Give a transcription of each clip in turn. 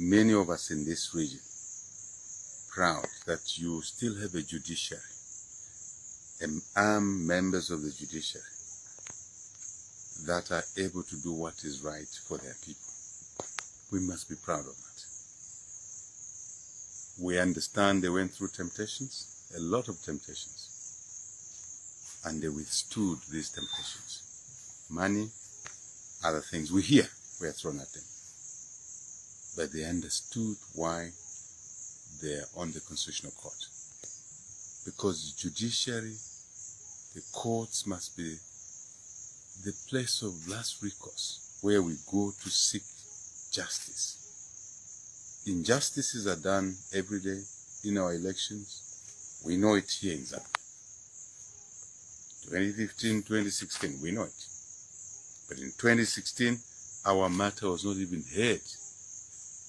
many of us in this region proud that you still have a judiciary and armed members of the judiciary that are able to do what is right for their people. We must be proud of that. We understand they went through temptations, a lot of temptations, and they withstood these temptations. Money, other things we hear were thrown at them. But they understood why they are on the Constitutional Court. Because judiciary, the courts must be the place of last recourse where we go to seek justice. Injustices are done every day in our elections. We know it here in Zambia. 2015, 2016, we know it. But in 2016, our matter was not even heard.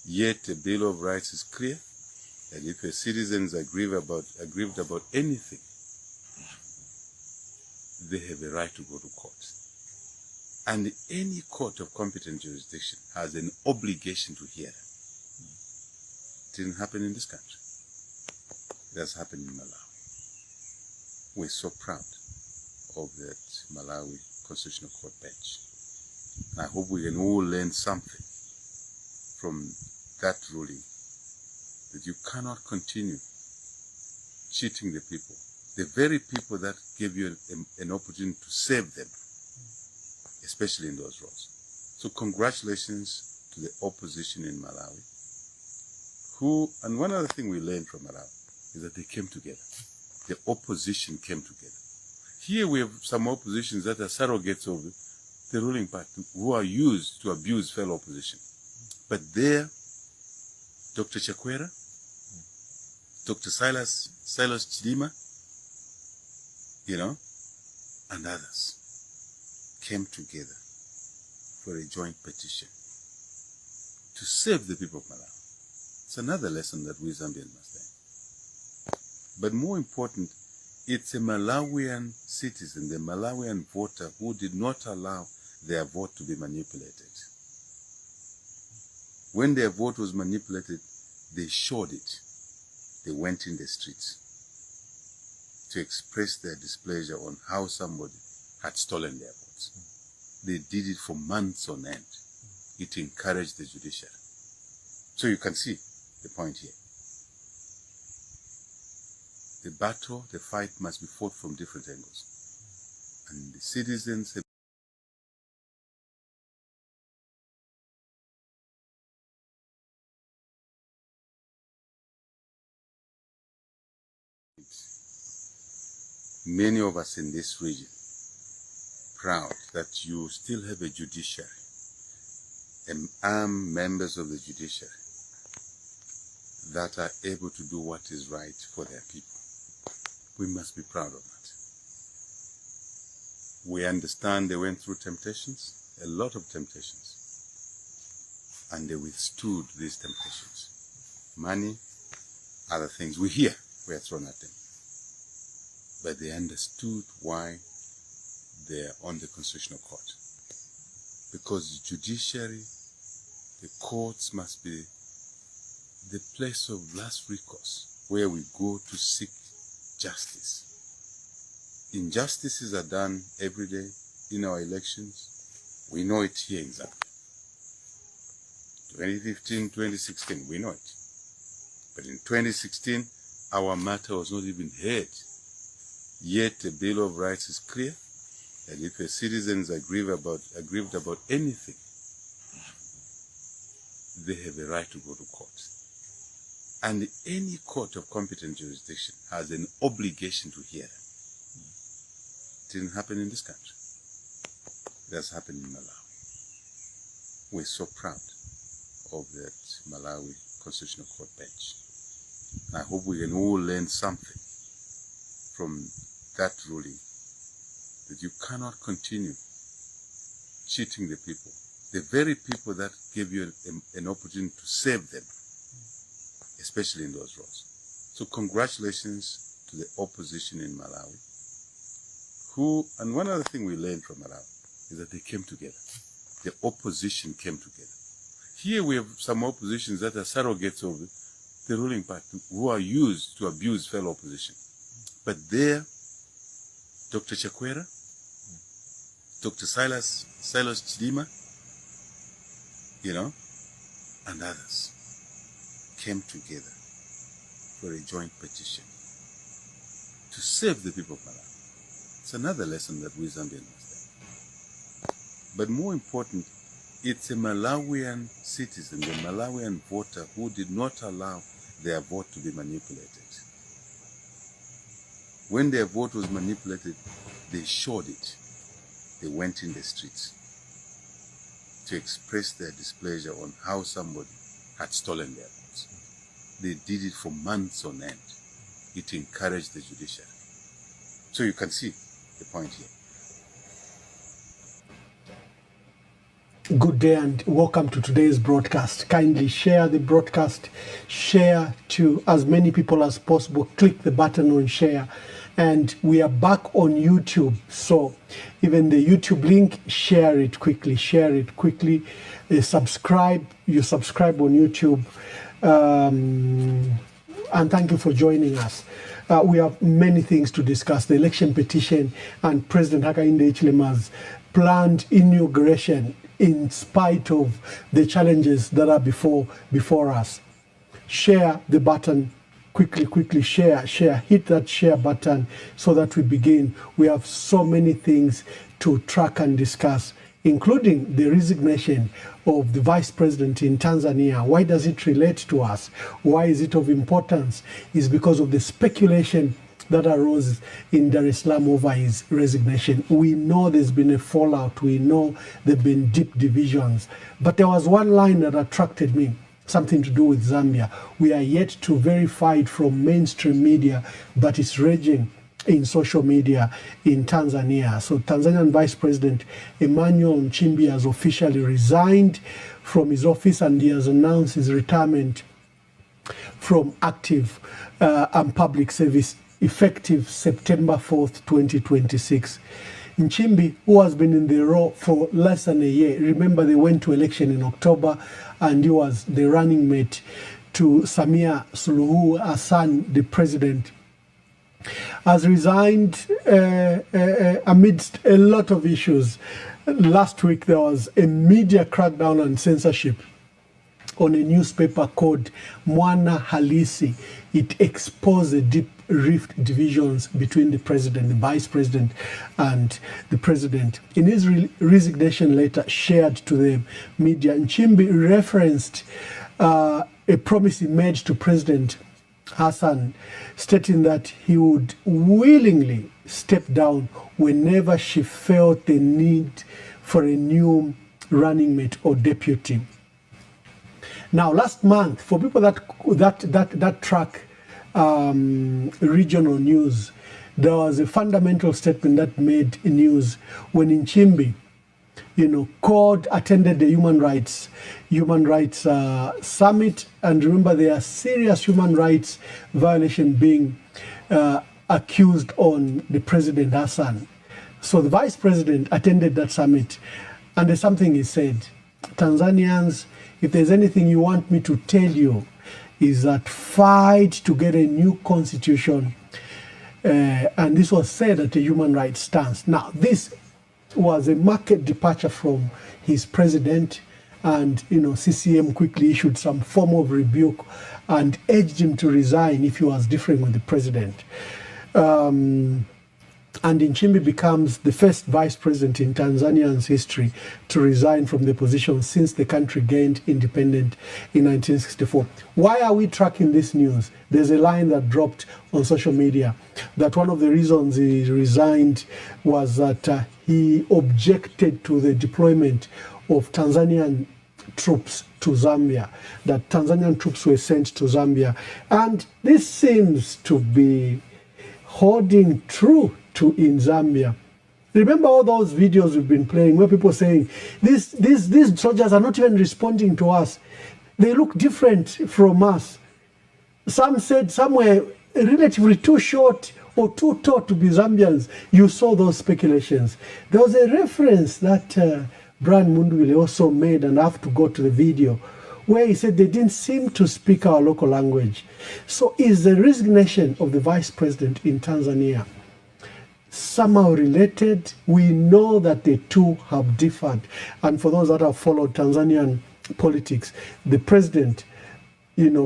Yet the Bill of Rights is clear that if a citizen is aggrieved about anything, they have a right to go to court. And any court of competent jurisdiction has an obligation to hear them. It didn't happen in this country. It has happened in Malawi. We're so proud of that Malawi Constitutional Court bench. I hope we can all learn something from that ruling, that you cannot continue cheating the people, the very people that gave you an opportunity to save them, especially in those roles. So congratulations to the opposition in Malawi, and one other thing we learned from Malawi is that they came together. The opposition came together. Here we have some oppositions that are surrogates of the ruling party who are used to abuse fellow opposition. But there, Dr. Chakwera, Dr. Silas Chidima, and others came together for a joint petition to save the people of Malawi. It's another lesson that we Zambians must learn. But more important, it's a Malawian citizen, the Malawian voter, who did not allow their vote to be manipulated. When their vote was manipulated, they showed it. They went in the streets to express their displeasure on how somebody had stolen their votes. They did it for months on end. It encouraged the judiciary. So you can see the point here. The battle, the fight must be fought from different angles. And the citizens have many of us in this region proud that you still have a judiciary and armed members of the judiciary that are able to do what is right for their people. We must be proud of that. We understand they went through temptations, a lot of temptations, and they withstood these temptations. Money, other things we hear were thrown at them. But they understood why they are on the Constitutional Court. Because judiciary, the courts must be the place of last recourse where we go to seek justice. Injustices are done every day in our elections. We know it here in Zambia. 2015, 2016, we know it. But in 2016, our matter was not even heard. Yet the Bill of Rights is clear that if a citizen is aggrieved about anything, they have a right to go to court. And any court of competent jurisdiction has an obligation to hear them. It didn't happen in this country. It has happened in Malawi. We're so proud of that Malawi Constitutional Court bench. I hope we can all learn something from that ruling, that you cannot continue cheating the people, the very people that gave you an opportunity to save them, especially in those roles. So congratulations to the opposition in Malawi, and one other thing we learned from Malawi is that they came together. The opposition came together. Here we have some oppositions that are surrogates of the ruling party who are used to abuse fellow opposition. But there, Dr. Chakwera, Dr. Silas Chidima, and others came together for a joint petition to save the people of Malawi. It's another lesson that we Zambians must have. But more important, it's a Malawian citizen, the Malawian voter, who did not allow their vote to be manipulated. When their vote was manipulated, they showed it. They went in the streets to express their displeasure on how somebody had stolen their votes. They did it for months on end. It encouraged the judiciary. So you can see the point here. Good day and welcome to today's broadcast. Kindly share the broadcast, share to as many people as possible, click the button on share. And we are back on YouTube, so even the YouTube link, share it quickly, subscribe, you subscribe on YouTube, and thank you for joining us. We have many things to discuss: the election petition and President Hakainde Hichilema's planned inauguration in spite of the challenges that are before us. Share the button. Quickly share, hit that share button so that we begin. We have so many things to track and discuss, including the resignation of the vice president in Tanzania. Why does it relate to us? Why is it of importance? It's because of the speculation that arose in Dar es Salaam over his resignation. We know there's been a fallout. We know there have been deep divisions. But there was one line that attracted me, something to do with Zambia. We are yet to verify it from mainstream media, but it's raging in social media in Tanzania. So Tanzanian Vice President Emmanuel Nchimbi has officially resigned from his office, and he has announced his retirement from active and public service effective September 4th, 2026. Nchimbi, who has been in the role for less than a year, remember they went to election in October, and he was the running mate to Samia Suluhu Hassan, the president, has resigned amidst a lot of issues. Last week there was a media crackdown on censorship on a newspaper called Mwana Halisi. It exposed the deep rift divisions between the president, the vice president, and the president. In his resignation letter shared to the media, Nchimbi referenced a promise he made to President Hassan, stating that he would willingly step down whenever she felt the need for a new running mate or deputy. Now, last month, for people that track regional news, there was a fundamental statement that made news when Nchimbi, attended the human rights summit, and remember there are serious human rights violation being accused on the President Hassan. So the vice president attended that summit, and there's something he said: Tanzanians, if there's anything you want me to tell you, is that fight to get a new constitution. And this was said at a human rights stance. Now, this was a marked departure from his president, and CCM quickly issued some form of rebuke and urged him to resign if he was differing with the president. And Nchimbi becomes the first vice president in Tanzania's history to resign from the position since the country gained independence in 1964. Why are we tracking this news? There's a line that dropped on social media that one of the reasons he resigned was that he objected to the deployment of Tanzanian troops to Zambia, that Tanzanian troops were sent to Zambia. And this seems to be holding true in Zambia. Remember all those videos we've been playing where people saying these soldiers are not even responding to us. They look different from us. Some said some were relatively too short or too tall to be Zambians. You saw those speculations. There was a reference that Brian Mundwile also made, and I have to go to the video, where he said they didn't seem to speak our local language. So is the resignation of the vice president in Tanzania somehow related? We know that the two have differed. And for those that have followed Tanzanian politics, the president,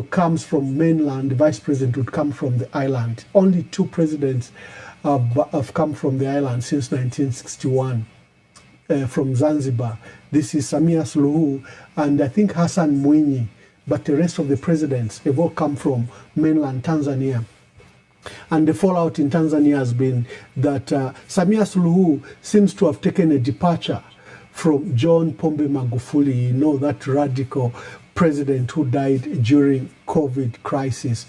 comes from mainland, the vice president would come from the island. Only two presidents have come from the island since 1961, from Zanzibar. This is Samia Suluhu and I think Hassan Mwinyi, but the rest of the presidents have all come from mainland Tanzania. And the fallout in Tanzania has been that Samia Suluhu seems to have taken a departure from John Pombe Magufuli, that radical president who died during COVID crisis.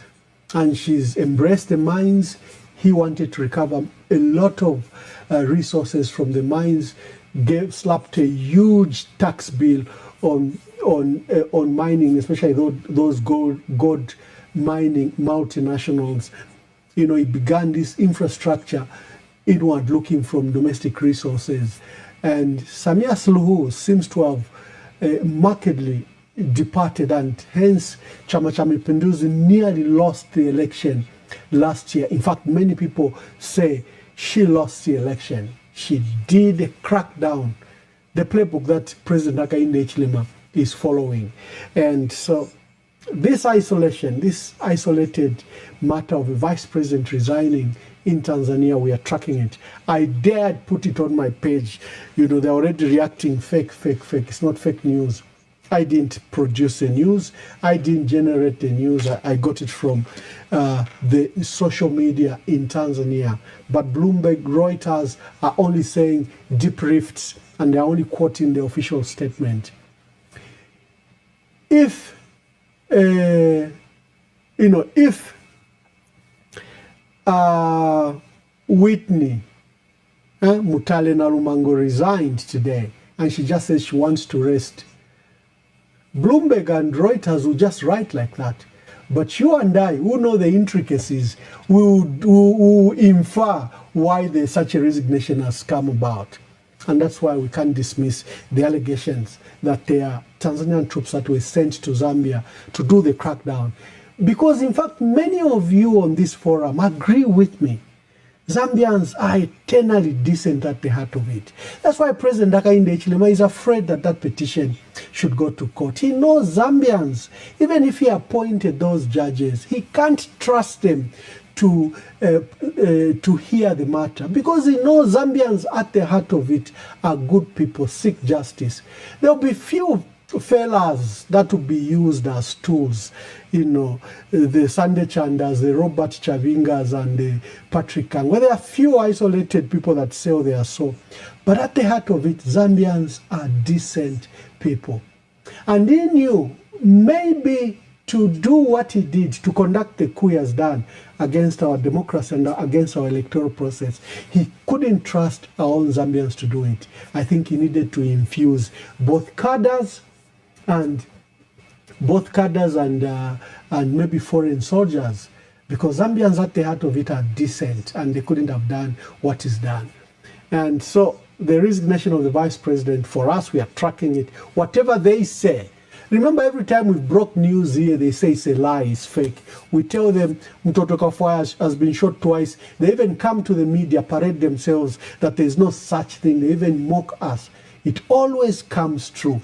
And she's embraced the mines. He wanted to recover a lot of resources from the mines, slapped a huge tax bill on mining, especially those gold mining multinationals. He began this infrastructure inward looking from domestic resources. And Samia Suluhu seems to have markedly departed, and hence Chama cha Mapinduzi nearly lost the election last year. In fact, many people say she lost the election. She did a crackdown, the playbook that President Hakainde Hichilema is following. And so this isolated matter of a vice president resigning in Tanzania, we are tracking it. I dared put it on my page. They're already reacting fake. It's not fake news. I didn't produce the news. I didn't generate the news. I got it from the social media in Tanzania. But Bloomberg, Reuters are only saying deep rifts, and they're only quoting the official statement. If Whitney Mutale Nalumango resigned today, and she just says she wants to rest, Bloomberg and Reuters will just write like that. But you and I, who know the intricacies, will infer why such a resignation has come about. And that's why we can't dismiss the allegations that there are Tanzanian troops that were sent to Zambia to do the crackdown. Because, in fact, many of you on this forum agree with me. Zambians are eternally decent at the heart of it. That's why President Hakainde Hichilema is afraid that petition should go to court. He knows Zambians, even if he appointed those judges, he can't trust them to hear the matter, because he knows Zambians at the heart of it are good people, seek justice. There'll be few fellas that will be used as tools, the Sunday Chandas, the Robert Chavingas, and the Patrick Kang. Well, there are few isolated people that say they are so. But at the heart of it, Zambians are decent people. And he knew maybe to do what he did, to conduct the coup he has done against our democracy and against our electoral process, he couldn't trust our own Zambians to do it. I think he needed to infuse both cadres and maybe foreign soldiers, because Zambians at the heart of it are decent, and they couldn't have done what is done. And so the resignation of the vice president, for us, we are tracking it. Whatever they say, remember, every time we broke news here, they say it's a lie, it's fake. We tell them Mtoto Kafwaya has been shot twice. They even come to the media, parade themselves that there's no such thing. They even mock us. It always comes true.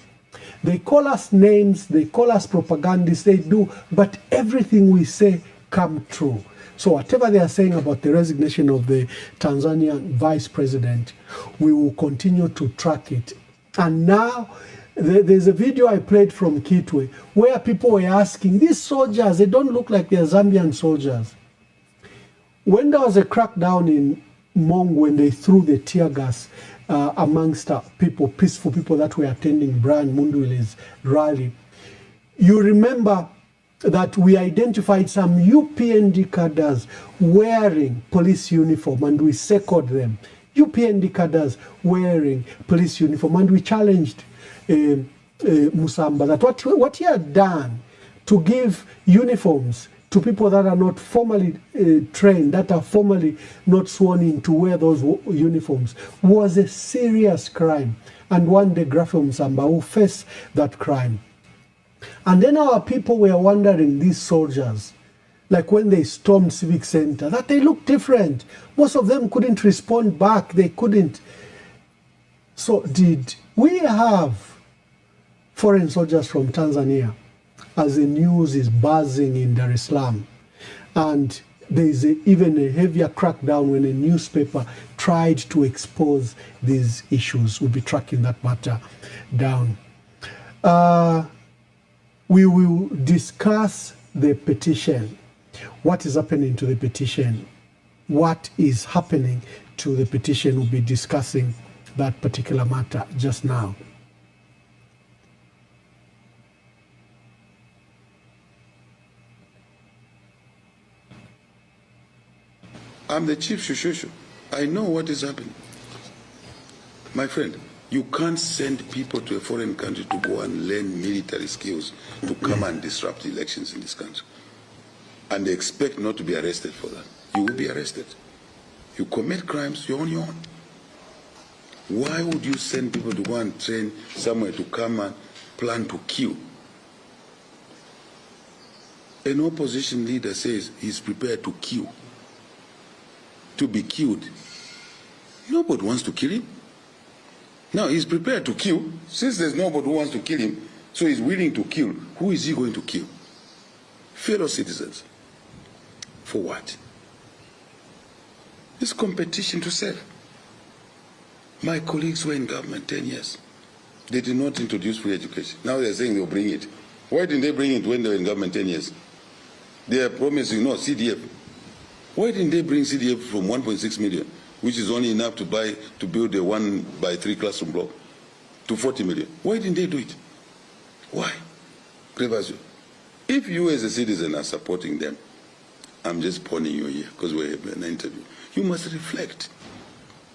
They call us names, they call us propagandists, they do, but everything we say come true. So whatever they are saying about the resignation of the Tanzanian vice president, we will continue to track it. And now, there's a video I played from Kitwe where people were asking, these soldiers, they don't look like they're Zambian soldiers. When there was a crackdown in Mong, when they threw the tear gas amongst people, peaceful people that were attending Brian Mundwile's rally, you remember that we identified some UPND cadres wearing police uniform, and we circled them. UPND cadres wearing police uniform, and we challenged Musamba that what he had done to give uniforms to people that are not formally trained, that are formally not sworn in to wear those uniforms, was a serious crime. And one day Graphic Msamba will face that crime. And then our people were wondering, these soldiers, like when they stormed Civic Center, that they looked different. Most of them couldn't respond back. They couldn't. So did we have foreign soldiers from Tanzania as the news is buzzing in Dar es Salaam? And there is even a heavier crackdown when a newspaper tried to expose these issues. We'll be tracking that matter down. We will discuss the petition. What is happening to the petition? What is happening to the petition? We'll be discussing that particular matter just now. I'm the chief Shushushu. I know what is happening. My friend, you can't send people to a foreign country to go and learn military skills to come and disrupt elections in this country. And they expect not to be arrested for that. You will be arrested. You commit crimes, you're on your own. Why would you send people to go and train somewhere to come and plan to kill? An opposition leader says he's prepared to kill. To be killed. Nobody wants to kill him. Now he's prepared to kill. Since there's nobody who wants to kill him, so he's willing to kill. Who is he going to kill? Fellow citizens. For what? It's competition to serve. My colleagues were in government 10 years. They did not introduce free education. Now they're saying they'll bring it. Why didn't they bring it when they were in government 10 years? They are promising, no, CDF. Why didn't they bring CDF from 1.6 million, which is only enough to build a 1x3 classroom block, to 40 million? Why didn't they do it? Why? If you as a citizen are supporting them, I'm just pointing you here because we're in an interview. You must reflect.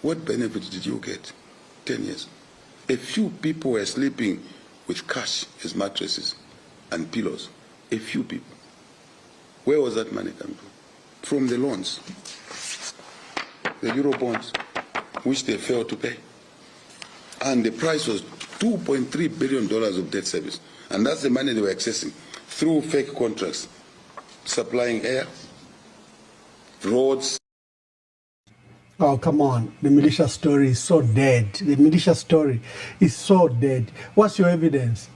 What benefit did you get? 10 years. A few people were sleeping with cash as mattresses and pillows. A few people. Where was that money coming from? From the loans, the Euro bonds, which they failed to pay. And the price was $2.3 billion of debt service. And that's the money they were accessing through fake contracts, supplying air, roads. Oh, come on. The militia story is so dead. The militia story is so dead. What's your evidence?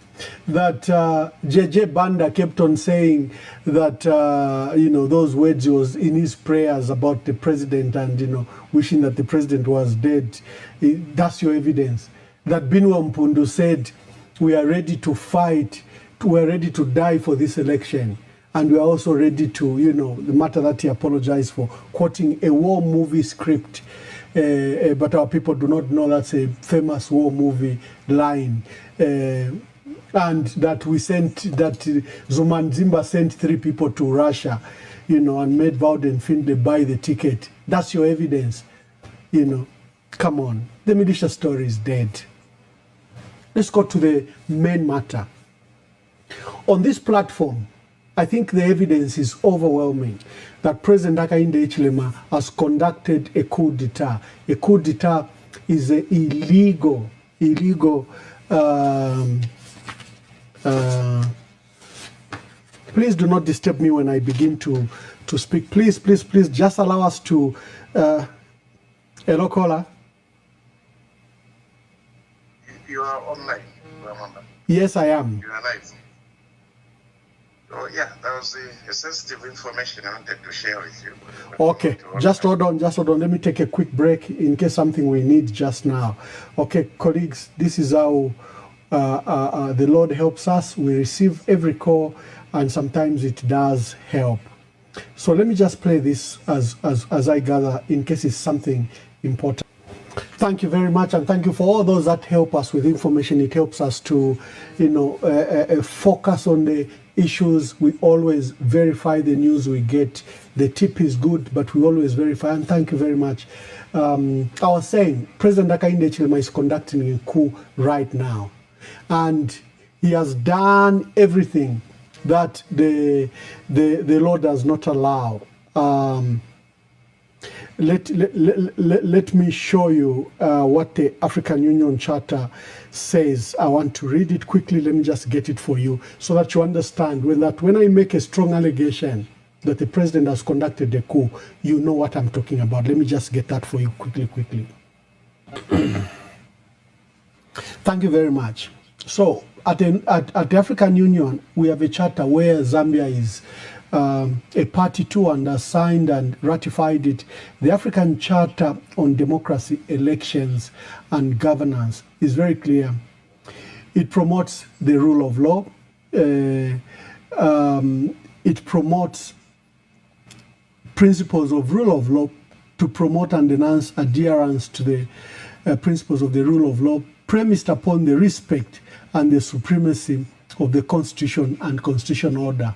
That JJ Banda kept on saying that, those words was in his prayers about the president and, wishing that the president was dead. That's your evidence. That Binwa Mpundu said, we are ready to fight, we are ready to die for this election. And we are also ready to, the matter that he apologized for, quoting a war movie script. But our people do not know that's a famous war movie line. And that Zumanzimba sent 3 people to Russia, and made Bowden Findlay buy the ticket. That's your evidence. Come on. The militia story is dead. Let's go to the main matter. On this platform, I think the evidence is overwhelming that President Hakainde Hichilema has conducted a coup d'etat. A coup d'etat is an illegal please do not disturb me when I begin to speak. Please, just allow us to... hello, caller. You are online, Ramanda. Yes, I am. You are live. So, yeah, that was the sensitive information I wanted to share with you. Okay, just hold on. Let me take a quick break in case something we need just now. Okay, colleagues, this is how the Lord helps us. We receive every call, and sometimes it does help. So let me just play this as I gather in case it's something important. Thank you very much, and thank you for all those that help us with information. It helps us to, focus on the issues. We always verify the news we get. The tip is good, but we always verify, and thank you very much. I was saying, President Hakainde Hichilema is conducting a coup right now. And he has done everything that the law does not allow. Let me show you what the African Union Charter says. I want to read it quickly. Let me just get it for you so that you understand when I make a strong allegation that the president has conducted a coup, you know what I'm talking about. Let me just get that for you quickly. Thank you very much. So at the African Union, we have a charter where Zambia is a party to and has signed and ratified it. The African Charter on Democracy, Elections and Governance is very clear. It promotes the rule of law. It promotes principles of rule of law to promote and enhance adherence to the principles of the rule of law, premised upon the respect and the supremacy of the Constitution and constitutional order.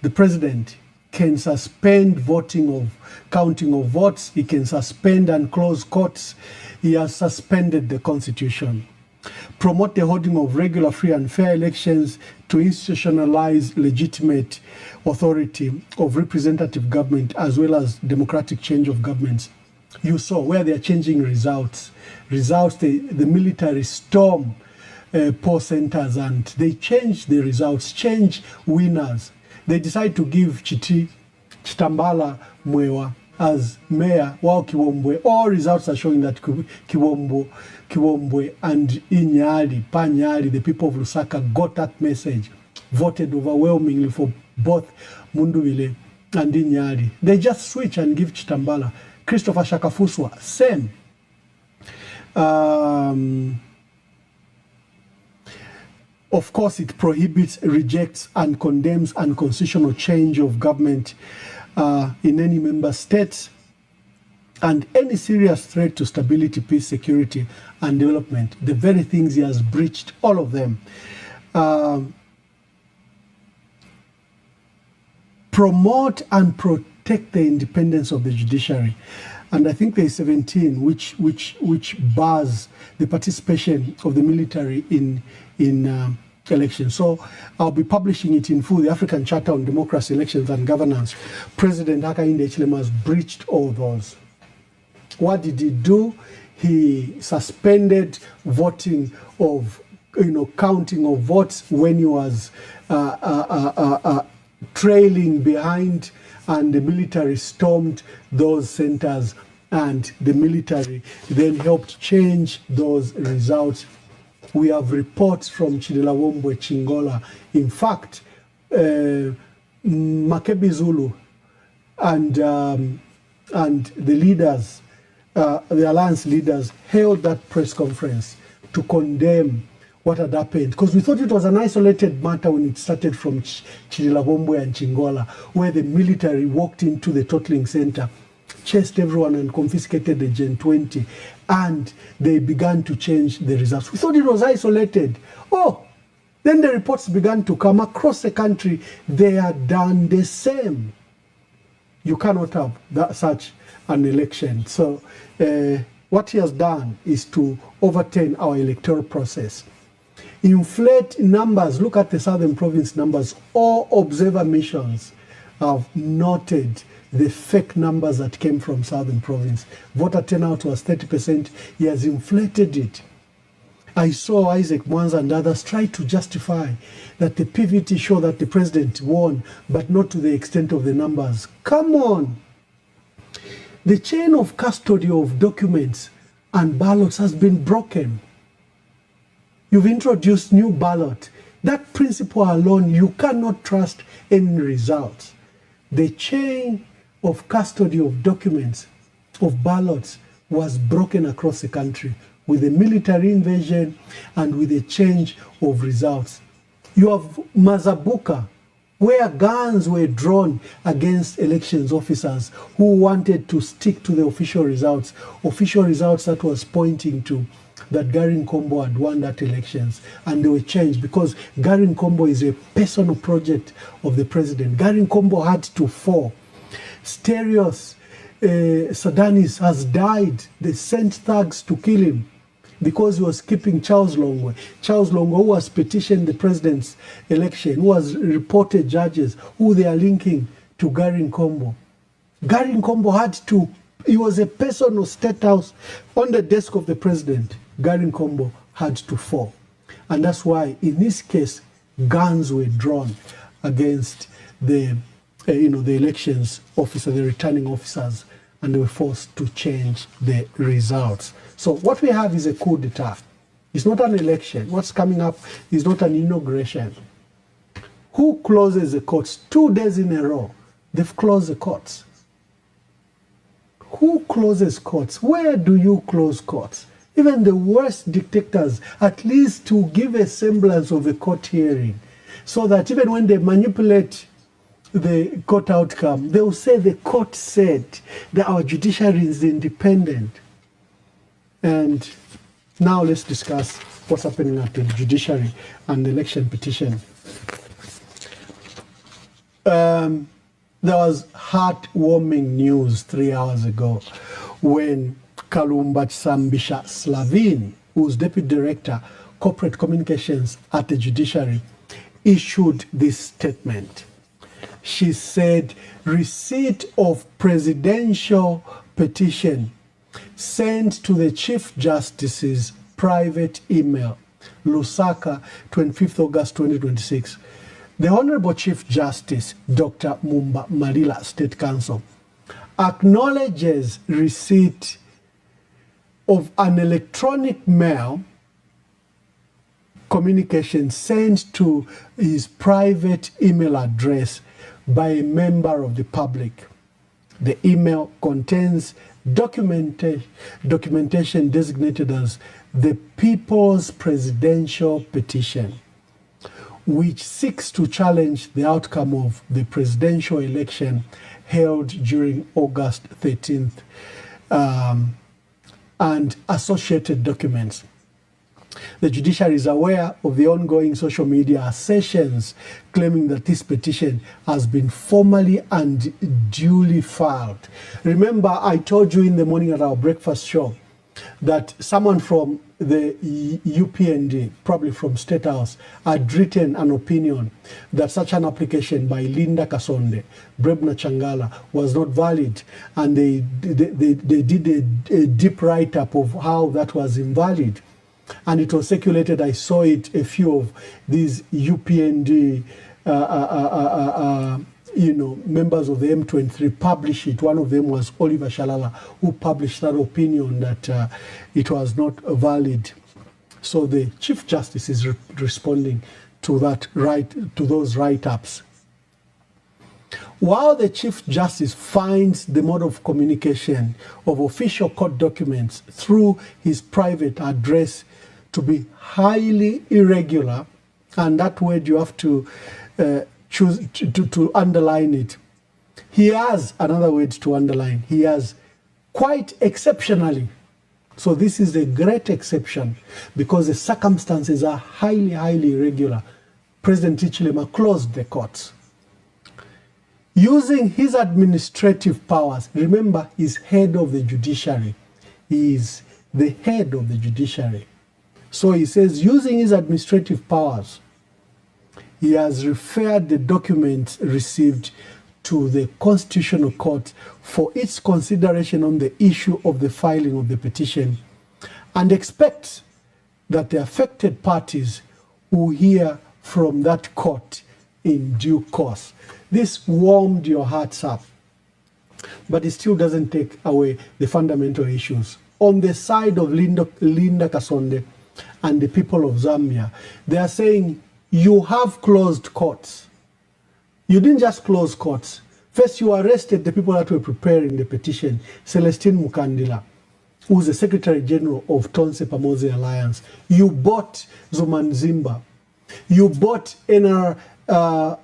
The president can suspend counting of votes. He can suspend and close courts. He has suspended the Constitution. Promote the holding of regular, free and fair elections to institutionalize legitimate authority of representative government as well as democratic change of governments. You saw where they are changing results. The military storm poll centers and they change the results, change winners. They decide to give Chitambala Mwewa as mayor while Kiwombwe. All results are showing that Kiwombwe and Panyali, the people of Lusaka got that message, voted overwhelmingly for both Munduwile and Inyali. They just switch and give Chitambala. Christopher Shakafuswa, same. Of course, it prohibits, rejects, and condemns unconstitutional change of government in any member states and any serious threat to stability, peace, security, and development. The very things he has breached, all of them. Promote and protect the independence of the judiciary. And I think there is 17 which bars the participation of the military in elections. So I'll be publishing it in full, the African Charter on Democracy, Elections and Governance. President Hakainde Hichilema has breached all those. What did he do? He suspended voting of, counting of votes when he was trailing behind, and the military stormed those centers, and the military then helped change those results. We have reports from Chidelawombwe Chingola. In fact, Makebi Zulu and the leaders, the alliance leaders, held that press conference to condemn what had happened, because we thought it was an isolated matter when it started from Chidelawombwe and Chingola, where the military walked into the totaling center, chased everyone and confiscated the Gen 20, and they began to change the results. We thought it was isolated. Then the reports began to come across the country. They had done the same. You cannot have such an election. So what he has done is to overturn our electoral process. Inflate numbers. Look at the Southern Province numbers. All observer missions have noted the fake numbers that came from Southern Province. Voter turnout was 30%. He has inflated it. I saw Isaac Mwanza and others try to justify that the PVT show that the president won, but not to the extent of the numbers. Come on. The chain of custody of documents and ballots has been broken. You've introduced new ballot. That principle alone, you cannot trust any results. The chain of custody of documents, of ballots, was broken across the country with a military invasion and with a change of results. You have Mazabuka, where guns were drawn against elections officers who wanted to stick to the official results that was pointing to that Gary Nkombo had won that elections, and they were changed because Gary Nkombo is a personal project of the president. Gary Nkombo had to fall. Stereos Sadanis has died. They sent thugs to kill him. because he was keeping Charles Longwe. Charles Longwe, who was petitioned the president's election, who was reported judges, who they are linking to Gary Nkombo. Gary Nkombo had to, he was a person of State House on the desk of the president. Gary Nkombo had to fall. And that's why, in this case, guns were drawn against the, the elections officer, the returning officers, and they were forced to change the results. So what we have is a coup d'etat. It's not an election. What's coming up is not an inauguration. Who closes the courts? 2 days in a row, they've closed the courts. Who closes courts? Where do you close courts? Even the worst dictators, at least to give a semblance of a court hearing, so that even when they manipulate the court outcome, they will say the court said that our judiciary is independent. And now let's discuss what's happening at the judiciary and the election petition. There was heartwarming news 3 hours ago when Kalumba Sambisha Slavin, who's Deputy Director, Corporate Communications at the Judiciary, issued this statement. She said, receipt of presidential petition sent to the Chief Justice's private email, Lusaka, 25th August 2026. The Honorable Chief Justice, Dr. Mumba Malila State Council, acknowledges receipt of an electronic mail communication sent to his private email address by a member of the public. The email contains documentation designated as the People's Presidential Petition, which seeks to challenge the outcome of the presidential election held during August 13th, and associated documents. The judiciary is aware of the ongoing social media assertions claiming that this petition has been formally and duly filed. Remember, I told you in the morning at our breakfast show that someone from the UPND, probably from State House, had written an opinion that such an application by Linda Kasonde, Brebna Changala, was not valid, and they did a deep write-up of how that was invalid. And it was circulated. I saw it, a few of these UPND members of the M23 publish it. One of them was Oliver Shalala, who published that opinion that it was not valid. So the Chief Justice is responding to that to those write-ups. While the Chief Justice finds the mode of communication of official court documents through his private address to be highly irregular, and that word you have to choose to underline it. He has another word to underline. He has quite exceptionally. So this is a great exception because the circumstances are highly, highly irregular. President Hichilema closed the courts. Using his administrative powers, remember, he's head of the judiciary. He is the head of the judiciary. So he says, using his administrative powers, he has referred the documents received to the Constitutional Court for its consideration on the issue of the filing of the petition, and expects that the affected parties will hear from that court in due course. This warmed your hearts up, but it still doesn't take away the fundamental issues. On the side of Linda Kasonde and the people of Zambia, they are saying, you have closed courts. You didn't just close courts. First, you arrested the people that were preparing the petition, Celestine Mukandila, who's the Secretary General of Tonse Pamoze Alliance. You bought Zumanzimba. You bought NRPUP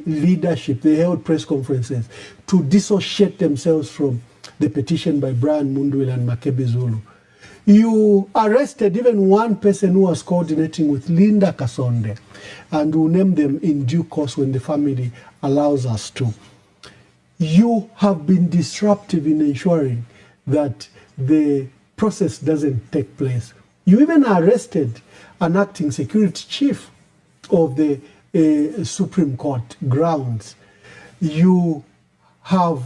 leadership. They held press conferences to dissociate themselves from the petition by Brian Mundwil and Makebe Zulu. You arrested even one person who was coordinating with Linda Kasonde, and we'll name them in due course when the family allows us to. You have been disruptive in ensuring that the process doesn't take place. You even arrested an acting security chief of the Supreme Court grounds. You have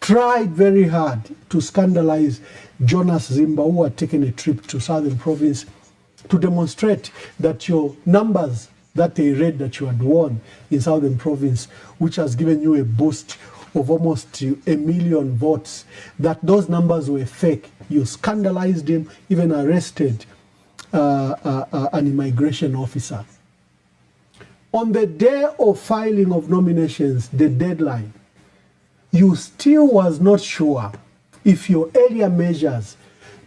tried very hard to scandalize Jonas Zimba, who had taken a trip to Southern Province to demonstrate that your numbers that they read that you had won in Southern Province, which has given you a boost of almost 1 million votes, that those numbers were fake. You scandalized him, even arrested an immigration officer. On the day of filing of nominations, the deadline, you still was not sure if your earlier measures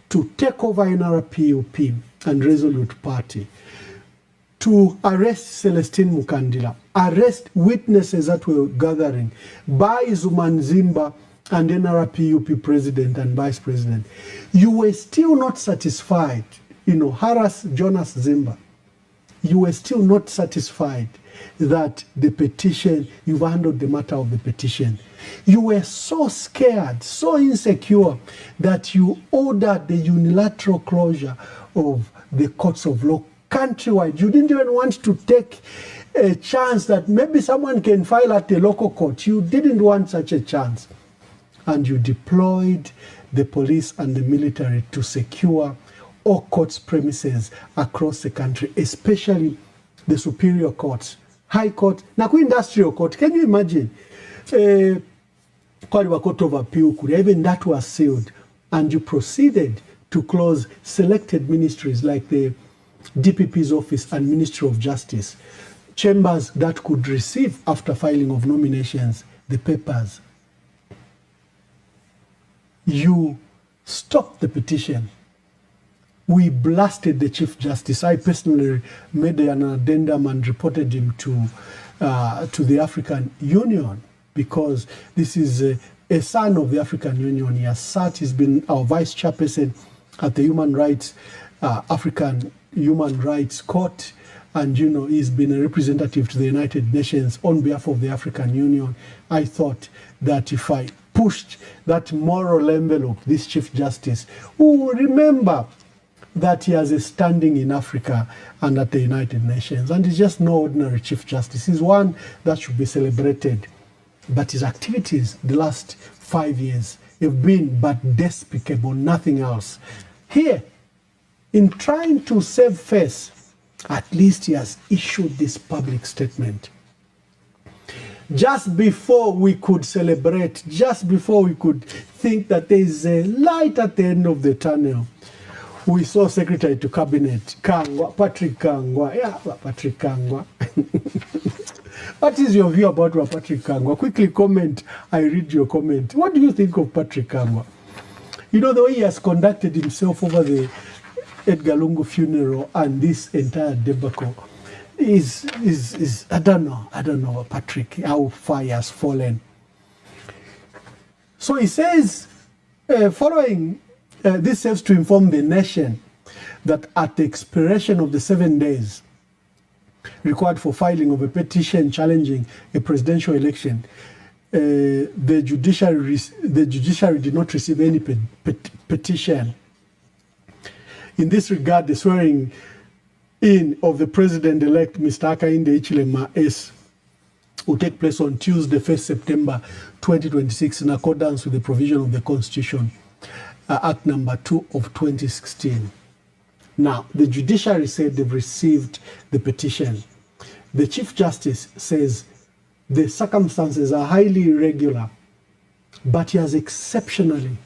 to take over NRPUP and Resolute Party, to arrest Celestine Mukandila, arrest witnesses that were gathering, by Zuman Zimba and NRPUP president and vice president, you were still not satisfied, harass Jonas Zimba. You were still not satisfied that the petition, you've handled the matter of the petition. You were so scared, so insecure, that you ordered the unilateral closure of the courts of law countrywide. You didn't even want to take a chance that maybe someone can file at the local court. You didn't want such a chance. And you deployed the police and the military to secure all courts premises across the country, especially the superior courts, high court, na industrial court. Can you imagine? Court of appeal, even that was sealed, and you proceeded to close selected ministries like the DPP's office and Ministry of Justice, chambers that could receive, after filing of nominations, the papers. You stopped the petition. We blasted the Chief Justice. I personally made an addendum and reported him to the African Union, because this is a son of the African Union. He has sat, he's been our vice chairperson at the African Human Rights Court, and he's been a representative to the United Nations on behalf of the African Union. I thought that if I pushed that moral envelope, this Chief Justice, who will remember that he has a standing in Africa and at the United Nations, and he's just no ordinary Chief Justice. He's one that should be celebrated. But his activities the last 5 years have been but despicable, nothing else. Here, in trying to save face, at least he has issued this public statement. Just before we could celebrate, just before we could think that there is a light at the end of the tunnel, we saw Secretary to Cabinet, Patrick Kangwa. Yeah, Patrick Kangwa. What is your view about Patrick Kangwa? Quickly comment. I read your comment. What do you think of Patrick Kangwa? The way he has conducted himself over the Edgar Lungu funeral and this entire debacle is I don't know, Patrick, how far he has fallen. So he says, following, this serves to inform the nation that at the expiration of the 7 days required for filing of a petition challenging a presidential election, the judiciary did not receive any petition. In this regard, the swearing in of the president-elect, Mr. Hakainde Hichilema S, will take place on Tuesday, 1st September 2026, in accordance with the provision of the Constitution, Act number 2 of 2016. Now, the judiciary said they've received the petition. The Chief Justice says the circumstances are highly irregular, but he has exceptionally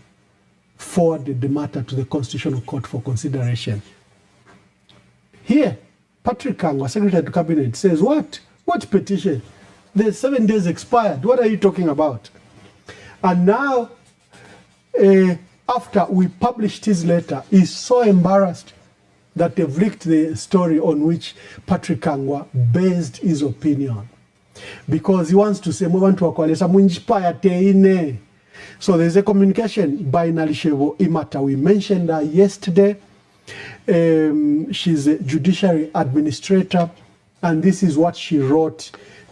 forwarded the matter to the Constitutional Court for consideration. Here, Patrick Kangwa, Secretary to Cabinet, says, what? What petition? The 7 days expired. What are you talking about? And now, after we published his letter, he's so embarrassed that they've leaked the story on which Patrick Kangwa based his opinion. Because he wants to say, so there's a communication by Nalishevo Imata. We mentioned her yesterday. She's a judiciary administrator, and this is what she wrote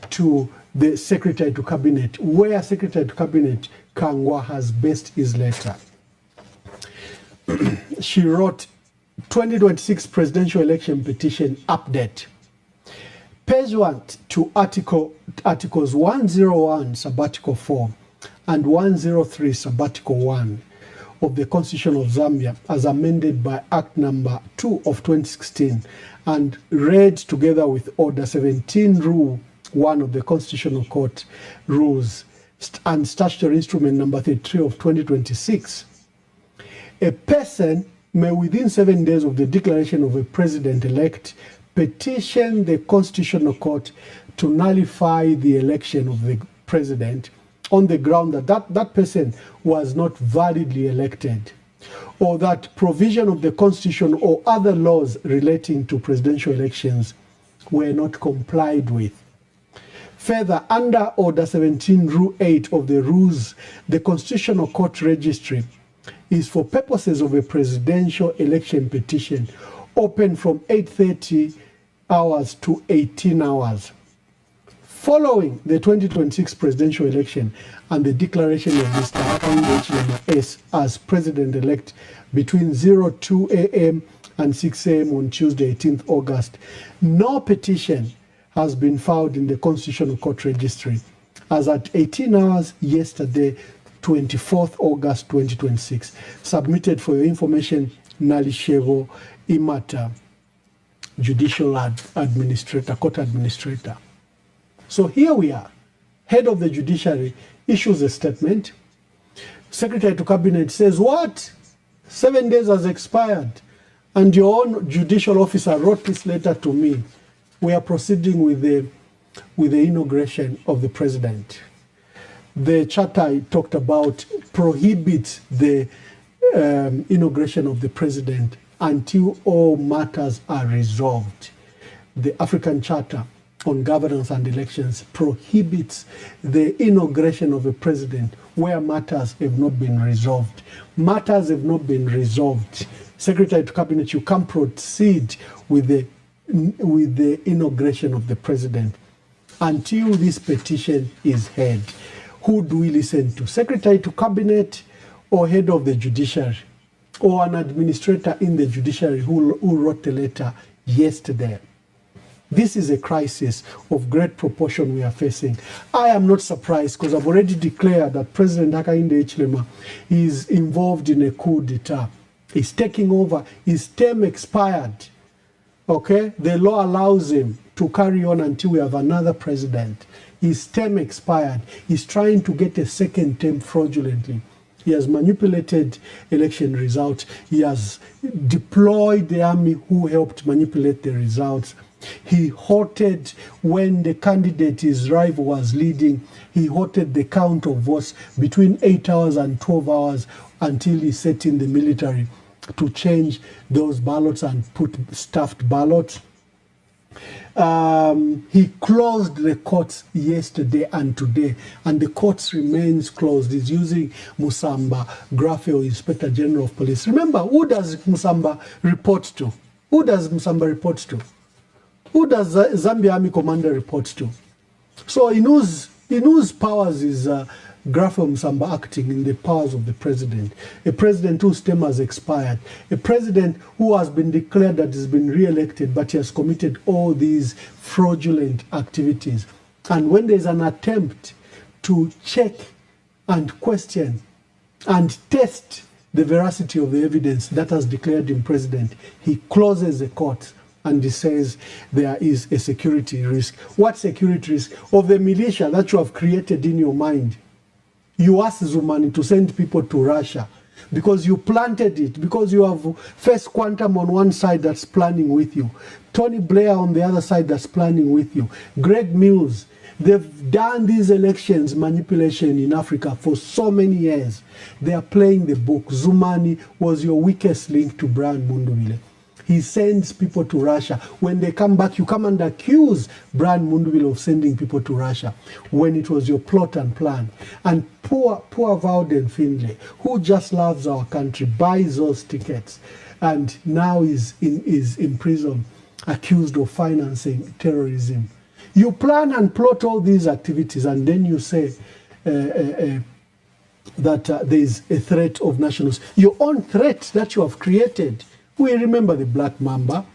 to the Secretary to Cabinet, where Secretary to Cabinet Kangwa has based his letter. she wrote 2026 presidential election petition update. Pursuant to Articles 101 Sabbatical 4 and 103 Sabbatical 1 of the Constitution of Zambia as amended by Act Number 2 of 2016 and read together with Order 17 Rule 1 of the Constitutional Court Rules and Statutory Instrument Number 33 of 2026, a person may within 7 days of the declaration of a president-elect petition the Constitutional Court to nullify the election of the president on the ground that that person was not validly elected, or that provision of the Constitution or other laws relating to presidential elections were not complied with. Further, under Order 17, Rule 8 of the Rules, the Constitutional Court Registry is for purposes of a presidential election petition open from 8:30 hours to 18 hours. Following the 2026 presidential election and the declaration of Mr. Hakainde S as president-elect between 02 a.m. and 6 a.m. on Tuesday, 18th August, no petition has been filed in the Constitutional Court Registry as at 18 hours yesterday, 24th August 2026. Submitted for your information, Nalishego Imata, Judicial Administrator, Court Administrator. So here we are. Head of the Judiciary issues a statement. Secretary to Cabinet says, what? 7 days has expired. And your own judicial officer wrote this letter to me. We are proceeding with the inauguration of the president. The charter I talked about prohibits the inauguration of the president until all matters are resolved. The African Charter on Governance and Elections prohibits the inauguration of a president where matters have not been resolved. Matters have not been resolved. Secretary to Cabinet, you can proceed with the inauguration of the president until this petition is heard. Who do we listen to? Secretary to Cabinet or head of the judiciary? Or an administrator in the judiciary who wrote the letter yesterday? This is a crisis of great proportion we are facing. I am not surprised because I've already declared that President Hakainde Hichilema is involved in a coup d'etat. He's taking over. His term expired. Okay? The law allows him to carry on until we have another president. His term expired. He's trying to get a second term fraudulently. He has manipulated election results. He has deployed the army who helped manipulate the results. He halted when the candidate, his rival, was leading. He halted the count of votes between 8 hours and 12 hours until he set in the military to change those ballots and put stuffed ballots. He closed the courts yesterday and today, and the courts remains closed. He's using Musamba Grafio, Inspector General of Police. Remember, who does Musamba report to? Who does Musamba report to? Who does Zambia Army Commander report to? So in whose powers is Grafio Musamba acting in the powers of the president? A president whose term has expired. A president who has been declared that has been re-elected, but he has committed all these fraudulent activities. And when there's an attempt to check and question and test the veracity of the evidence that has declared him president, he closes the court and he says there is a security risk. What security risk? Of the militia that you have created in your mind. You asked Zumani to send people to Russia because you planted it, because you have First Quantum on one side that's planning with you, Tony Blair on the other side that's planning with you, Greg Mills. They've done these elections manipulation in Africa for so many years. They are playing the book. Zumani was your weakest link to Brian Mundubile. He sends people to Russia. When they come back, you come and accuse Brian Mundubile of sending people to Russia when it was your plot and plan. And poor Vauden Finlay, who just loves our country, buys those tickets and now is in prison, accused of financing terrorism. You plan and plot all these activities and then you say that there is a threat of nationals. Your own threat that you have created. We remember the Black Mamba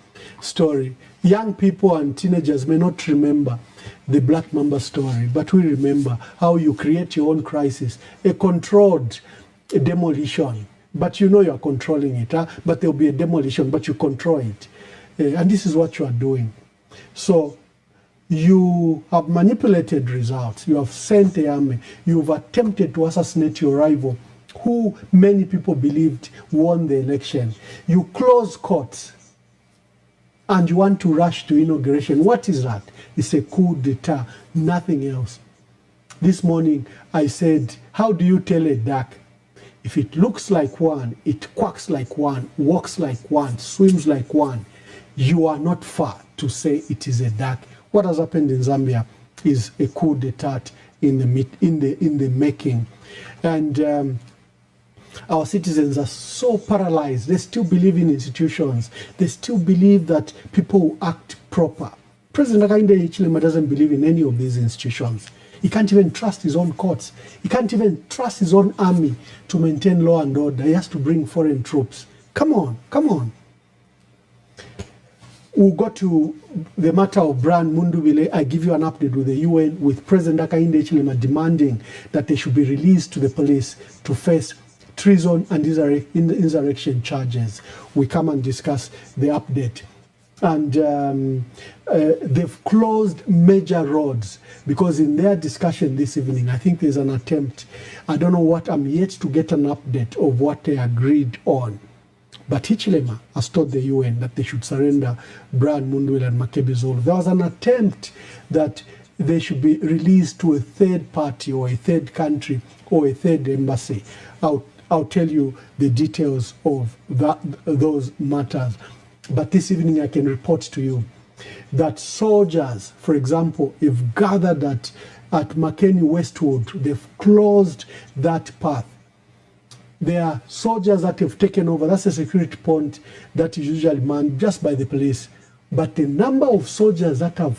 story. Young people and teenagers may not remember the Black Mamba story, but we remember how you create your own crisis, a controlled demolition. But you know you are controlling it, but there will be a demolition, but you control it. And this is what you are doing. So you have manipulated results. You have sent the army. You've attempted to assassinate your rival, who many people believed won the election. You close courts and you want to rush to inauguration. What is that? It's a coup d'etat, nothing else. This morning I said, how do you tell a duck? If it looks like one, it quacks like one, walks like one, swims like one, you are not far to say it is a duck. What has happened in Zambia is a coup d'etat in the making. And our citizens are so paralyzed. They still believe in institutions. They still believe that people will act proper. President Hakainde Hichilema doesn't believe in any of these institutions. He can't even trust his own courts. He can't even trust his own army to maintain law and order. He has to bring foreign troops. Come on, come on. We'll go to the matter of Brian Mundubile. I give you an update with the UN, with President Hakainde Hichilema demanding that they should be released to the police to face treason and insurrection charges. We come and discuss the update. And they've closed major roads because in their discussion this evening, I think there's an attempt. I don't know what, I'm yet to get an update of what they agreed on. But Hichilema has told the UN that they should surrender Brian Mundubile and Makebi Zulu. There was an attempt that they should be released to a third party or a third country or a third embassy. I'll tell you the details of those matters. But this evening I can report to you that soldiers, for example, have gathered at Makeni Westwood. They've closed that path. There are soldiers that have taken over. That's a security point that is usually manned just by the police. But the number of soldiers that have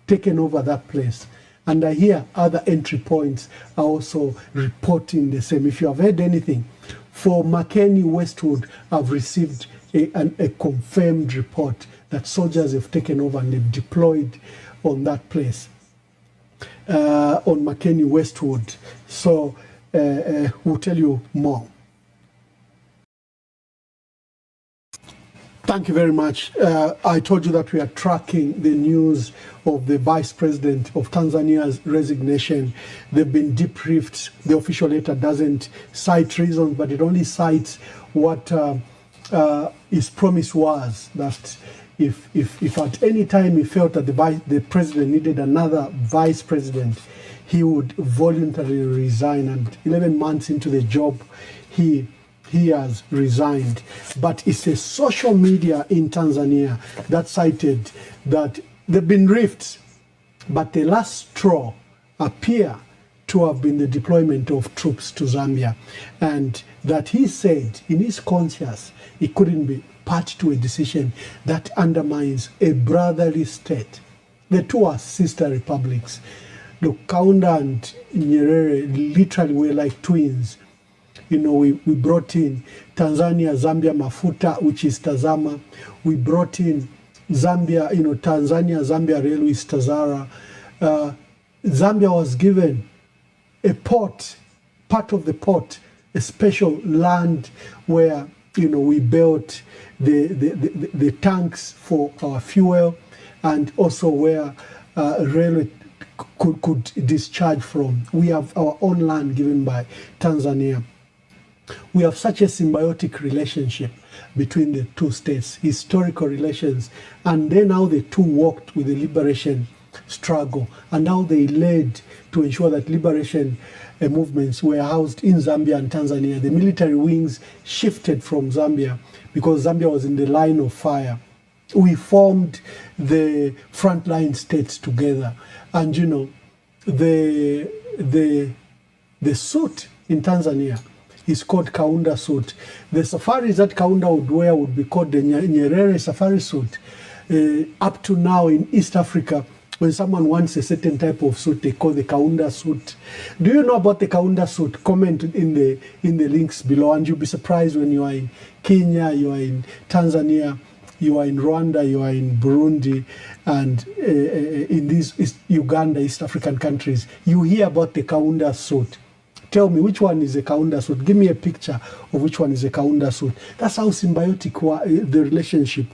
taken over that place, and I hear other entry points are also reporting the same. If you have heard anything, for Makeni Westwood, I've received a confirmed report that soldiers have taken over and they've deployed on that place, on Makeni Westwood. So we'll tell you more. Thank you very much. I told you that we are tracking the news of the Vice President of Tanzania's resignation. They've been debriefed. The official letter doesn't cite reasons, but it only cites what his promise was, that if at any time he felt that the president needed another vice president, he would voluntarily resign. And 11 months into the job, he has resigned. But it's a social media in Tanzania that cited that there have been rifts, but the last straw appear to have been the deployment of troops to Zambia, and that he said in his conscience he couldn't be part to a decision that undermines a brotherly state. The two are sister republics. Look, Kaunda and Nyerere literally were like twins. You know, we brought in Tanzania, Zambia Mafuta, which is Tazama. We brought in Zambia, Tanzania, Zambia Railway is Tazara. Zambia was given a port, part of the port, a special land where, we built the tanks for our fuel, and also where railway could discharge from. We have our own land given by Tanzania. We have such a symbiotic relationship between the two states, historical relations, and then how the two worked with the liberation struggle, and how they led to ensure that liberation movements were housed in Zambia and Tanzania. The military wings shifted from Zambia because Zambia was in the line of fire. We formed the frontline states together, and the suit in Tanzania is called Kaunda suit. The safaris that Kaunda would wear would be called the Nyerere safari suit. Up to now in East Africa, when someone wants a certain type of suit, they call the Kaunda suit. Do you know about the Kaunda suit? Comment in the links below, and you'll be surprised when you are in Kenya, you are in Tanzania, you are in Rwanda, you are in Burundi, and in these Uganda, East African countries, you hear about the Kaunda suit. Tell me, which one is a Kaunda suit? Give me a picture of which one is a Kaunda suit. That's how symbiotic the relationship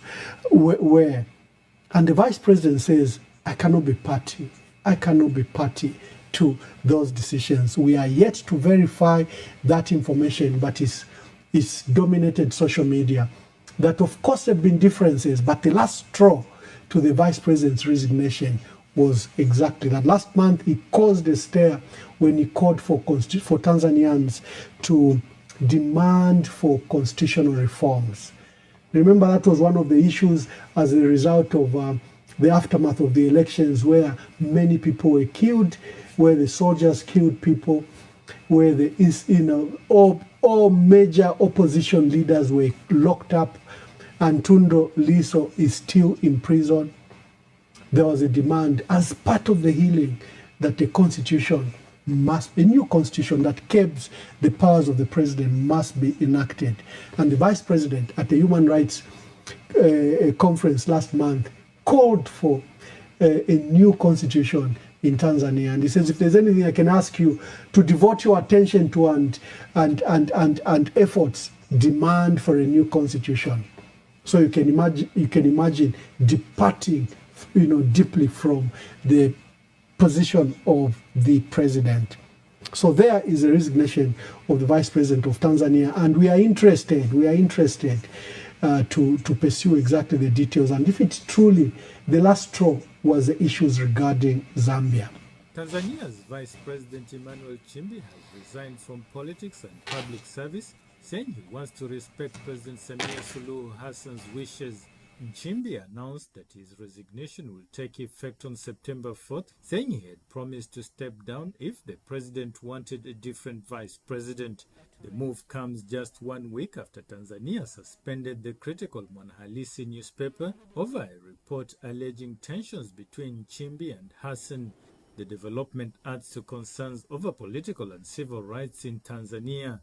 were. And the vice president says, I cannot be party. I cannot be party to those decisions. We are yet to verify that information, but it's dominated social media. That of course there have been differences, but the last straw to the vice president's resignation was exactly that. Last month he caused a stir when he called for Tanzanians to demand for constitutional reforms. Remember, that was one of the issues as a result of the aftermath of the elections, where many people were killed, where the soldiers killed people, where all major opposition leaders were locked up, and Tundu Lissu is still in prison. There was a demand as part of the healing that the constitution a new constitution that curbs the powers of the president must be enacted. And the vice president at the Human Rights conference last month called for a new constitution in Tanzania. And he says, if there's anything I can ask you to devote your attention to and efforts, demand for a new constitution. So you can imagine departing, deeply from the position of the president. So there is a resignation of the vice president of Tanzania, and we are interested to pursue exactly the details, and if it's truly the last straw was the issues regarding Zambia. Tanzania's Vice President Emmanuel Nchimbi has resigned from politics and public service, saying he wants to respect President Samia Suluhu Hassan's wishes. Nchimbi announced that his resignation will take effect on September 4th, saying he had promised to step down if the president wanted a different vice president. The move comes just 1 week after Tanzania suspended the critical Mwanahalisi newspaper over a report alleging tensions between Nchimbi and Hassan. The development adds to concerns over political and civil rights in Tanzania.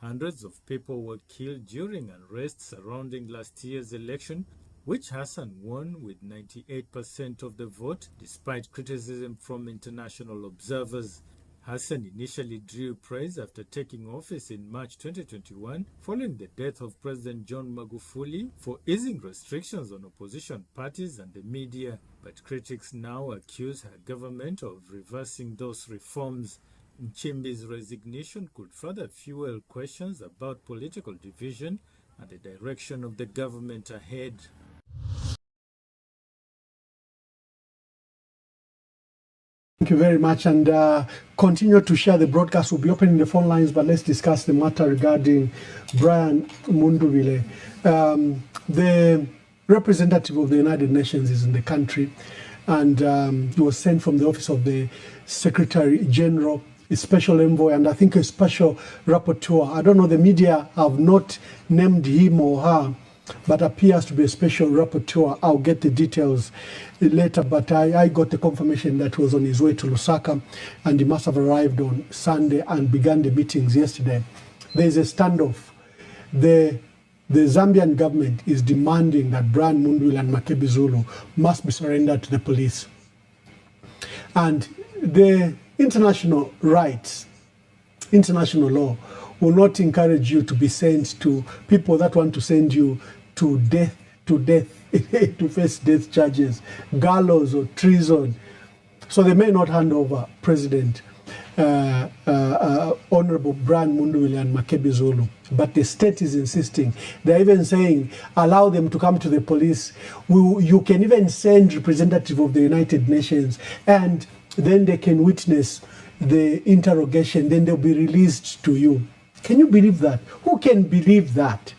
Hundreds of people were killed during unrest surrounding last year's election, which Hassan won with 98% of the vote, despite criticism from international observers. Hassan initially drew praise after taking office in March 2021, following the death of President John Magufuli, for easing restrictions on opposition parties and the media. But critics now accuse her government of reversing those reforms. Nchimbi's resignation could further fuel questions about political division and the direction of the government ahead. Thank you very much, and continue to share the broadcast. We'll be opening the phone lines, but let's discuss the matter regarding Brian Mundubile. The representative of the United Nations is in the country, and he was sent from the office of the Secretary General, a special envoy, and I think a special rapporteur. I don't know, the media have not named him or her, but appears to be a special rapporteur. I'll get the details later, but I got the confirmation that he was on his way to Lusaka, and he must have arrived on Sunday and began the meetings yesterday. There's a standoff. The Zambian government is demanding that Brian Mundubile and Makebi Zulu must be surrendered to the police. And the international rights, international law, will not encourage you to be sent to people that want to send you to death, to face death charges, gallows or treason. So they may not hand over President Honorable Brian Mundubile and Makebi Zulu, but the state is insisting. They're even saying, allow them to come to the police. You can even send representative of the United Nations, and then they can witness the interrogation, then they'll be released to you. Can you believe that? Who can believe that?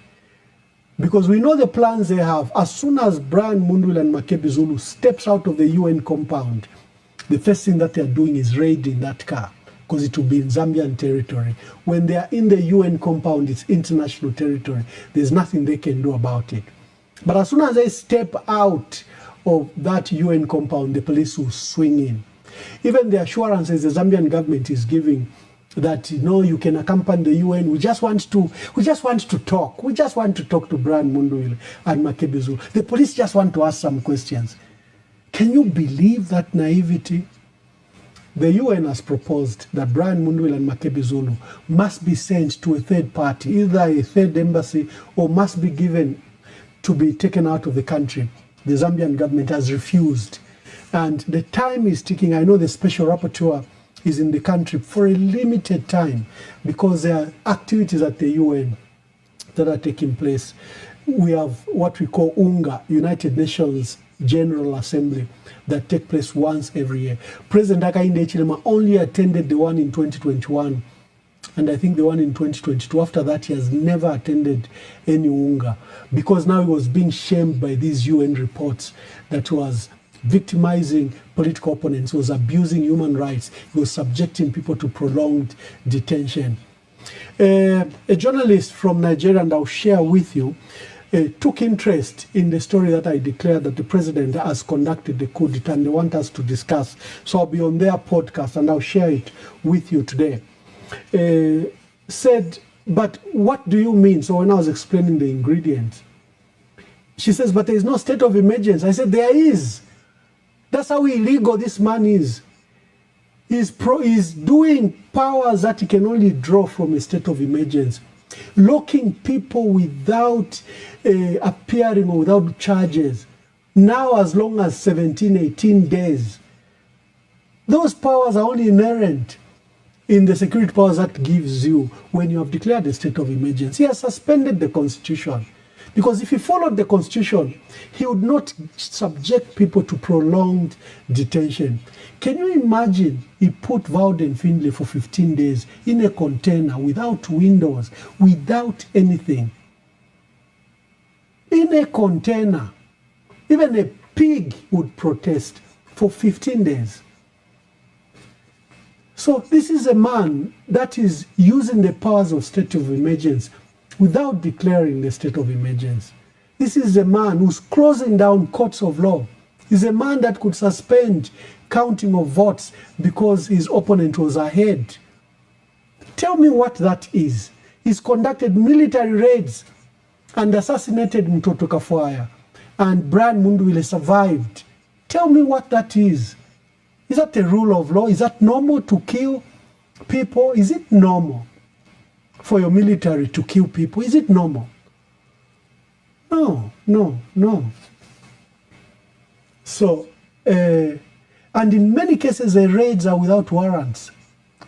Because we know the plans they have. As soon as Brian Mundubile and Makebi Zulu steps out of the UN compound, the first thing that they're doing is raiding that car, because it will be in Zambian territory. When they are in the UN compound, it's international territory. There's nothing they can do about it. But as soon as they step out of that UN compound, the police will swing in. Even the assurances the Zambian government is giving that, you know, you can accompany the UN. We just want to talk. We just want to talk to Brian Mundwile and Makebi Zulu. The police just want to ask some questions. Can you believe that naivety? The UN has proposed that Brian Mundwile and Makebi Zulu must be sent to a third party, either a third embassy, or must be given to be taken out of the country. The Zambian government has refused. And the time is ticking. I know the special rapporteur is in the country for a limited time because there are activities at the UN that are taking place. We have what we call UNGA, United Nations General Assembly, that take place once every year. President Hakainde Hichilema only attended the one in 2021, and I think the one in 2022. After that, he has never attended any UNGA because now he was being shamed by these UN reports that was victimizing political opponents, was abusing human rights, he was subjecting people to prolonged detention. A journalist from Nigeria, and I'll share with you, took interest in the story that I declared that the president has conducted the coup d'etat, and they want us to discuss. So I'll be on their podcast and I'll share it with you today. Said, but what do you mean? So when I was explaining the ingredients, she says, but there is no state of emergency. I said, there is. That's how illegal this man is. He's doing powers that he can only draw from a state of emergency. Locking people without appearing or without charges. Now as long as 17, 18 days. Those powers are only inherent in the Security Powers Act gives you when you have declared a state of emergency. He has suspended the Constitution. Because if he followed the Constitution, he would not subject people to prolonged detention. Can you imagine he put Vauden Findlay for 15 days in a container without windows, without anything? In a container. Even a pig would protest for 15 days. So this is a man that is using the powers of state of emergency without declaring the state of emergency. This is a man who's closing down courts of law. He's a man that could suspend counting of votes because his opponent was ahead. Tell me what that is. He's conducted military raids and assassinated Mtoto Kafwaya, and Brian Mundwile survived. Tell me what that is. Is that a rule of law? Is that normal to kill people? Is it normal for your military to kill people? Is it normal? No, no, no. So, and in many cases, the raids are without warrants.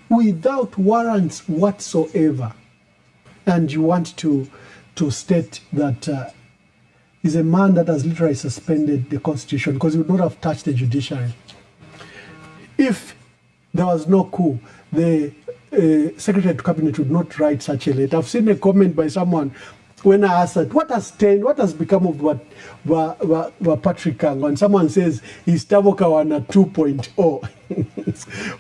Without warrants whatsoever. And you want to state that he's a man that has literally suspended the Constitution because he would not have touched the judiciary. If there was no coup, the Secretary to Cabinet would not write such a letter. I've seen a comment by someone when I asked that, what has become of what Patrick Kango? And someone says, he's Tabokawana 2.0.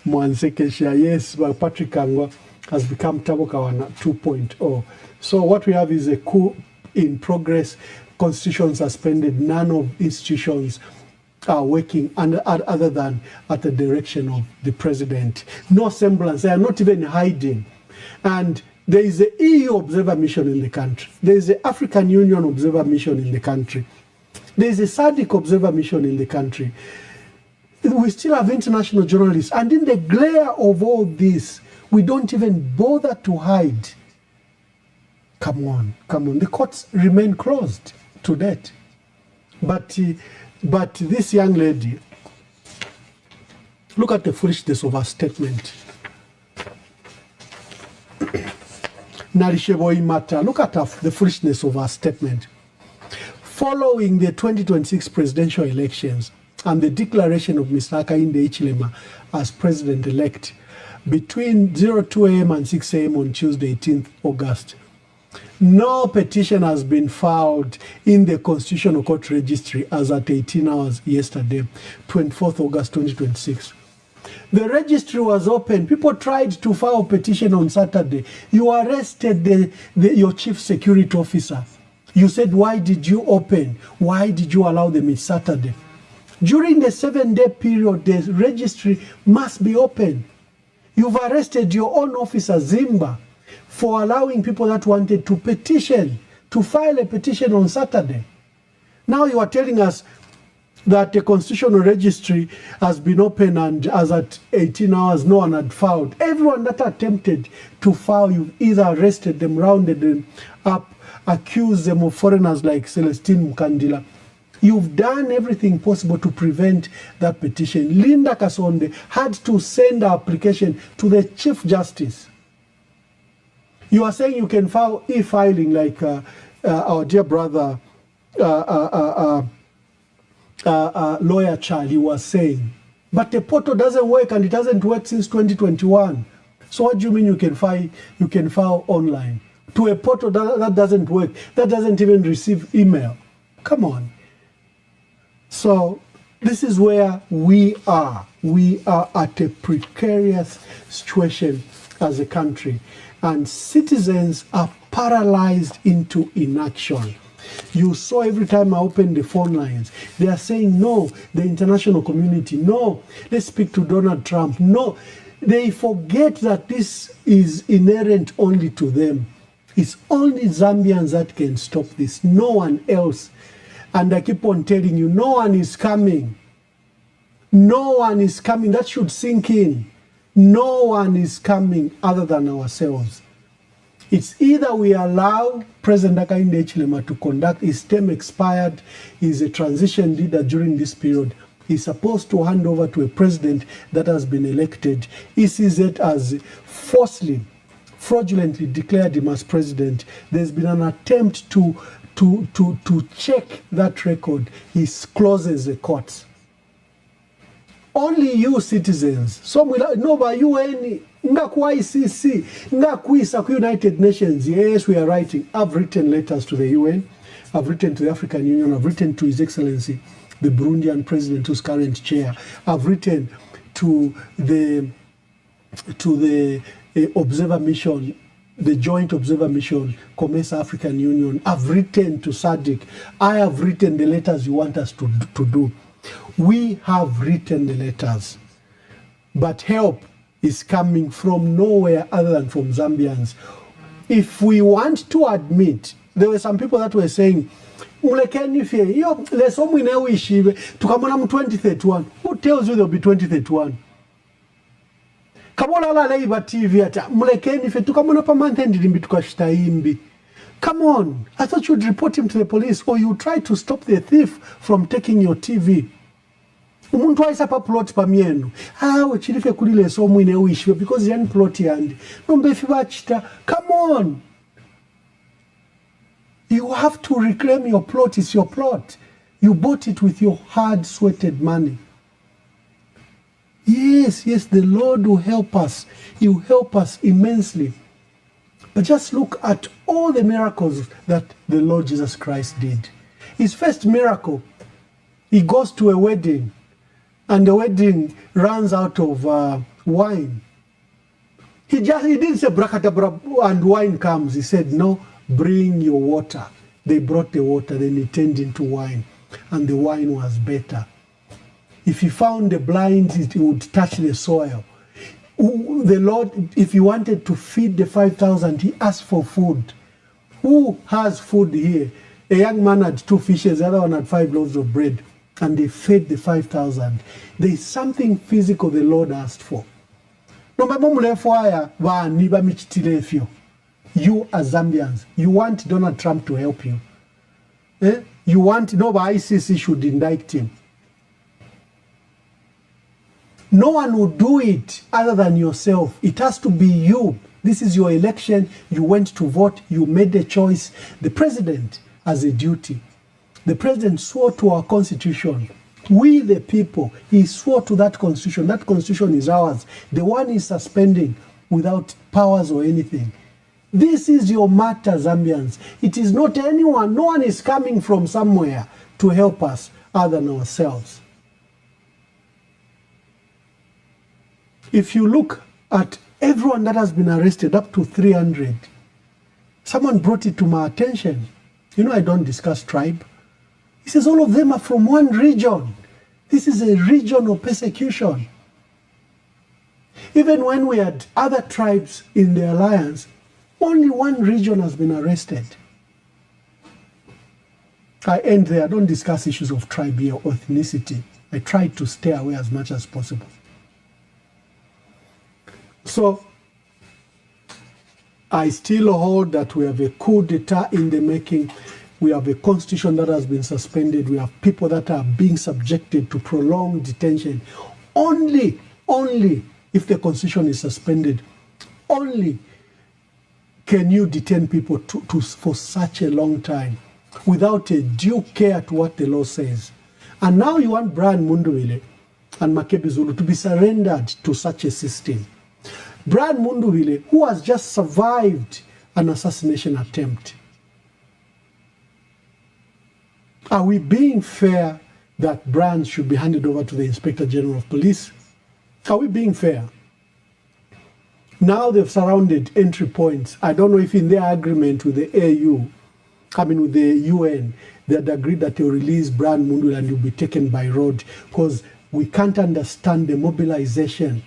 Mwansekesha, yes, but Patrick Kango has become Tabokawana 2.0. So what we have is a coup in progress, constitution suspended, none of institutions are working other than at the direction of the president. No semblance, they are not even hiding. And there is the EU observer mission in the country. There is the African Union observer mission in the country. There is a SADC observer mission in the country. We still have international journalists. And in the glare of all this, we don't even bother to hide. Come on, come on. The courts remain closed to date. But this young lady, look at the foolishness of her statement. Narisheboi Mata, look at the foolishness of her statement. Following the 2026 presidential elections and the declaration of Mr. Hakainde Hichilema as president-elect between 02 a.m. and 6 a.m. on Tuesday, 18th August, no petition has been filed in the Constitutional Court Registry as at 18 hours yesterday, 24th August 2026. The registry was open. People tried to file a petition on Saturday. You arrested your chief security officer. You said, why did you open? Why did you allow them on Saturday? During the 7-day period, the registry must be open. You've arrested your own officer, Zimba, for allowing people that wanted to petition, to file a petition on Saturday. Now you are telling us that the constitutional registry has been open, and as at 18 hours, no one had filed. Everyone that attempted to file, you've either arrested them, rounded them up, accused them of foreigners like Celestine Mukandila. You've done everything possible to prevent that petition. Linda Kasonde had to send her application to the Chief Justice. You are saying you can file e-filing like our dear brother, lawyer Charlie was saying. But the portal doesn't work, and it hasn't worked since 2021. So what do you mean you can file online? To a portal that doesn't work, that doesn't even receive email. Come on. So this is where we are. We are at a precarious situation as a country, and citizens are paralyzed into inaction. You saw every time I opened the phone lines, they are saying, no, the international community, no, let's speak to Donald Trump, no. They forget that this is inherent only to them. It's only Zambians that can stop this, no one else. And I keep on telling you, no one is coming. No one is coming. That should sink in. No one is coming other than ourselves. It's either we allow President Hakainde Hichilema to conduct, his term expired, he's a transition leader during this period. He's supposed to hand over to a president that has been elected. He sees it as falsely, fraudulently declared him as president. There's been an attempt to check that record. He closes the courts. Only you citizens, some will know by UN, ICC, United Nations. Yes, we are writing. I've written letters to the UN. I've written to the African Union. I've written to His Excellency, the Burundian president, who's current chair. I've written to the observer mission, the joint observer mission, COMESA African Union. I've written to SADC. I have written the letters you want us to do. We have written the letters, but help is coming from nowhere other than from Zambians. If we want to admit, there were some people that were saying, there's someone in 2031. Who tells you there'll be 2031? Come on, I thought you'd report him to the police, or you try to stop the thief from taking your TV. Umuntu waisa pa plot pa mienu. Wechilife kulile so mwine uishwe because yani plot yandi. Nombefi bachita. Come on. You have to reclaim your plot. It's your plot. You bought it with your hard sweated money. Yes, the Lord will help us. He will help us immensely. But just look at all the miracles that the Lord Jesus Christ did. His first miracle, he goes to a wedding, and the wedding runs out of wine. He didn't say brakadabra and wine comes. He said, no, bring your water. They brought the water, then it turned into wine, and the wine was better. If he found the blind, it would touch the soil. The Lord, if he wanted to feed the 5,000, he asked for food. Who has food here? A young man had 2 fishes, the other one had 5 loaves of bread, and they fed the 5,000. There is something physical the Lord asked for. You as Zambians, you want Donald Trump to help you. You want, ICC should indict him. No one will do it other than yourself. It has to be you. This is your election. You went to vote. You made a choice. The president has a duty. The president swore to our constitution. We, the people, he swore to that constitution. That constitution is ours. The one is suspending without powers or anything. This is your matter, Zambians. It is not anyone. No one is coming from somewhere to help us other than ourselves. If you look at everyone that has been arrested, up to 300, someone brought it to my attention. I don't discuss tribe. He says all of them are from one region. This is a regional persecution. Even when we had other tribes in the alliance, only one region has been arrested. I end there. I don't discuss issues of tribe or ethnicity. I try to stay away as much as possible. So, I still hold that we have a coup d'etat in the making. We have a constitution that has been suspended. We have people that are being subjected to prolonged detention. Only if the constitution is suspended, only can you detain people for such a long time without a due care to what the law says. And now you want Brian Munduwile and Makebi Zulu to be surrendered to such a system. Brian Munduwile, who has just survived an assassination attempt. Are we being fair that Brian should be handed over to the Inspector General of Police? Are we being fair? Now they've surrounded entry points. I don't know if in their agreement with the with the UN, they had agreed that they'll release Brian Munduwile and he'll be taken by road, because we can't understand the mobilization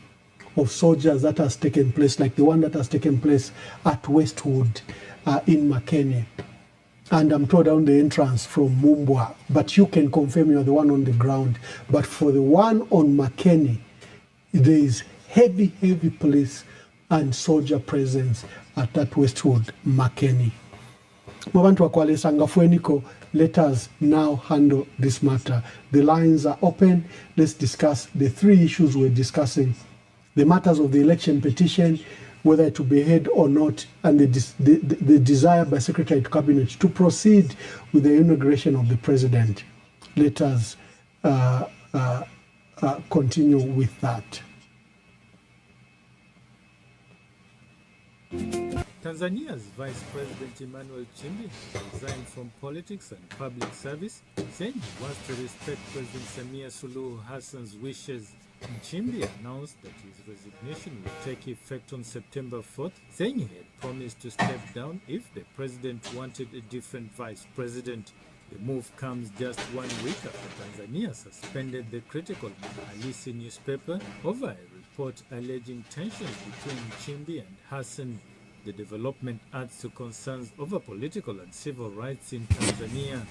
of soldiers that has taken place, like the one that has taken place at Westwood in Makeni. And I'm told down the entrance from Mumbwa, but you can confirm you're the one on the ground. But for the one on Makeni, there is heavy police and soldier presence at that Westwood Makeni. Mwabantu wakwale sangafueniko, let us now handle this matter. The lines are open. Let's discuss the three issues we're discussing. The matters of the election petition, whether to be heard or not, and the desire by Secretary to Cabinet to proceed with the inauguration of the President. Let us continue with that. Tanzania's Vice President Emmanuel Nchimbi resigned from politics and public service, saying he wants to respect President Samia Suluhu Hassan's wishes. Nchimbi announced that his resignation will take effect on September 4th, saying he had promised to step down if the president wanted a different vice president. The move comes just 1 week after Tanzania suspended the critical Halisi newspaper over a report alleging tensions between Nchimbi and Hassan. The development adds to concerns over political and civil rights in Tanzania.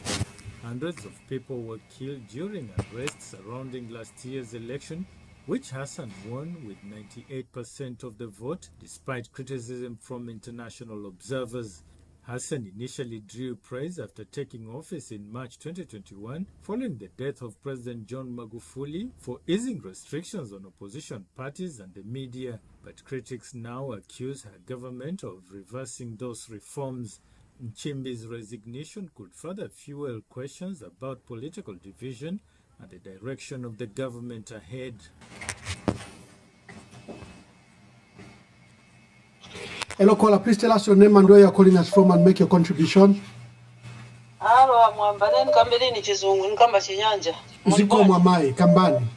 Hundreds of people were killed during unrest surrounding last year's election, which Hassan won with 98% of the vote, despite criticism from international observers. Hassan initially drew praise after taking office in March 2021, following the death of President John Magufuli, for easing restrictions on opposition parties and the media. But critics now accuse her government of reversing those reforms. Nchimbi's resignation could further fuel questions about political division and the direction of the government ahead. Hello, caller. Please tell us your name and where you're calling us from and make your contribution. Hello, Mwamba. Neni kambelini chizungu, nkamba chinyanja. Ziko mwamai, kambani.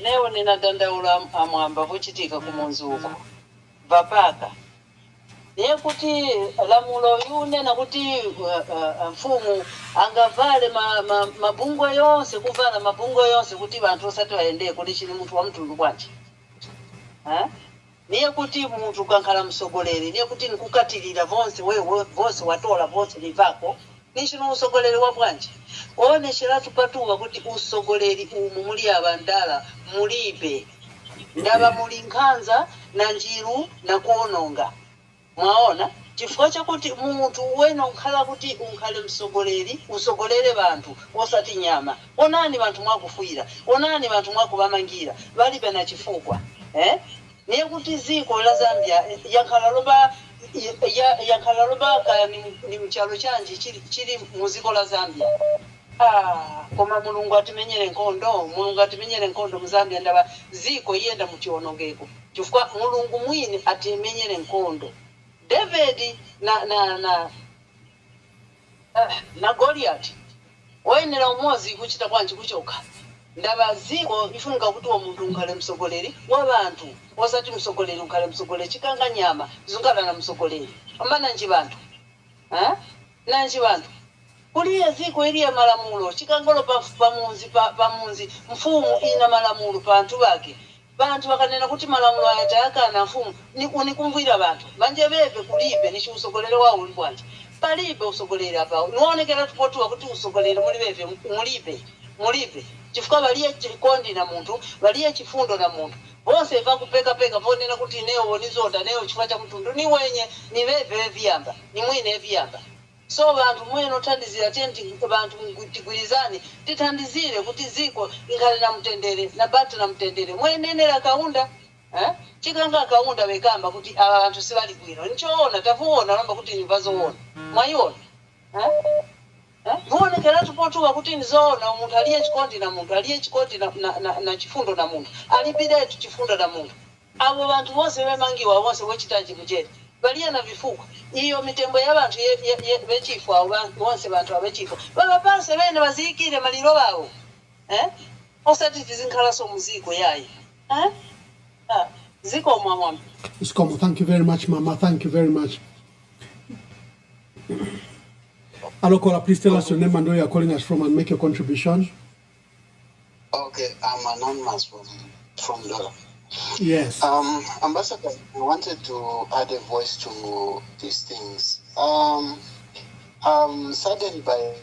Leo ninadandaula Mwamba kuchitika kumunzuko. Vapaka. Niye kuti lamulo yune na kuti mfumu angavale mabungwe yonse, kuvala mabungwe yonse kuti bantu osati waende kuti chini mtu wa mtundu bwanji. Niye kuti muntu kankhala msogoleri, niye kuti nkukatilira vonse wewe vonse watola vonse livako, nishino usogoleri wa bwanji. One shiratu patuwa kuti usogoleri umu muli abandala mulibe. Ndaba muli nkhanza na njiru na kuononga. Mwaona? Chifukwa chakuti muntu wena unkhala kuti unkhale msogoleri, usogolere bantu osati nyama. Onani bantu mwakufuira, onani bantu mwakubamangira, balibe na chifukwa. Niye kuti ziko la Zambia yankhalaloba ni mchalo chanji chili muziko la Zambia. Koma mulungu atimenyere nkondo mu Zambia ndaba ziko yenda muchionongeko. Chifukwa mulungu mwini atimenyere nkondo. David na Goliath wayenera umozi kuchita kwanji kuchoka. Ndaba ziko ifunga kuti omuntu unkhale msogoleri wabantu osati msogoleri unkhale msogoleri chikanga nyama zungala na msogoleri ambana nji bantu nanji bantu kuliye ziko iliya malamulo chikangolo pamunzi mfumu ina malamulo pantu bake bantu bakanena kuti malamulo ayatayakana mfumu nikumvira bantu manje bebe kulibe nishi usogolere wawo uli bwanje palibe usogolere apa nuonekera tupotuwa kuti usogolere muli bebe mulibe chifukwa baliye chikondi na muntu baliye chifundo na muntu bose vakupeka vonena kuti neo nizonda neo chifukwa cha mtundu ni wenye ni bebe vyamba ni mwine vyamba so bantu mweno tandizira tenti bantu tigwirizane titandizire kuti ziko ikhale na mtendere na batu na mtendere mwenenera kaunda chikanga kaunda bekamba kuti abantu sibali bwino nchoona tavuona namba kuti nivazoona mwayiona muonekera tupotuwa kuti nizoona umuntu aliye chikondi na muntu aliye chikondi na chifundo na muntu alibide chifundo na muntu abo bantu bose bemangiwa bose wechitaji mujeri baliye na vifuko iyo mitembo y'abantu bechifu abo bose bantu abechifu babapanse bene bazikire maliro bawo osati tizinkhala so muziko yayi ziko mama Iskomo, thank you very much, Mama. Thank you very much. Alokola, please tell us your name and where you're calling us from and make your contribution. Okay, I'm anonymous from Dola. Yes. Ambassador, I wanted to add a voice to these things. I'm saddened by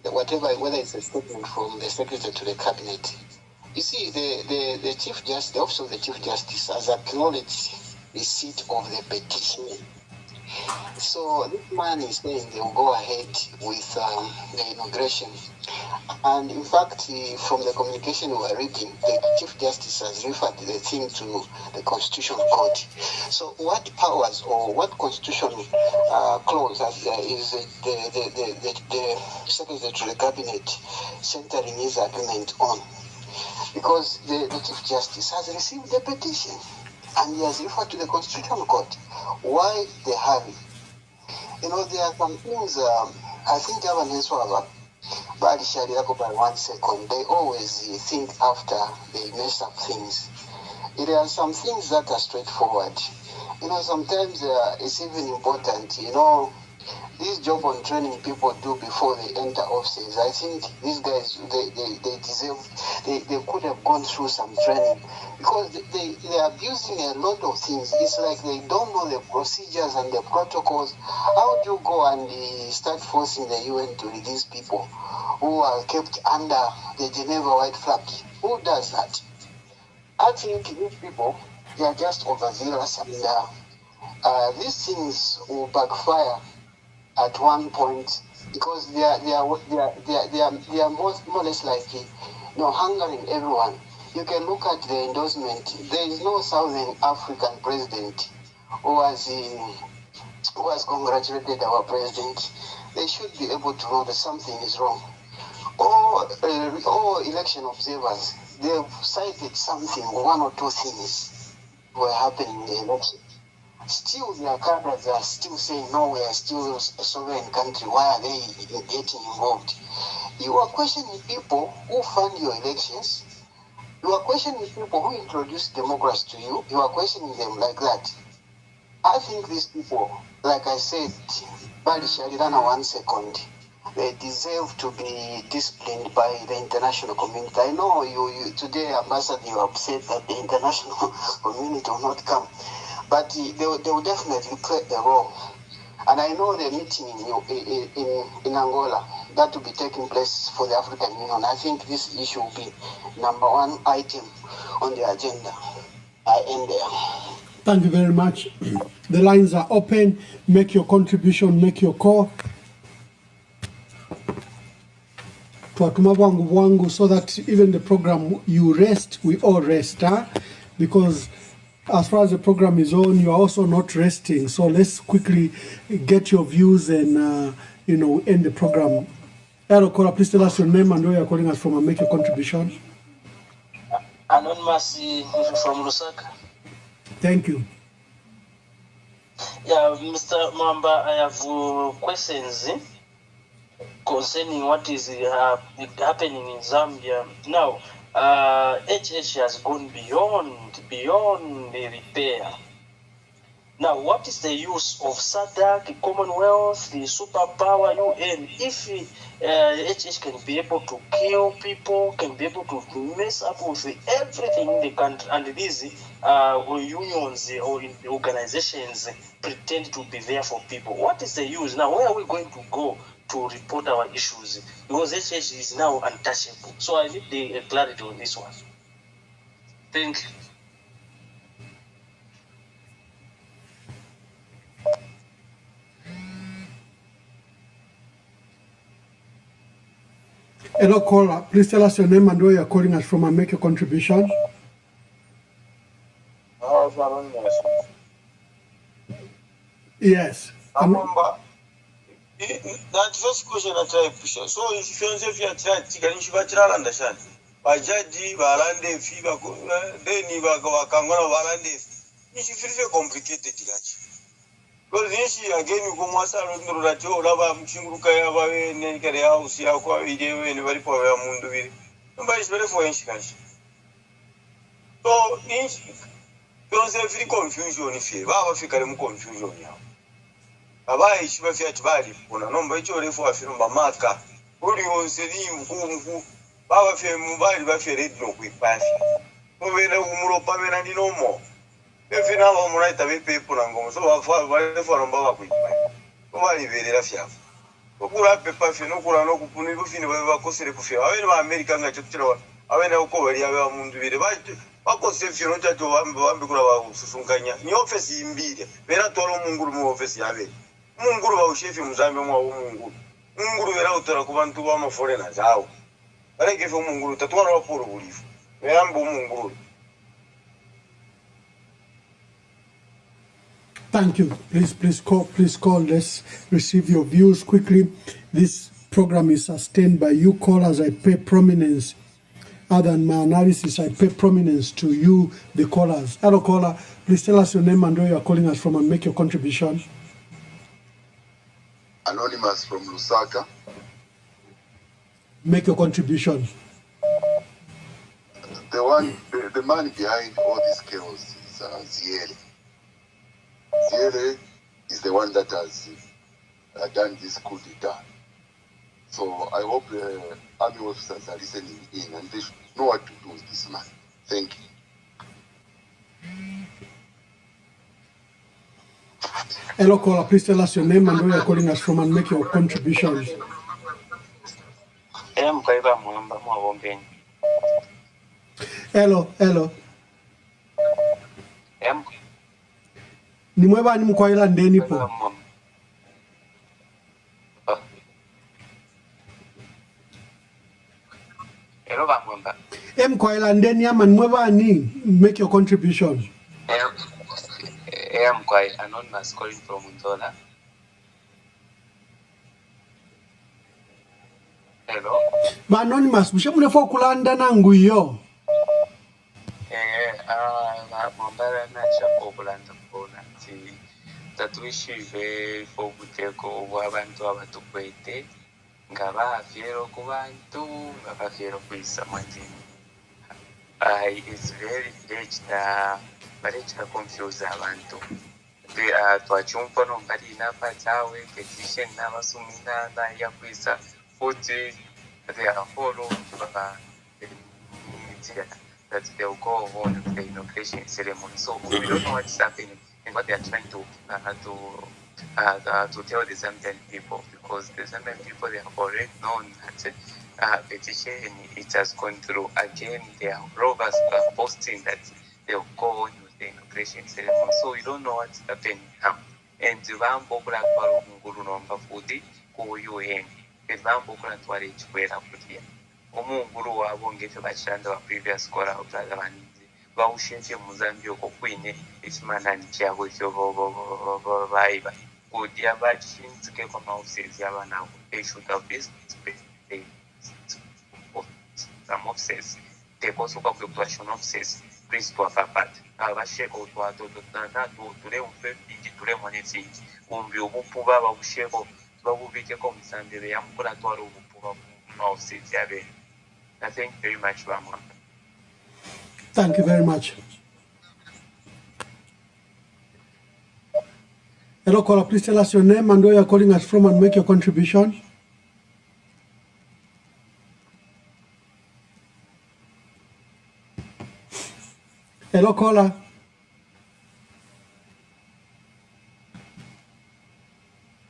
whether it's a statement from the Secretary to the Cabinet. You see, the Chief Justice, the Office of the Chief Justice has acknowledged receipt of the petition. So this man is saying they will go ahead with the inauguration. And in fact, from the communication we were reading, the Chief Justice has referred the thing to the Constitutional Court. So what powers or what constitutional clause is the Secretary to the Cabinet centering his argument on? Because the Chief Justice has received the petition and he has referred to the Constitutional Court. Why the hurry? You know, there are some things, I think governments were by 1 second. They always think after they mess up things. There are some things that are straightforward. You know, sometimes it's even important, you know, this job on training people do before they enter offices. I think these guys, they deserve, they could have gone through some training because they are abusing a lot of things. It's like they don't know the procedures and the protocols. How do you go and start forcing the UN to release people who are kept under the Geneva White Flag? Who does that? I think these people, they are just overzealous and these things will backfire at one point because they are more or less like, you know, hungering everyone. You can look at the endorsement. There is no Southern African president who has congratulated our president. They should be able to know that something is wrong. Or election observers, they've cited something, one or two things were happening in the election. Still, their cadres are still saying, no, we are still a sovereign country. Why are they getting involved? You are questioning people who fund your elections. You are questioning people who introduced democracy to you. You are questioning them like that. I think these people, like I said, Bali Sharirana 1 second, they deserve to be disciplined by the international community. I know you today, Ambassador, you are upset that the international community will not come. But they will definitely play a role. And I know the meeting in Angola, that will be taking place for the African Union. I think this issue will be number one item on the agenda. I end there. Thank you very much. The lines are open. Make your contribution, make your call. Tuatuma wangu so that even the program you rest, we all rest, because as far as the program is on, you are also not resting. So let's quickly get your views and, you know, end the program. Hello, Cora, please tell us your name and where you're calling us from and make your contribution. Anonymous from Lusaka. Thank you. Yeah, Mr. Mamba, I have questions concerning what is happening in Zambia. Now, HH has gone beyond the repair. Now, what is the use of SADC, Commonwealth, the superpower UN, if HH can be able to kill people, can be able to mess up with everything in the country, and these unions or organizations pretend to be there for people? What is the use? Now, where are we going to go to report our issues? Because HH is now untouchable. So I need the clarity on this one. Thank you. Hello, caller. Please tell us your name and where you're calling us from and make your contribution. Yes. That first question I try to push. So if you try to get into the understand. Bajaji, Balande, Fiba, Deni, Kangana, Balande. It's very complicated. Because this again, you go once around the Rajo, Lava, Chimukaya, Nenkare House, Yakwa, and very poor Mundu. Nobody's very for instance. So, don't say free confusion if you have a confusion now. Abai shibafia tibali kuna nomba icho refu afirumba maka uli onseli mkungu baba fye mubali bafye redno kuipafi mubena umulo pamena ndinomo efina ba muraita bepe puna ngomo so bafa bale fora mbaba kuipafi mubali berera fya okula pepa fye no kula no kupuni bufini baba kosere kufya abene ba America nga chotira abene uko bali aba mundu bire bakose fye no chacho bambe kula ba susunkanya ni office imbire bera tolo munguru mu office yabe munguru wa ushefi muzambe mwa munguru era utara kubantu ba maforena zao bareke fo munguru tatwana wa poro bulifu yambo munguru. Thank you. Please call. Let's receive your views quickly. This program is sustained by you callers. I pay prominence. Other than my analysis, I pay prominence to you, the callers. Hello, caller. Please tell us your name and where you are calling us from and make your contribution. Anonymous from Lusaka. Make your contribution. The man behind all this chaos is Ziele. Ziele is the one that has done this coup d'etat. So I hope army officers are listening in and they should know what to do with this man. Thank you. Hello, caller. Please tell us your name and where you're calling us from and make your contributions. Hello. Ni mweba ni mkwaila ndeni po. Hello, Bamwamba. Mkwaila ndeni ama mweba ni make your contribution. I'm quite anonymous calling from Undola. Hello. Ba anonymous, mshamune fo kulanda nangu yo. Mambara na chapo kulanda mbona ti tatuishive fo kuteko wabantu abatukwete ngaba fiero kubantu ngaba fiero kuisa mwandini. It's very confuse abantu. Twachumpa no bari napa tawe petition na basumina na ya kwisa futhi they are follow that they will go on with the inauguration ceremony. So we don't know what's happening and what they are trying to tell the Zambian people, because the Zambian people, they have already known that petition it has gone through. Again, they are robbers posting that they will go on with the inauguration ceremony. So we don't know what's happening now. And the Vambokula Parunguru number 40 ku UN. The Vambokula Twari Chuera Putia. Omunguru wa bongefe bachanda wa previous kora brother baninzi bawushinje muzambio ko kwine ikimanani cyabo cyo baiba kudia bachinzike kwa offices y'abana they should have been some offices they also got the question offices please to apapat abasheko twato na tule umfe ingi tule moneti umbi obupuba babusheko babubike ko musambire yamukora twaro obupuba mu offices yabe. Thank you very much, Bama. Thank you very much. Hello, caller. Please tell us your name and where you're calling us from and make your contribution. Hello, caller.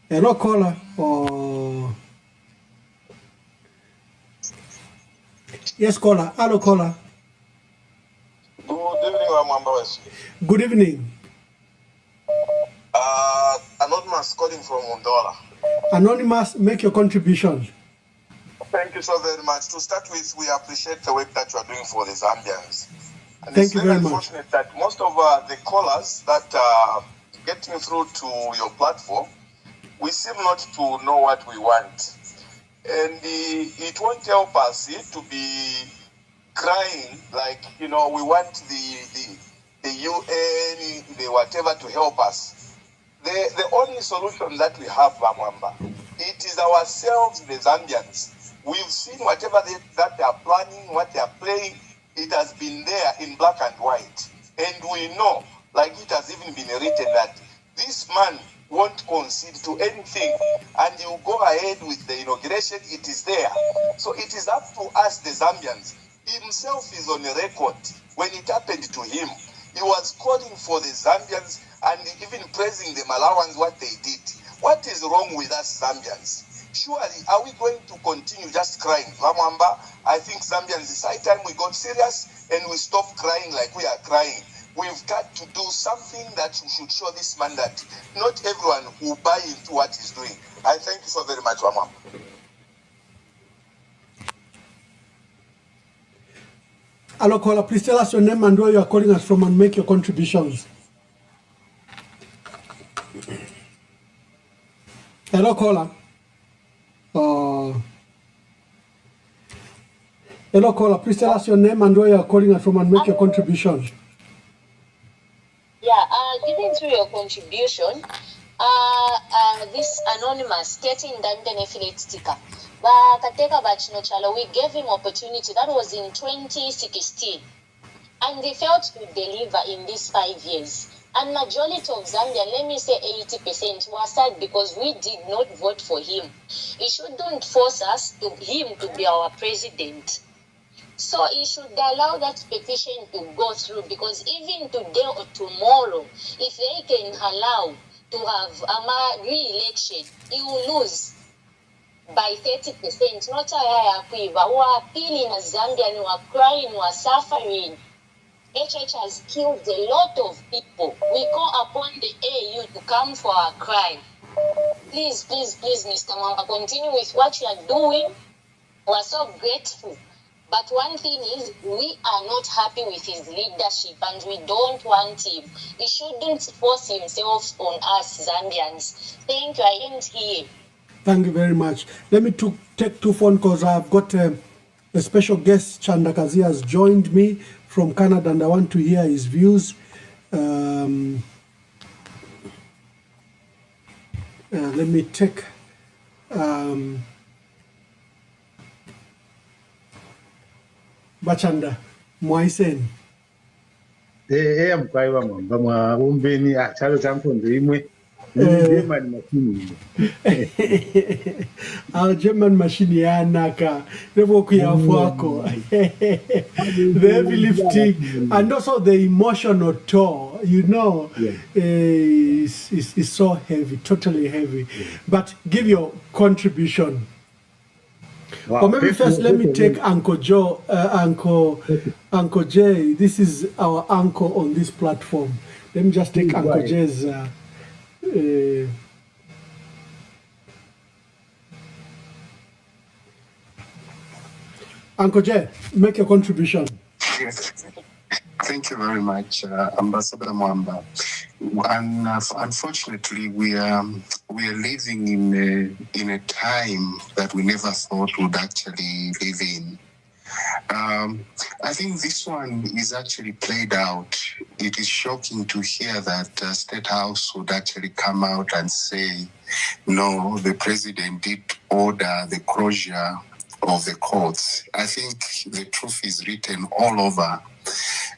Hello, caller. Oh. Yes, caller. Hello, caller. Good evening, Amamba West. Good evening. Anonymous calling from Mondola. Anonymous, make your contribution. Thank you so very much. To start with, we appreciate the work that you are doing for the Zambians. And Thank it's you very very much. unfortunate that most of the callers that are getting through to your platform, we seem not to know what we want. And it won't help us to be crying like, we want the UN, the whatever to help us. The only solution that we have, Bamwamba, it is ourselves, the Zambians. We've seen whatever that they are planning, what they are playing, it has been there in black and white. And we know, like it has even been written, that this man won't concede to anything, and you go ahead with the inauguration, it is there. So it is up to us, the Zambians. Himself is on a record. When it happened to him, he was calling for the Zambians and even praising the Malawans, what they did. What is wrong with us Zambians? Surely, are we going to continue just crying? Ramwamba, I think Zambians, it's high time we got serious and we stop crying like we are crying. We've got to do something that we should show this man that not everyone will buy into what he's doing. I thank you so very much, Ramwamba. Hello, caller. Please tell us your name and where you are calling us from and make your contributions. Hello, caller. Hello, caller. Please tell us your name and where you are calling us from and make your contributions. Yeah, giving through your contribution, this anonymous getting Dante affiliate sticker. Kateka Bachino Chalo, we gave him opportunity. That was in 2016. And they failed to deliver in these 5 years. And majority of Zambia, let me say 80%, were sad because we did not vote for him. He shouldn't force him to be our president. So he should allow that petition to go through, because even today or tomorrow, if they can allow to have a re-election, he will lose by 30%. Not we are appealing as Zambian, we are crying, we are suffering. HH has killed a lot of people. We call upon the AU to come for our cry. Please, please, please, Mr. Mamba, continue with what you are doing. We are so grateful. But one thing is, we are not happy with his leadership and we don't want him. He shouldn't force himself on us Zambians. Thank you. I end here. Thank you very much. Let me take 2 phone calls. I've got a special guest, Chandakazi, has joined me from Canada, and I want to hear his views. Let me take Bachanda Mwaisen. Mkwaiwa mwamba mwa umbeni chalo champondo imwe German machine. Our German machine yanaka never kuyafuako. The heavy lifting and also the emotional toll, is so heavy, totally heavy. But give your contribution. Wow. Or maybe first let me take Uncle Joe, Uncle Jay. This is our uncle on this platform. Let me just take Uncle Jay's. Uncle Jay, make your contribution. Yes. Thank you very much, Ambassador Mwamba. And unfortunately, we are living in a time that we never thought would actually live in. I think this one is actually played out. It is shocking to hear that State House would actually come out and say, no, the president did order the closure of the courts. I think the truth is written all over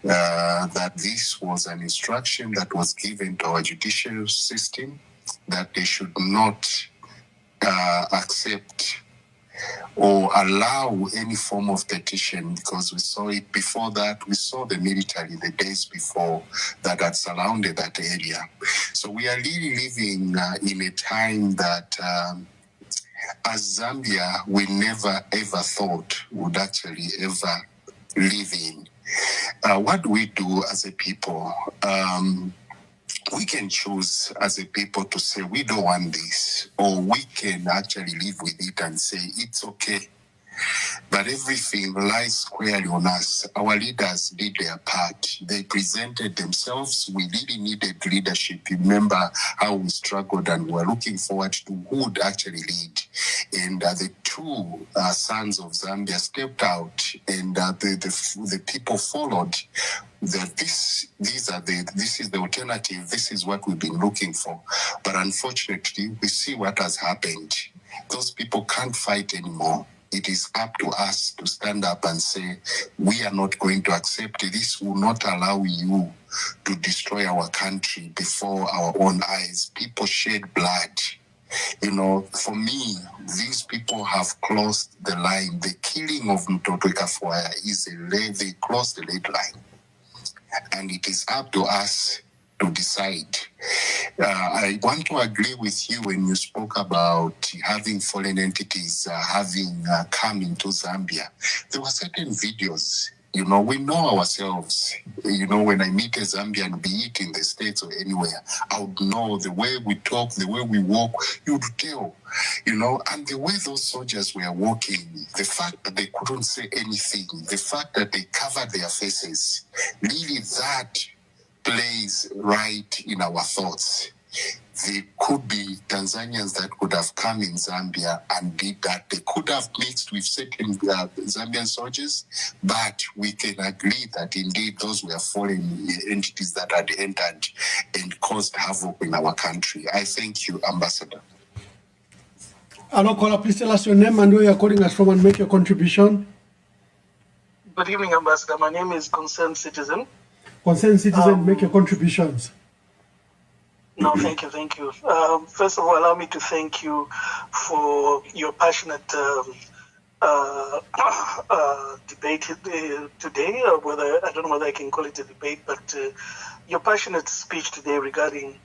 that this was an instruction that was given to our judicial system, that they should not accept or allow any form of petition, because we saw it before that. We saw the military the days before that had surrounded that area. So we are really living in a time that as Zambia, we never ever thought would actually ever live in. What do we do as a people? We can choose as a people to say we don't want this, or we can actually live with it and say it's okay. But everything lies squarely on us. Our leaders did their part. They presented themselves. We really needed leadership. Remember how we struggled and were looking forward to who would actually lead. And the two sons of Zambia stepped out, and the people followed. This is the alternative. This is what we've been looking for. But unfortunately, we see what has happened. Those people can't fight anymore. It is up to us to stand up and say, we are not going to accept it. This will not allow you to destroy our country before our own eyes. People shed blood. You know, for me, these people have crossed the line. The killing of Mtoto Ikafuaya they crossed the red line. And it is up to us to decide. I want to agree with you when you spoke about having foreign entities having come into Zambia. There were certain videos. You know, we know ourselves. You know, when I meet a Zambian, be it in the States or anywhere, I would know the way we talk, the way we walk, you would tell, you know, and the way those soldiers were walking, the fact that they couldn't say anything, the fact that they covered their faces, really that plays right in our thoughts. There could be Tanzanians that could have come in Zambia and did that. They could have mixed with certain Zambian soldiers, but we can agree that indeed those were foreign entities that had entered and caused havoc in our country. I thank you, Ambassador. Hello, caller, please tell us your name and where you're calling us from and make your contribution. Good evening, Ambassador. My name is Concerned Citizen. Concerned Citizen, make your contributions. No, thank you. First of all, allow me to thank you for your passionate debate today, or whether, I don't know whether I can call it a debate, but your passionate speech today regarding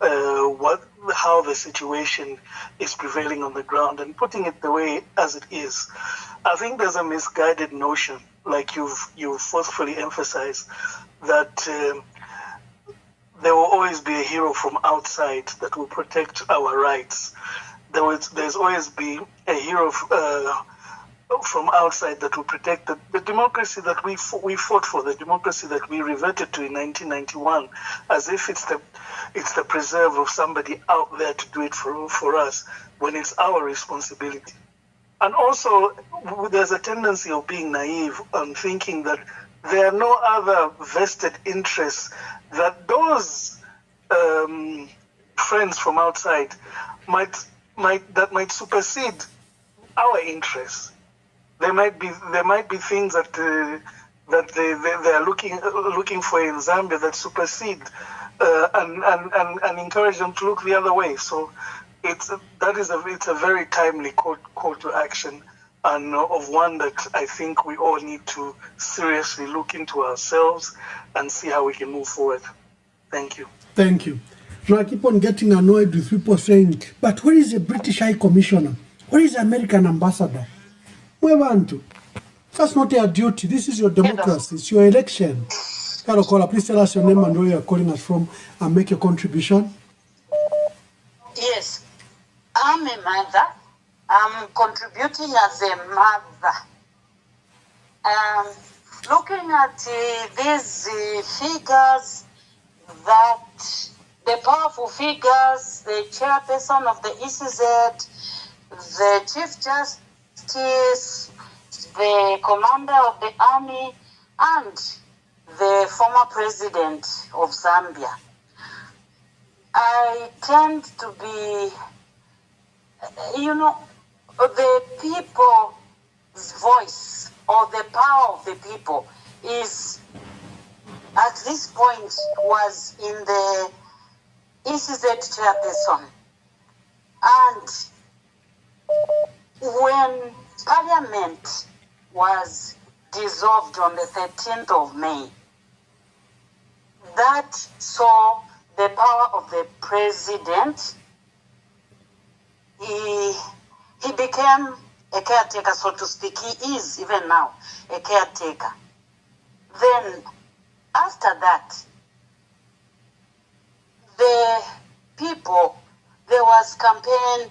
how the situation is prevailing on the ground and putting it the way as it is. I think there's a misguided notion, like you've forcefully emphasized, that there will always be a hero from outside that will protect our rights. There's always be a hero from outside that will protect the democracy that we fought for, the democracy that we reverted to in 1991, as if it's the preserve of somebody out there to do it for us, when it's our responsibility. And also, there's a tendency of being naive and thinking that there are no other vested interests that those friends from outside might supersede our interests. There might be things that they are looking for in Zambia that supersede and encourage them to look the other way. So it's a very timely call to action, and of one that I think we all need to seriously look into ourselves and see how we can move forward. Thank you. Thank you. Now I keep on getting annoyed with people saying, but where is the British High Commissioner? Where is the American Ambassador? Where want to? That's not your duty. This is your democracy. It's your election. Hello, caller, please tell us your name and where you are calling us from and make your contribution. Yes, I'm a mother. I'm contributing as a mother. Looking at these figures, that the powerful figures, the chairperson of the ECZ, the Chief Justice, the commander of the army, and the former president of Zambia, I tend to be, the people's voice or the power of the people is, at this point, was in the ECZ chairperson. And when Parliament was dissolved on the 13th of May, that saw the power of the president. He became a caretaker, so to speak. He is, even now, a caretaker. Then, after that, the people, there was campaign,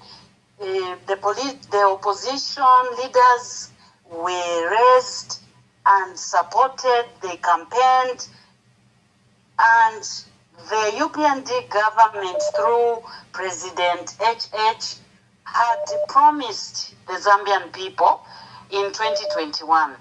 the opposition leaders were raised and supported, they campaigned, and the UPND government, through President HH, had promised the Zambian people in 2021.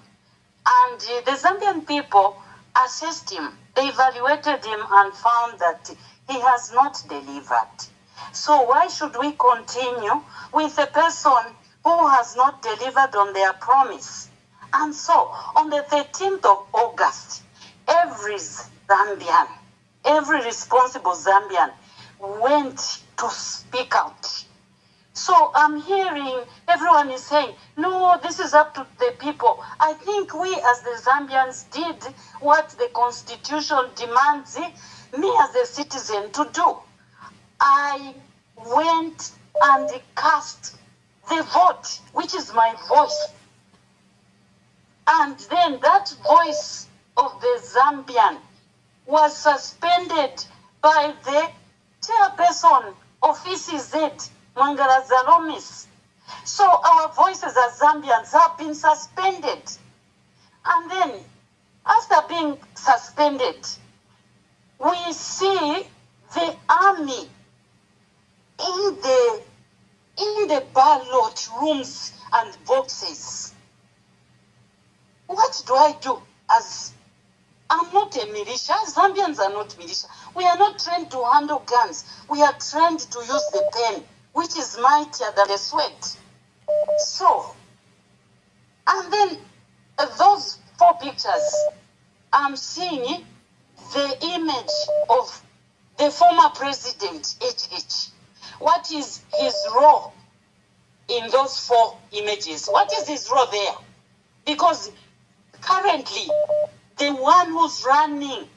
And the Zambian people assessed him, they evaluated him and found that he has not delivered. So why should we continue with a person who has not delivered on their promise? And so on the 13th of August, every Zambian, every responsible Zambian went to speak out. So I'm hearing everyone is saying, no, this is up to the people. I think we as the Zambians did what the Constitution demands me as a citizen to do. I went and cast the vote, which is my voice. And then that voice of the Zambian was suspended by the chairperson of ECZ, Mangala Zalomis. So our voices as Zambians have been suspended. And then, after being suspended, we see the army in the ballot rooms and boxes. What do I do? As I'm not a militia. Zambians are not militia. We are not trained to handle guns. We are trained to use the pen, which is mightier than the sword. So, and then those 4 pictures, I'm seeing the image of the former president, HH. What is his role in those 4 images? What is his role there? Because currently, the one who's running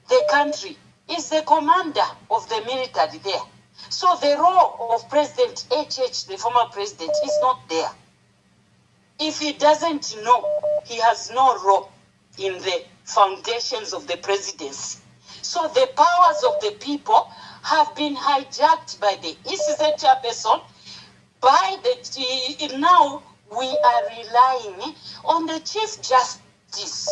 the country is the commander of the military there. So the role of President HH, the former president, is not there. If he doesn't know, he has no role in the foundations of the presidency. So the powers of the people have been hijacked by the ECZ chairperson. Now we are relying on the Chief Justice.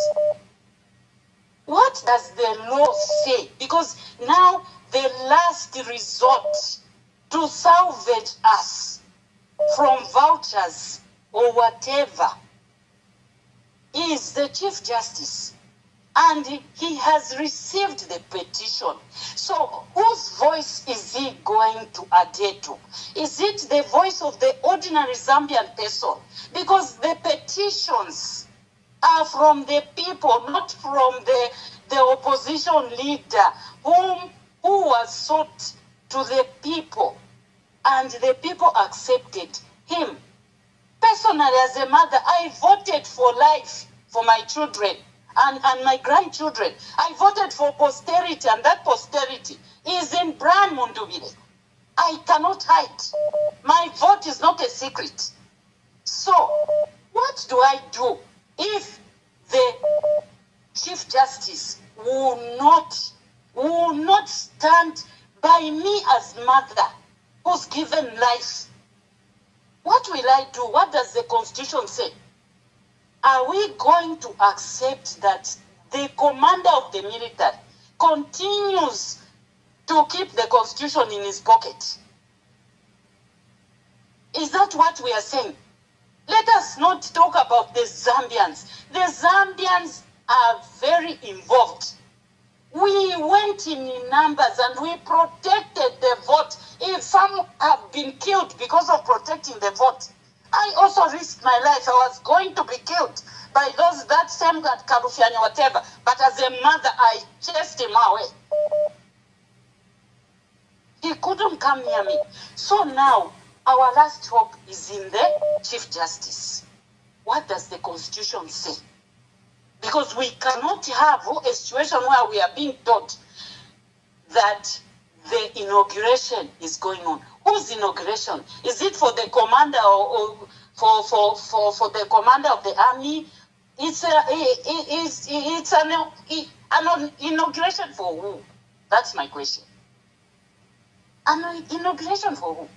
What does the law say? Because now the last resort to salvage us from vouchers or whatever is the Chief Justice. And he has received the petition. So whose voice is he going to adhere to? Is it the voice of the ordinary Zambian person? Because the petitions are from the people, not from the opposition leader who was sought to the people, and the people accepted him. Personally, as a mother, I voted for life for my children and my grandchildren. I voted for posterity, and that posterity is in Brian Mundubile. I cannot hide. My vote is not a secret. So, what do I do if the Chief Justice will not stand by me as mother who's given life? What will I do? What does the Constitution say? Are we going to accept that the commander of the military continues to keep the Constitution in his pocket? Is that what we are saying? Let us not talk about the Zambians. The Zambians are very involved. We went in numbers and we protected the vote. If some have been killed because of protecting the vote, I also risked my life. I was going to be killed by that same God, Karufiani, whatever. But as a mother, I chased him away. He couldn't come near me. So now, our last hope is in the Chief Justice. What does the Constitution say? Because we cannot have a situation where we are being told that the inauguration is going on. Whose inauguration? Is it for the commander or for the commander of the army? It's an inauguration for who? That's my question. An inauguration for who?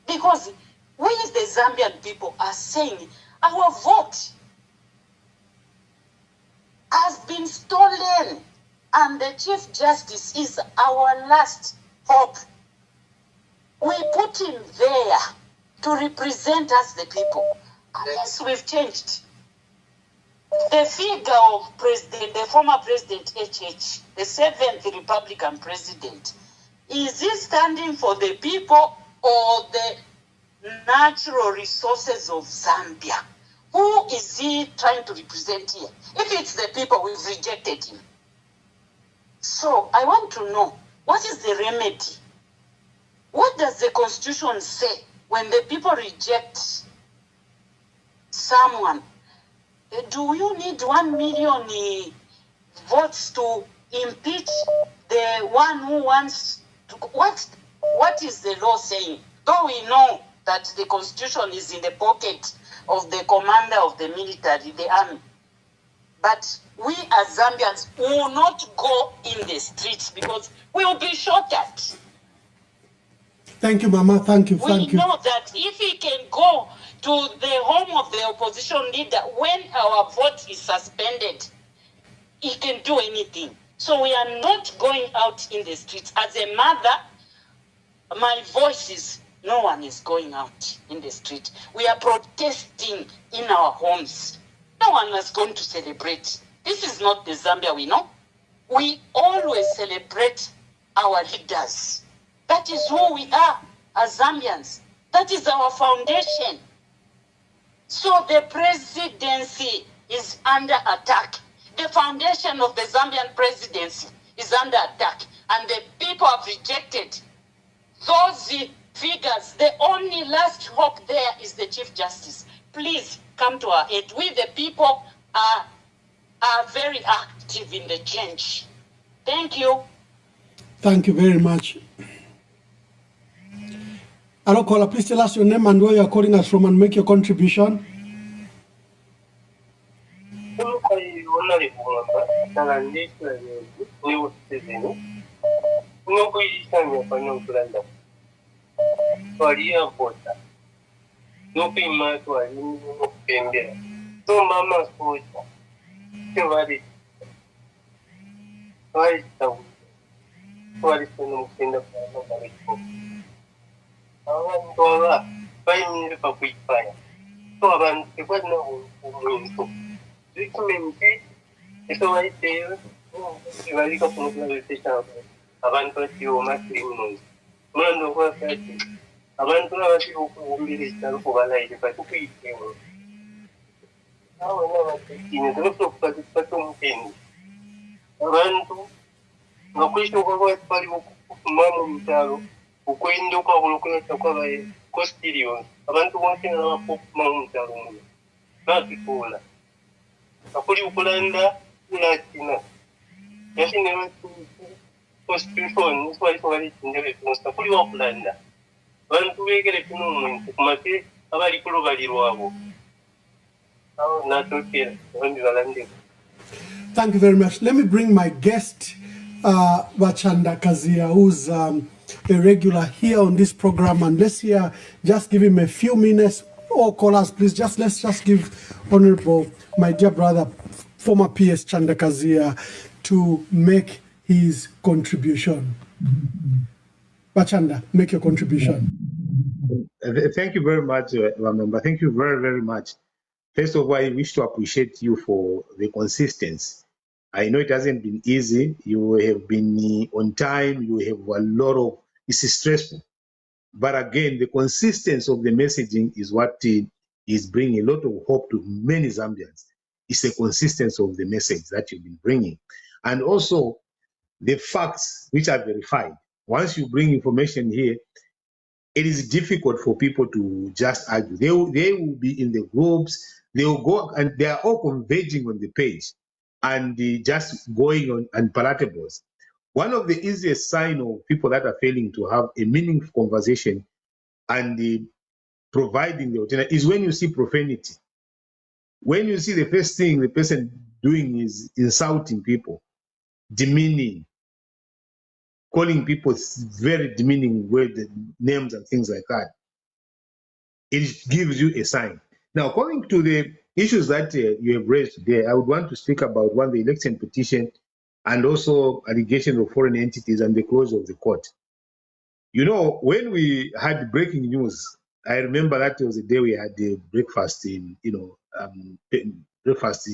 Because we, the Zambian people, are saying our vote has been stolen, and the Chief Justice is our last hope. We put him there to represent us, the people. Unless we've changed. The figure of the former President HH, the 7th Republican president, is he standing for the people or the natural resources of Zambia? Who is he trying to represent here? If it's the people, we've rejected him. So I want to know, what is the remedy? What does the Constitution say when the people reject someone? Do you need 1 million votes to impeach the one who wants to? What is the law saying? Though we know that the Constitution is in the pocket of the commander of the military, the army. But we as Zambians will not go in the streets because we will be shot at. Thank you, Mama. Thank you. We know that if he can go to the home of the opposition leader when our vote is suspended, he can do anything. So we are not going out in the streets. As a mother, my voice is, no one is going out in the street. We are protesting in our homes. No one is going to celebrate. This is not the Zambia we know. We always celebrate our leaders. That is who we are as Zambians. That is our foundation. So the presidency is under attack. The foundation of the Zambian presidency is under attack. And the people have rejected those figures. The only last hope there is the Chief Justice. Please come to our aid. We, the people, are very active in the change. Thank you. Thank you very much. Hello, caller. Please tell us your name and where you are calling us from and make your contribution. Thank you very much. Let me bring my guest, Wachanda Kazia, who's a regular here on this program, and let's hear, just give him a few minutes. All callers, please, let's just give Honorable, my dear brother, former PS Chanda Kazia, to make his contribution. Wachanda, make your contribution. Thank you very much, Ramamba. Thank you very, very much. First of all, I wish to appreciate you for the consistency. I know it hasn't been easy. You have been on time. You have a lot of, it's stressful. But again, the consistency of the messaging is what is bringing a lot of hope to many Zambians. It's the consistency of the message that you've been bringing. And also the facts which are verified. once you bring information here, it is difficult for people to just argue. They will be in the groups, they will go, and they are all converging on the page and just going on unpalatables. One of the easiest signs of people that are failing to have a meaningful conversation and providing the alternative is when you see profanity. When you see the first thing the person doing is insulting people, demeaning, calling people very demeaning words, names and things like that, it gives you a sign. Now, coming to the issues that you have raised today, I would want to speak about one, the election petition, and also allegations of foreign entities and the close of the court. You know, when we had breaking news, I remember that was the day we had the breakfast in, breakfast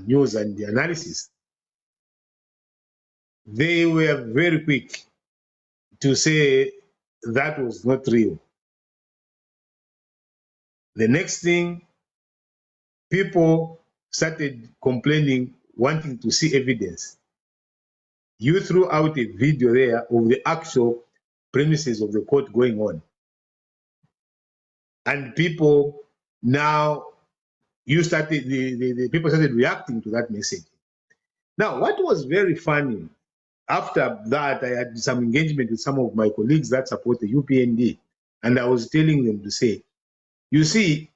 news and the analysis. They were very quick to say that was not real. The next thing, people started complaining, wanting to see evidence. You threw out a video there of the actual premises of the court going on. And people now, the people started reacting to that message. Now, what was very funny, after that, I had some engagement with some of my colleagues that support the UPND, and I was telling them to say, you see,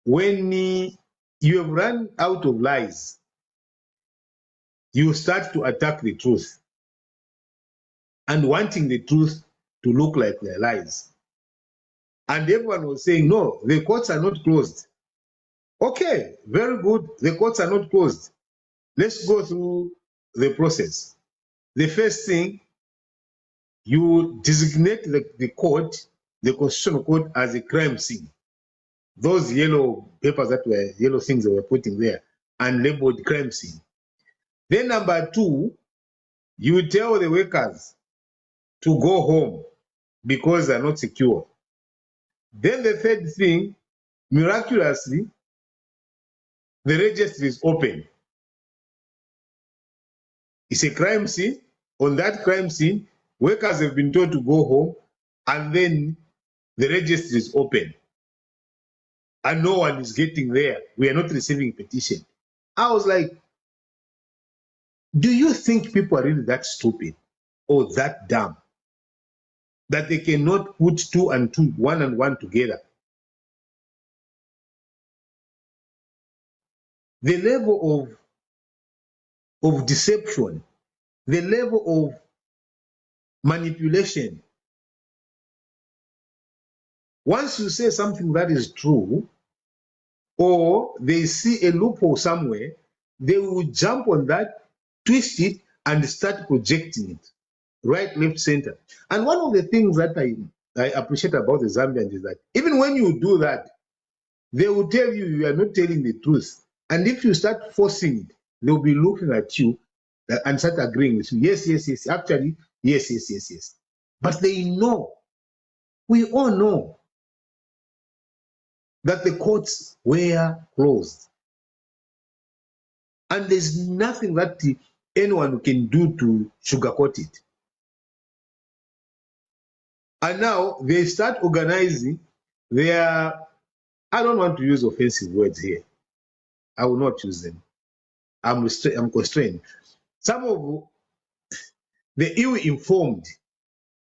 when you have run out of lies, you start to attack the truth and wanting the truth to look like their lies. And everyone was saying, no, the courts are not closed. Okay, very good. The courts are not closed. Let's go through the process. The first thing, you designate the court, the constitutional court, as a crime scene. Those yellow papers that were, yellow things that were putting there, and labeled crime scene. Then number two, you tell the workers to go home because they're not secure. Then the third thing, miraculously, the register is open. It's a crime scene. On that crime scene, workers have been told to go home, and then the register is open. And no one is getting there. We are not receiving petition. I was like, do you think people are really that stupid or that dumb that they cannot put two and two, one and one together? The level of deception, the level of manipulation. Once you say something that is true, or they see a loophole somewhere, they will jump on that, twist it, and start projecting it. Right, left, center. And one of the things that I appreciate about the Zambians is that even when you do that, they will tell you you are not telling the truth. And if you start forcing it, they'll be looking at you and start agreeing with you. Yes, yes, yes. Actually, yes, yes, yes, yes. But they know, we all know, that the courts were closed. And there's nothing that anyone can do to sugarcoat it. And now they start organizing their, I don't want to use offensive words here. I will not use them. I'm constrained. Some of the ill-informed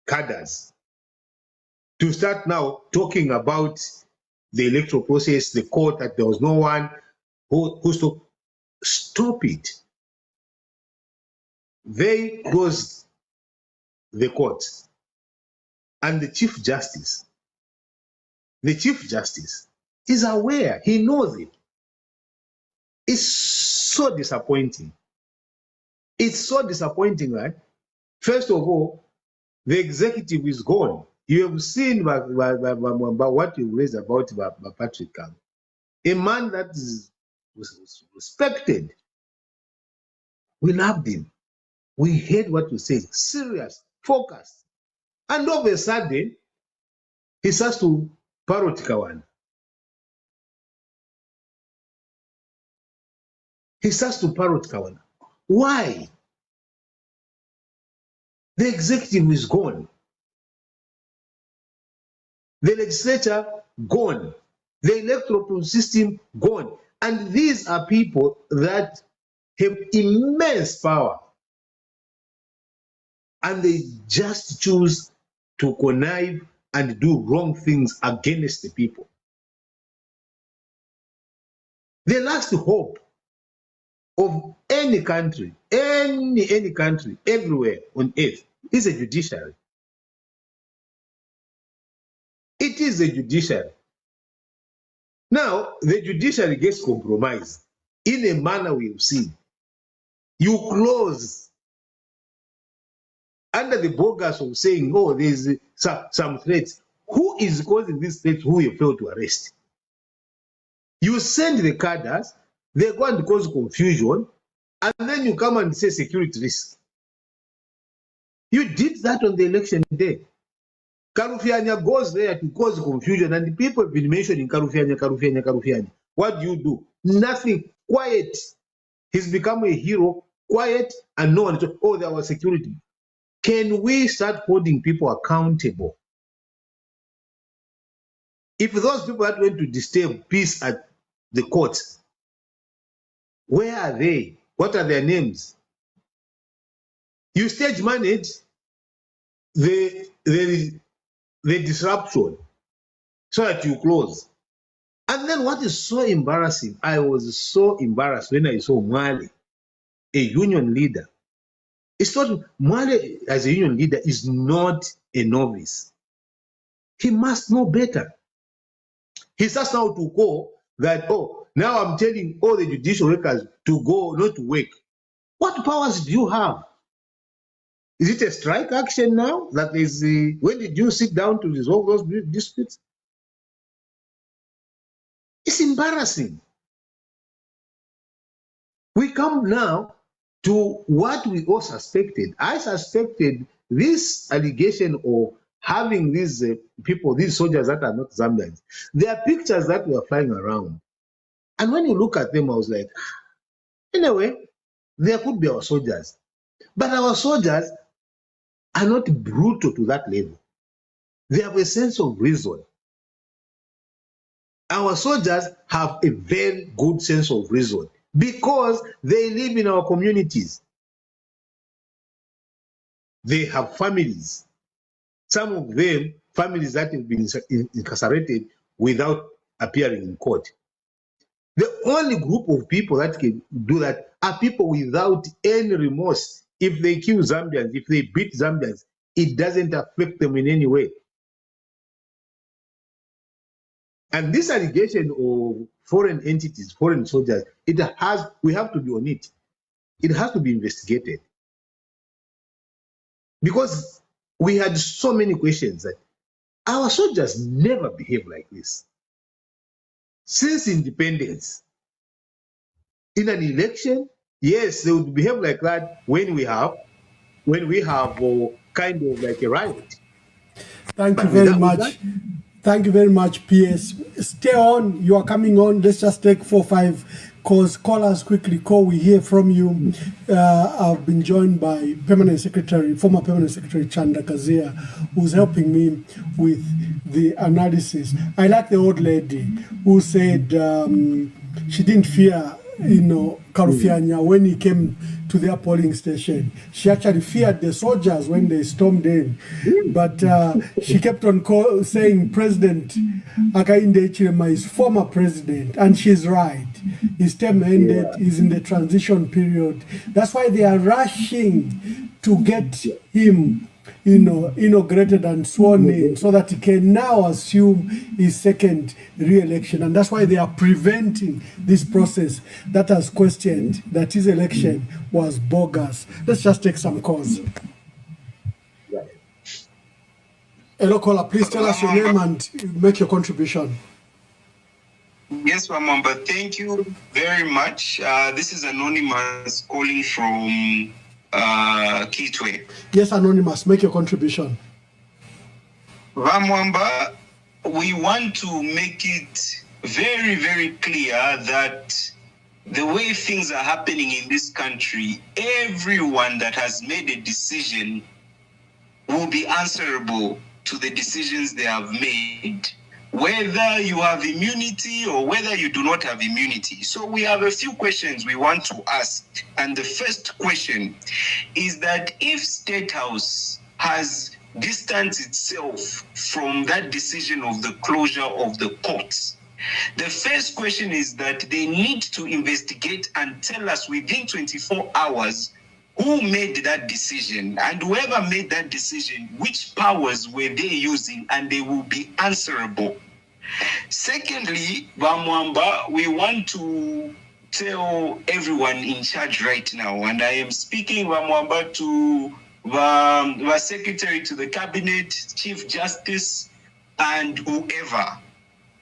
cadres to start now talking about the electoral process, the court, that there was no one who stop it. They closed the court. And the Chief Justice is aware, he knows it. It's so disappointing. It's so disappointing that, first of all, the executive is gone. You have seen by what you raised about Patrick Kang, a man that was respected. We loved him. We heard what you said, serious, focused. And all of a sudden, he starts to parrot Kawana. He starts to parrot Kawana. Why? The executive is gone. The legislature, gone. The electoral system, gone. And these are people that have immense power. And they just choose to connive and do wrong things against the people. The last hope of any country, any country, everywhere on earth, is a judiciary. It is a judiciary. Now, the judiciary gets compromised in a manner we have seen. You close under the bogus of saying, oh, there's some threats. Who is causing these threats who you fail to arrest? You send the cadres, they're going to cause confusion, and then you come and say security risk. You did that on the election day. Karufianya goes there to cause confusion, and the people have been mentioning Karufianya. What do? Nothing. Quiet. He's become a hero. Quiet, and no one. Oh, there was security. Can we start holding people accountable? If those people that went to disturb peace at the courts, where are they? What are their names? You stage manage the disruption so that you close. And then what is so embarrassing, I was so embarrassed when I saw Mwale, a union leader. It's not, Mwale as a union leader is not a novice. He must know better. He starts now to go that, oh, now I'm telling all the judicial workers to go, not to work. What powers do you have? Is it a strike action now? That is, when did you sit down to resolve those disputes? It's embarrassing. We come now to what we all suspected. I suspected this allegation of having these people, these soldiers that are not Zambians. There are pictures that were flying around. And when you look at them, I was like, anyway, there could be our soldiers. But our soldiers are not brutal to that level. They have a sense of reason. Our soldiers have a very good sense of reason because they live in our communities. They have families. Some of them, families that have been incarcerated without appearing in court. The only group of people that can do that are people without any remorse. If they kill Zambians, if they beat Zambians, it doesn't affect them in any way. And this allegation of foreign entities, foreign soldiers, we have to be on it. It has to be investigated. Because we had so many questions that our soldiers never behave like this. Since independence, in an election, yes, they would behave like that when we have kind of like a riot. Thank you very much. Thank you very much, PS. Stay on. You are coming on. Let's just take 4 or 5 calls. Call us quickly. Call. We hear from you. I've been joined by former Permanent Secretary Chanda Kazia, who's helping me with the analysis. I like the old lady who said she didn't fear, Karufianya when he came to their polling station. She actually feared the soldiers when they stormed in. But she kept on saying President Hakainde Hichilema is former president, and she's right. His term ended, he's in the transition period. That's why they are rushing to get him inaugurated and sworn in so that he can now assume his second re-election. And that's why they are preventing this process that has questioned that his election was bogus. Let's just take some calls. Hello, caller, please tell us your name and make your contribution. Yes, Wamamba, thank you very much. This is Anonymous calling from Kitwe. Yes, Anonymous, make your contribution. Ramwamba, we want to make it very, very clear that the way things are happening in this country, everyone that has made a decision will be answerable to the decisions they have made, whether you have immunity or whether you do not have immunity. So we have a few questions we want to ask. And the first question is that if State House has distanced itself from that decision of the closure of the courts, the first question is that they need to investigate and tell us within 24 hours who made that decision, and whoever made that decision, which powers were they using, and they will be answerable. Secondly, Bamwamba, we want to tell everyone in charge right now, and I am speaking, Bamwamba, to the Secretary to the Cabinet, Chief Justice, and whoever,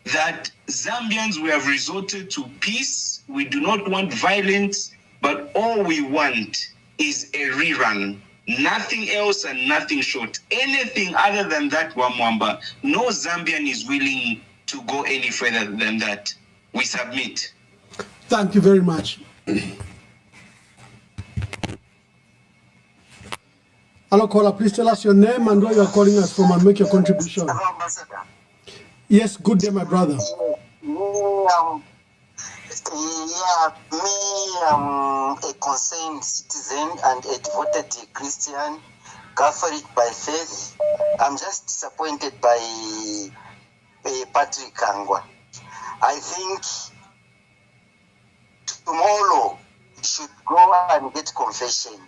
that Zambians, we have resorted to peace. We do not want violence, but all we want is a rerun. Nothing else and nothing short. Anything other than that, Wamwamba, no Zambian is willing to go any further than that. We submit. Thank you very much. Hello, caller. Please tell us your name and where you are calling us from and make your contribution. Hello, Ambassador. Yes, good day, my brother. I'm a concerned citizen and a devoted Christian, Catholic by faith. I'm just disappointed by Patrick Kangwa. I think tomorrow he should go and get confession,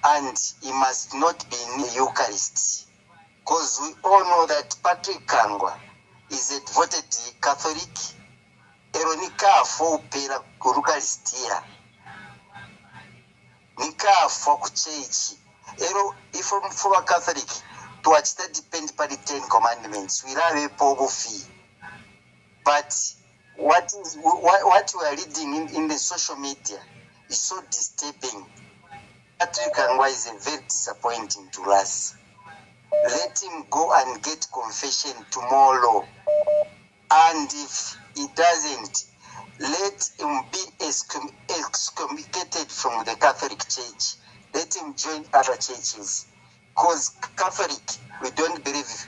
and he must not be in the Eucharist, because we all know that Patrick Kangwa is a devoted Catholic. Eronika for pera Eucharistia. Nika for church. Ero if for a Catholic to watch that depend by the 10 commandments. We have a pogo fee. But what we are reading in the social media is so disturbing. Patrick Kangwa is very disappointing to us. Let him go and get confession tomorrow. And if he doesn't, let him be excommunicated from the Catholic Church. Let him join other churches. Because Catholic, we don't believe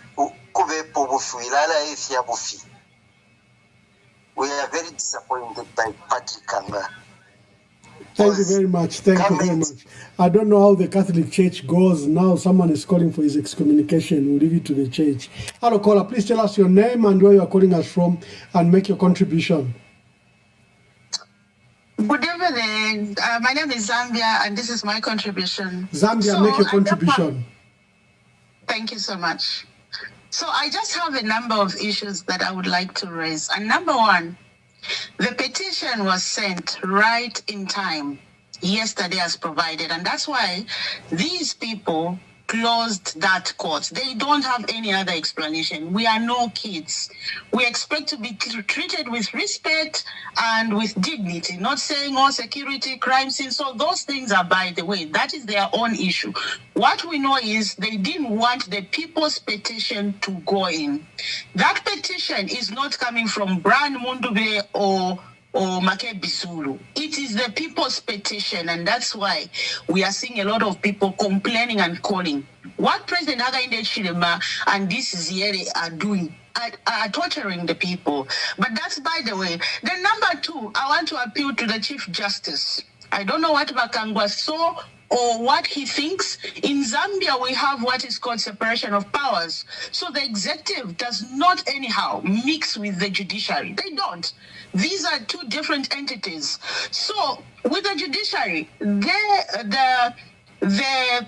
we are very disappointed by Patrick Kangwa. Thank you very much. Thank you very much. I don't know how the Catholic Church goes now. Someone is calling for his excommunication. We'll leave it to the church. Hello, caller. Please tell us your name and where you are calling us from and make your contribution. Good evening. My name is Zambia, and this is my contribution. Zambia, make your contribution. Thank you so much. So I just have a number of issues that I would like to raise. And number one, the petition was sent right in time, yesterday as provided. And that's why these people closed that court. They don't have any other explanation. We are no kids. We expect to be treated with respect and with dignity, not saying, oh, security, crime scene. So those things are by the way. That is their own issue. What we know is they didn't want the people's petition to go in. That petition is not coming from Brian Mundube or Make Bisulu. It is the people's petition, and that's why we are seeing a lot of people complaining and calling. What President Hakainde Hichilema and this Ziere are doing are torturing the people. But that's by the way. Then number two, I want to appeal to the Chief Justice. I don't know what Bakangwa saw or what he thinks. In Zambia, we have what is called separation of powers. So the executive does not anyhow mix with the judiciary. They don't. These are two different entities. So with the judiciary, the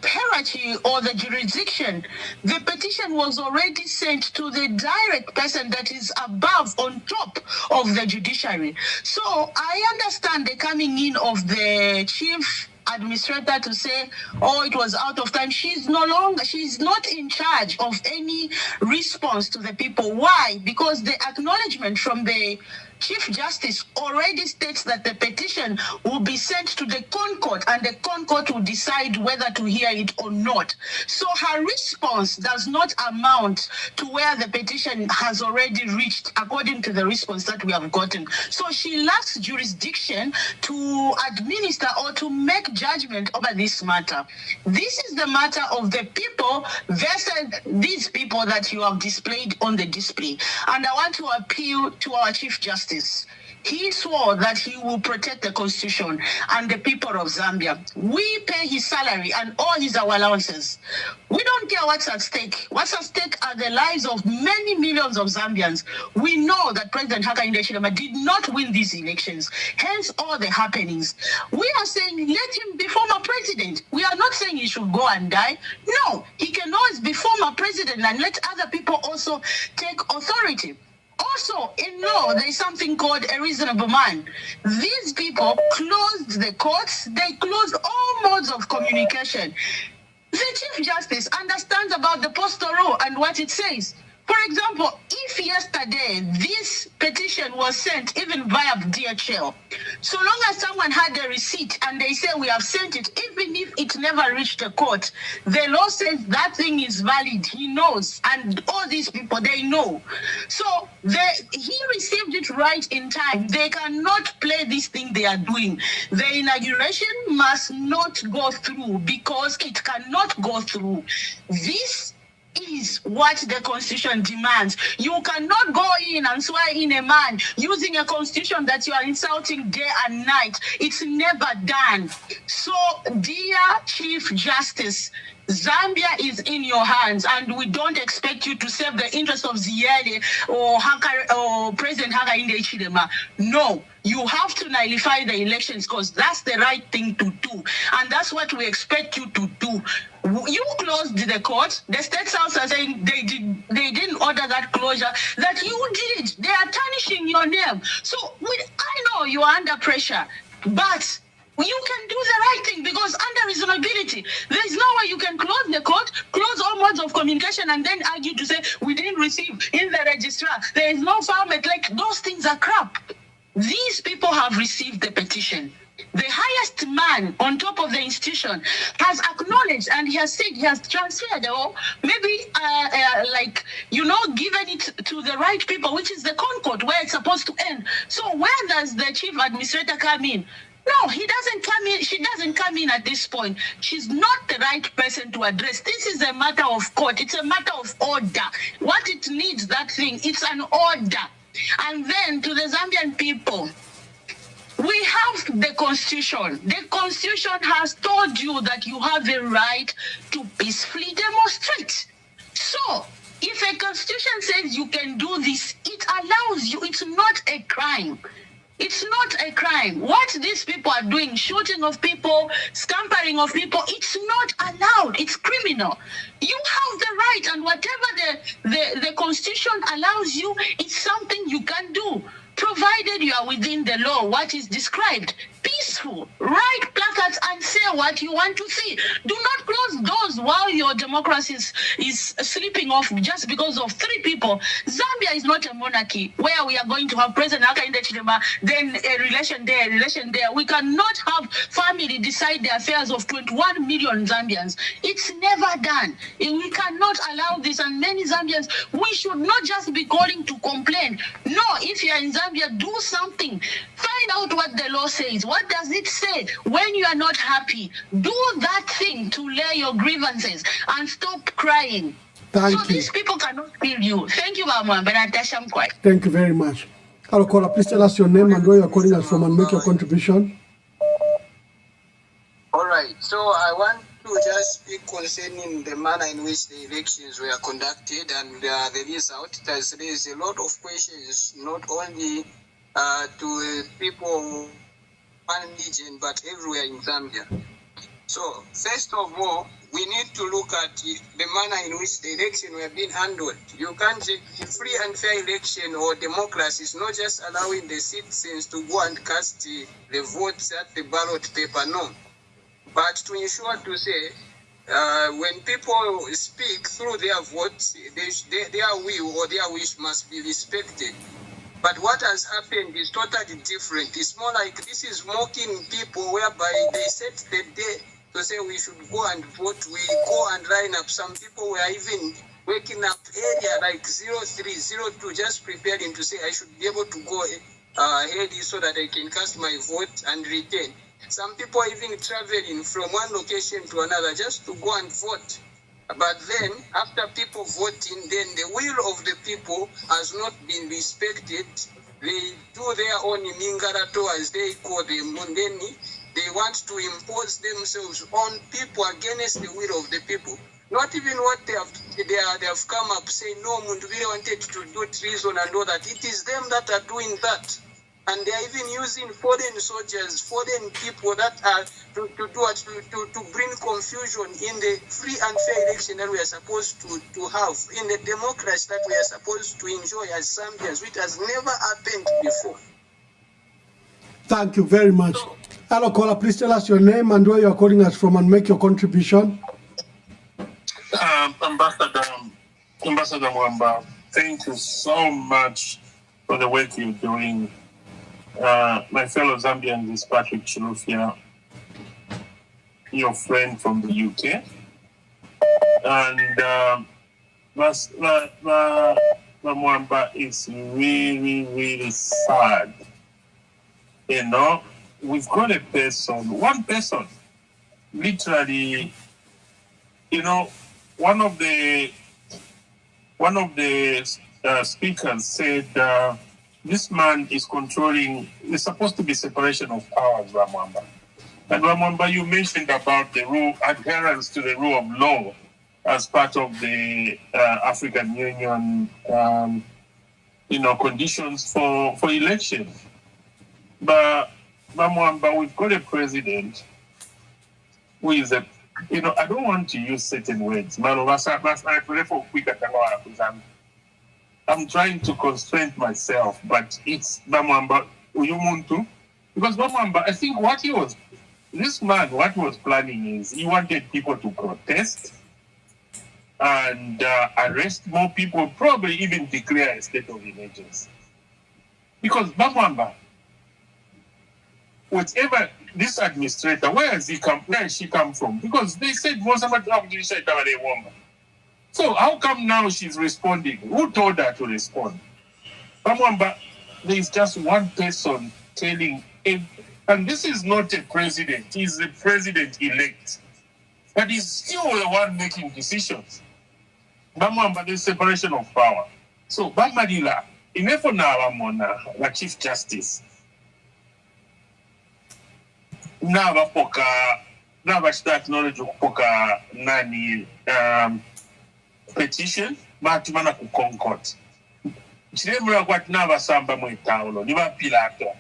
hierarchy or the jurisdiction, the petition was already sent to the direct person that is above, on top of the judiciary. So I understand the coming in of the chief administrator to say, oh, it was out of time. She's not in charge of any response to the people. Why? Because the acknowledgement from the Chief Justice already states that the petition will be sent to the Concourt and the Concourt will decide whether to hear it or not. So her response does not amount to where the petition has already reached according to the response that we have gotten. So she lacks jurisdiction to administer or to make judgment over this matter. This is the matter of the people versus these people that you have displayed on the display. And I want to appeal to our Chief Justice. He swore that he will protect the Constitution and the people of Zambia. We pay his salary and all his allowances. We don't care what's at stake. What's at stake are the lives of many millions of Zambians. We know that President Hakainde Hichilema did not win these elections, hence all the happenings. We are saying let him be former president. We are not saying he should go and die. No, he can always be former president and let other people also take authority. Also, in law, there is something called a reasonable man. These people closed the courts. They closed all modes of communication. The Chief Justice understands about the postal law and what it says. For example, if yesterday this petition was sent even via DHL, so long as someone had a receipt and they say we have sent it, even if it never reached the court, the law says that thing is valid. He knows, and all these people, they know. So he received it right in time. They cannot play this thing they are doing. The inauguration must not go through because it cannot go through. This is what the Constitution demands. You cannot go in and swear in a man using a Constitution that you are insulting day and night. It's never done. So, dear Chief Justice, Zambia is in your hands, and we don't expect you to serve the interests of Ziyele or President Hakainde Hichilema. No, you have to nullify the elections because that's the right thing to do, and that's what we expect you to do. You closed the court. The State House are saying they didn't order that closure. That you did. They are tarnishing your name. So I know you are under pressure, but you can do the right thing because under reasonability, there is no way you can close the court, close all modes of communication, and then argue to say we didn't receive in the registrar. There is no format. Like those things are crap. These people have received the petition. The highest man on top of the institution has acknowledged and he has said he has transferred or maybe given it to the right people, which is the Concourt where it's supposed to end. So where does the chief administrator come in? No, he doesn't come in. She doesn't come in at this point. She's not the right person to address. This is a matter of court. It's a matter of order. What it needs, that thing, it's an order. And then to the Zambian people, we have the Constitution. The Constitution has told you that you have a right to peacefully demonstrate. So, if a Constitution says you can do this, it allows you. It's not a crime. It's not a crime. What these people are doing, shooting of people, scampering of people, it's not allowed. It's criminal. You have the right, and whatever the Constitution allows you, it's something you can do, provided you are within the law, what is described. Peaceful. Write placards and say what you want to see. Do not close doors while your democracy is sleeping off just because of 3 people. Zambia is not a monarchy where we are going to have President Hakainde Hichilema, then a relation there. We cannot have family decide the affairs of 21 million Zambians. It's never done. We cannot allow this, and many Zambians, we should not just be calling to complain. No, if you are in Zambia, do something. Find out what the law says. What does it say? When you are not happy, do that thing to lay your grievances and stop crying. Thank you. These people cannot hear you. Thank you, Mama. Thank you very much. Hello, caller. Please tell us your name and where you're calling us from and make your contribution. All right. So I want to just speak concerning the manner in which the elections were conducted and the result. There's a lot of questions, not only to people one region, but everywhere in Zambia. So, first of all, we need to look at the manner in which the election were being handled. You can't say free and fair election or democracy is not just allowing the citizens to go and cast the votes at the ballot paper, no. But to ensure to say, when people speak through their votes, their will or their wish must be respected. But what has happened is totally different. It's more like this is mocking people whereby they set the day to say we should go and vote. We go and line up. Some people were even waking up earlier, like 03:02, just preparing to say I should be able to go ahead so that I can cast my vote and return. Some people even traveling from one location to another just to go and vote. But then, after people voting, then the will of the people has not been respected. They do their own mingarato, as they call them, and then they want to impose themselves on people against the will of the people. Not even what they have come up saying, no, Mundubire wanted to do treason and all that. It is them that are doing that. And they are even using foreign soldiers, foreign people that are to bring confusion in the free and fair election that we are supposed to have, in the democracy that we are supposed to enjoy as Zambians, which has never happened before. Thank you very much. Hello, caller. Please tell us your name and where you are calling us from and make your contribution. Ambassador Mwamba, thank you so much for the work you're doing. My fellow Zambians is Patrick Chilufya, your friend from the UK. And Mwamba is really, really sad. You know, we've got a person, one person, literally, you know, one of the speakers said, this man is controlling, it's supposed to be separation of powers, Ramwamba. And Ramwamba, you mentioned about the rule, adherence to the rule of law as part of the African Union, conditions for election. But Ramwamba, we've got a president who is I don't want to use certain words. I'm trying to constrain myself, but it's Bamwamba Uyumuntu. Because Bamwamba, I think what he was planning is he wanted people to protest and arrest more people, probably even declare a state of emergency. Because Bamwamba, whatever this administrator, where has she come from? Because they said so how come now she's responding? Who told her to respond? Bamwamba, there is just one person telling him, and this is not a president, he's the president-elect. But he's still the one making decisions. Bamwamba, there's separation of power. So Bamadila, inefo na wamona, la Chief Justice. Na start knowledge poka nani petition batumana ku Concord. Chiremura kwat naba samba mwetaulo niba Pilato.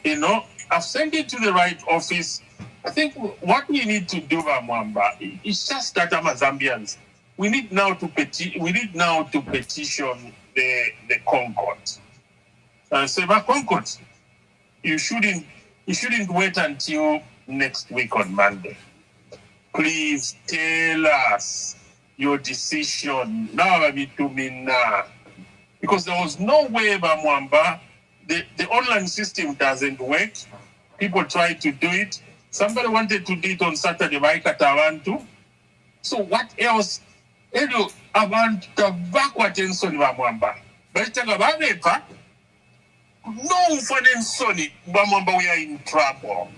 You know, I've sent it to the right office. I think what we need to do, Mwamba, is just that Zambians. We need now to petition the Concord. Say, Concord, you shouldn't wait until next week on Monday. Please tell us your decision now. Because there was no way, Mwamba, the online system doesn't work. People try to do it. Somebody wanted to do it on Saturday, so what else? I want to backward in Sonny Mwamba. But no fun in Sonny, Bamwamba, we are in trouble.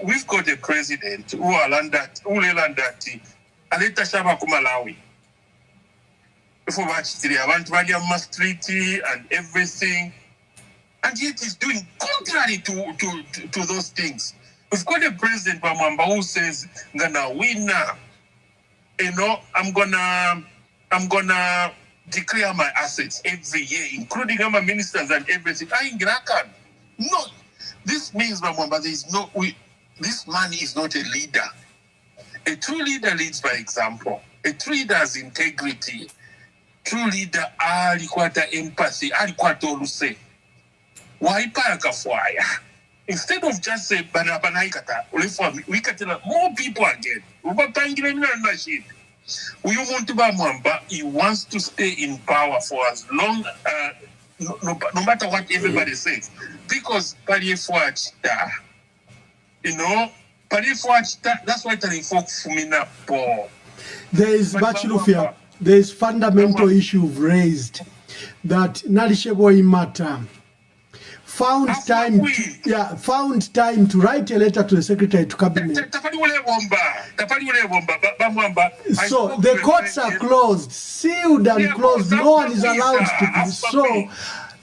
We've got a president who Ulelandati, Aleta Shaba Kumalawi. Before I want Radiama Treaty and everything. And yet he's doing contrary to those things. We've got a president, Bamwamba, who says, gonna win now. You know, I'm gonna declare my assets every year, including my ministers and everything. No, this means, Bamwamba, this man is not a leader. A true leader leads by example. A true leader has integrity. True leader alikwata empathy, alikwata oluse. Waipa kafwaya. Instead of just say bananaikata, we more people again. Uyu muntu bamwamba, he wants to stay in power for as long, no matter what everybody says. Because Pariefwachta, you know, Pariefwachta, that's why Tarifok Fumina Paul. There is Bachilufia, there is fundamental issue raised that Nalishebo Imata found time to write a letter to the Secretary to Cabinet. So the courts are closed, sealed and closed. No one is allowed to do so.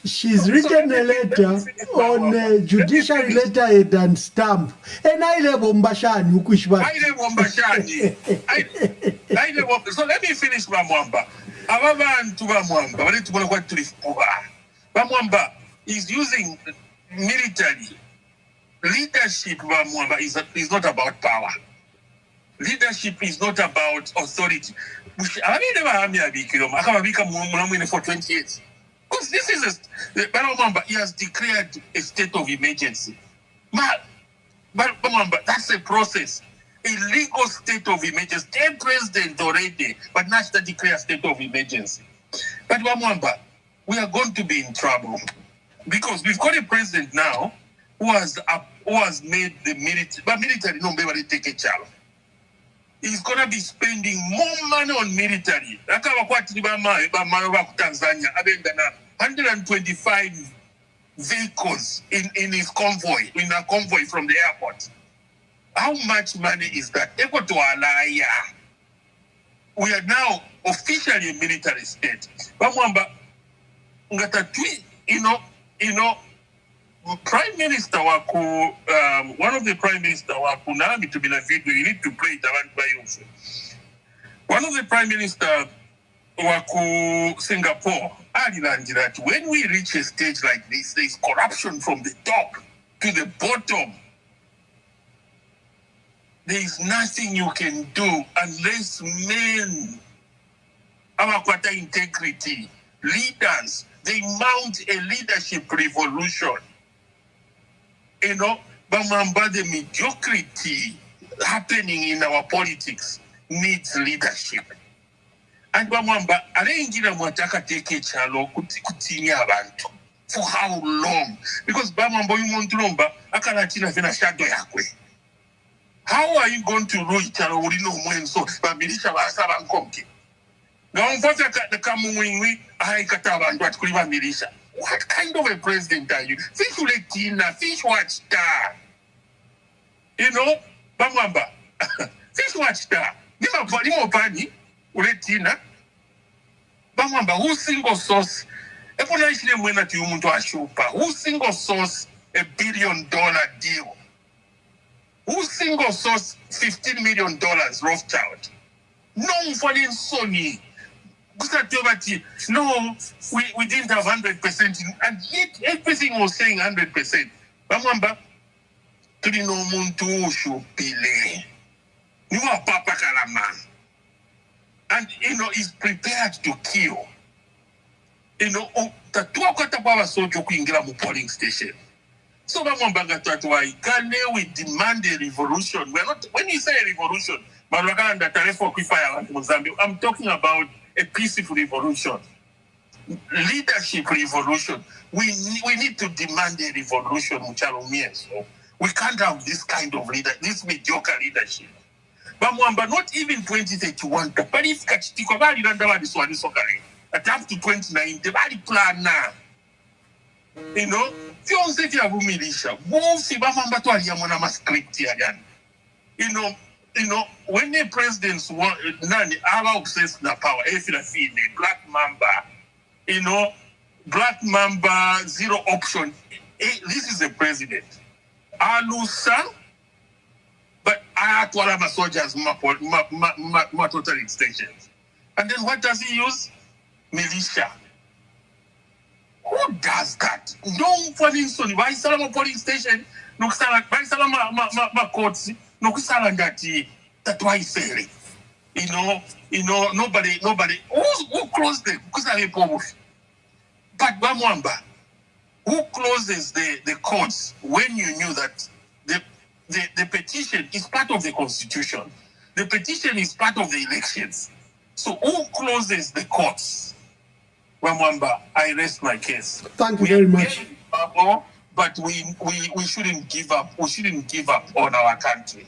She's written a letter on a judiciary letterhead and stamp. And I live on Bashani. So let me finish Bamwamba. Bamwamba is using military. Leadership Bamwamba is not about power. Leadership is not about authority. I mean, for 20 years. Because this is Bamwamba, he has declared a state of emergency. But that's a process. A legal state of emergency. They're president already, but not to declare a state of emergency. But Bamwamba, we are going to be in trouble. Because we've got a president now who has made the military, but military no nobody take a child. He's gonna be spending more money on military. Tanzania, 125 vehicles in his convoy, in a convoy from the airport. How much money is that? We are now officially a military state. You know, Prime Minister Waku, one of the Prime Minister Waku, Nami to be a video, you need to play it around by you. One of the Prime Minister Waku Singapore, that when we reach a stage like this, there is corruption from the top to the bottom. There is nothing you can do unless men, Amakwata integrity, leaders, they mount a leadership revolution. You know, Bamwamba, the mediocrity happening in our politics needs leadership. And Bamwamba, arrangira mwataka teke chalo kutinya abantu. For how long? Because Bamwamba yumontulomba akalatina vena shadow yakwe. How are you going to rule chalo ulino mwenso bamilisha basaba nkomke? What kind of a president are you? Fish Uletina, fish watch star. You know, Bamwamba, fish watch star. Nima pani, Uletina. Bamwamba, who single source? Who single source $1 billion deal? Who single source $15 million Rothschild? No foreign Sony. No, we didn't have 100%, and yet everything was saying 100%. Bamwamba, tulino muntu shupile. Niwa papa kalaman. And, you know, he's prepared to kill. You know, tatua kata baba sojo kuingira mu polling station. So Bamwamba gatwa we demand a revolution. We're not, when you say a revolution, I'm talking about a peaceful revolution, leadership revolution. We need to demand a revolution, so we can't have this kind of leader, this mediocre leadership. Bamwamba, not even 2031. But if Kachitiko Bali Randa this one is okay. At up to 29, the Bali plan now. You know, Fions if you have militia, both Bamwamba to Aliamona script here again. You know, when the presidents want none, our obsessed na power, if you feel the Black Mamba, you know, Black Mamba, zero option. This is the president. Alusa, but I have to have soldiers, my total extensions. And then what does he use? Militia. Who does that? No polling station. Why Salama polling station? No Salama courts. No Kusarangati. That's why he's failing. You know, nobody. Who closed them? But Bamwamba, who closes the courts when you knew that the petition is part of the constitution? The petition is part of the elections. So who closes the courts? Wamwamba, I rest my case. Thank you very much. But we shouldn't give up. We shouldn't give up on our country.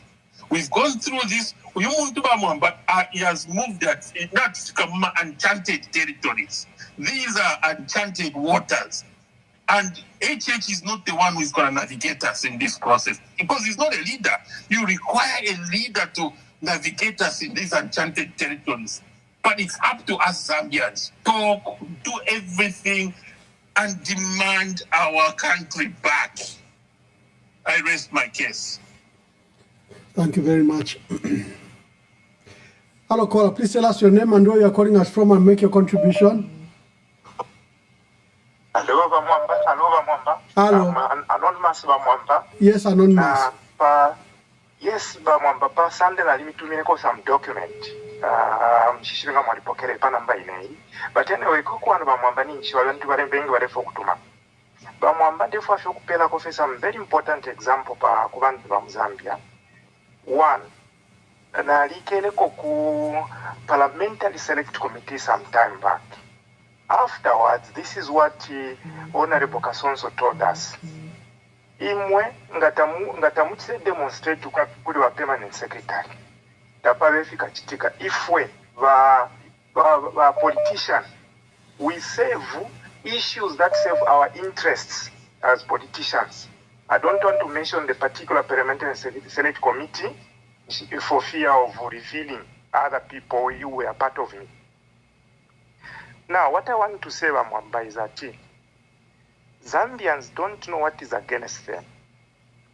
We've gone through this. But he has moved that not enchanted territories. These are enchanted waters. And HH is not the one who's going to navigate us in this process because he's not a leader. You require a leader to navigate us in these enchanted territories. But it's up to us Zambians. Talk, do everything, and demand our country back. I rest my case. Thank you very much. Hello, caller. Please tell us your name and where you are calling us from and make your contribution. Hello, Bamwamba. Hello. Anonymous Bamwamba. Yes, anonymous. Yes, Bamwamba. Sunday na limitumine some document. Mshishiringa mwalipokele pa namba inei. But anyway, kukuwanu Bamwamba ni nchi walantu walembengi walefo kutuma. Bamwamba defo afyo kupela kofe some very important example pa kubantu ba Zambia. One, na likeleko ku parliamentary select committee some time back. Afterwards, this is what Honorable Kasonso told us. Imwe ngatamuchise demonstrate kuli wa permanent secretary. Tapabefika chitika ifwe va politician we save issues that save our interests as politicians. I don't want to mention the particular parliamentary select committee for fear of revealing other people who were part of it. Now, what I want to say, Bamwamba, is that Zambians don't know what is against them.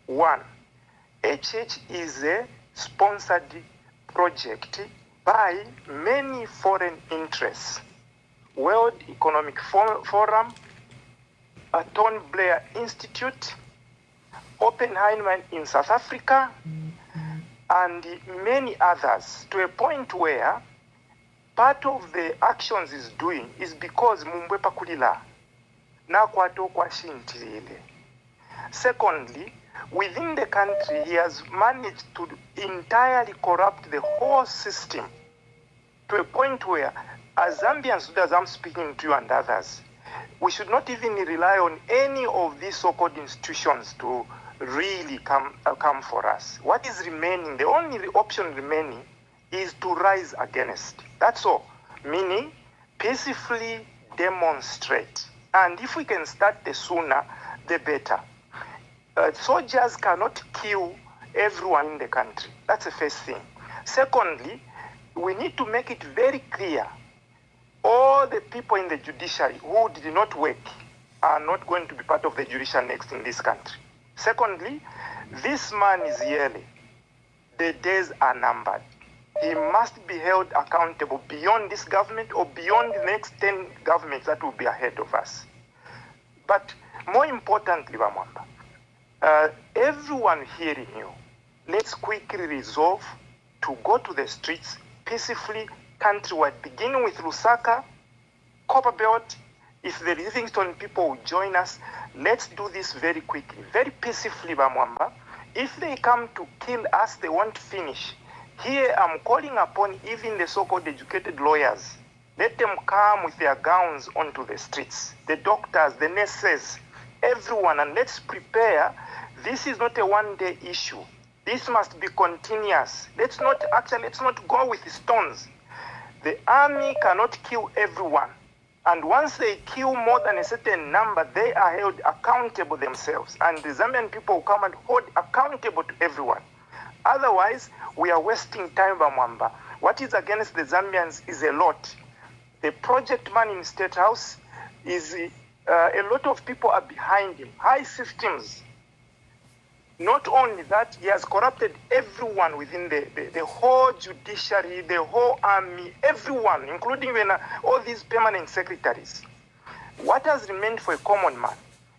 One, HH is a sponsored project by many foreign interests. World Economic Forum, Tony Blair Institute, Oppenheimer in South Africa, and many others, to a point where part of the actions he's doing is because Mumbwepa Kulila na kwato kwa shintilile. Secondly, within the country, he has managed to entirely corrupt the whole system to a point where, as Zambians, as I'm speaking to you and others, we should not even rely on any of these so-called institutions to really come for us. What is remaining, the only option remaining, is to rise against. That's all. Meaning, peacefully demonstrate. And if we can start the sooner, the better. Soldiers cannot kill everyone in the country. That's the first thing. Secondly, we need to make it very clear all the people in the judiciary who did not work are not going to be part of the judiciary next in this country. Secondly, this man is yearly. The days are numbered. He must be held accountable beyond this government or beyond the next 10 governments that will be ahead of us. But more importantly, Bamwamba, everyone hearing you, let's quickly resolve to go to the streets peacefully, countrywide, beginning with Lusaka, Copperbelt. If the Livingston people will join us, let's do this very quickly, very peacefully, Bamwamba. If they come to kill us, they won't finish. Here I'm calling upon even the so-called educated lawyers. Let them come with their gowns onto the streets. The doctors, the nurses, everyone, and let's prepare. This is not a one-day issue. This must be continuous. Let's not go with the stones. The army cannot kill everyone. And once they kill more than a certain number, they are held accountable themselves. And the Zambian people will come and hold accountable to everyone. Otherwise, we are wasting time, Bamwamba. What is against the Zambians is a lot. The project man in State House is a lot of people are behind him. High systems. Not only that, he has corrupted everyone within the whole judiciary, the whole army, everyone, including all these permanent secretaries. What has remained for a common man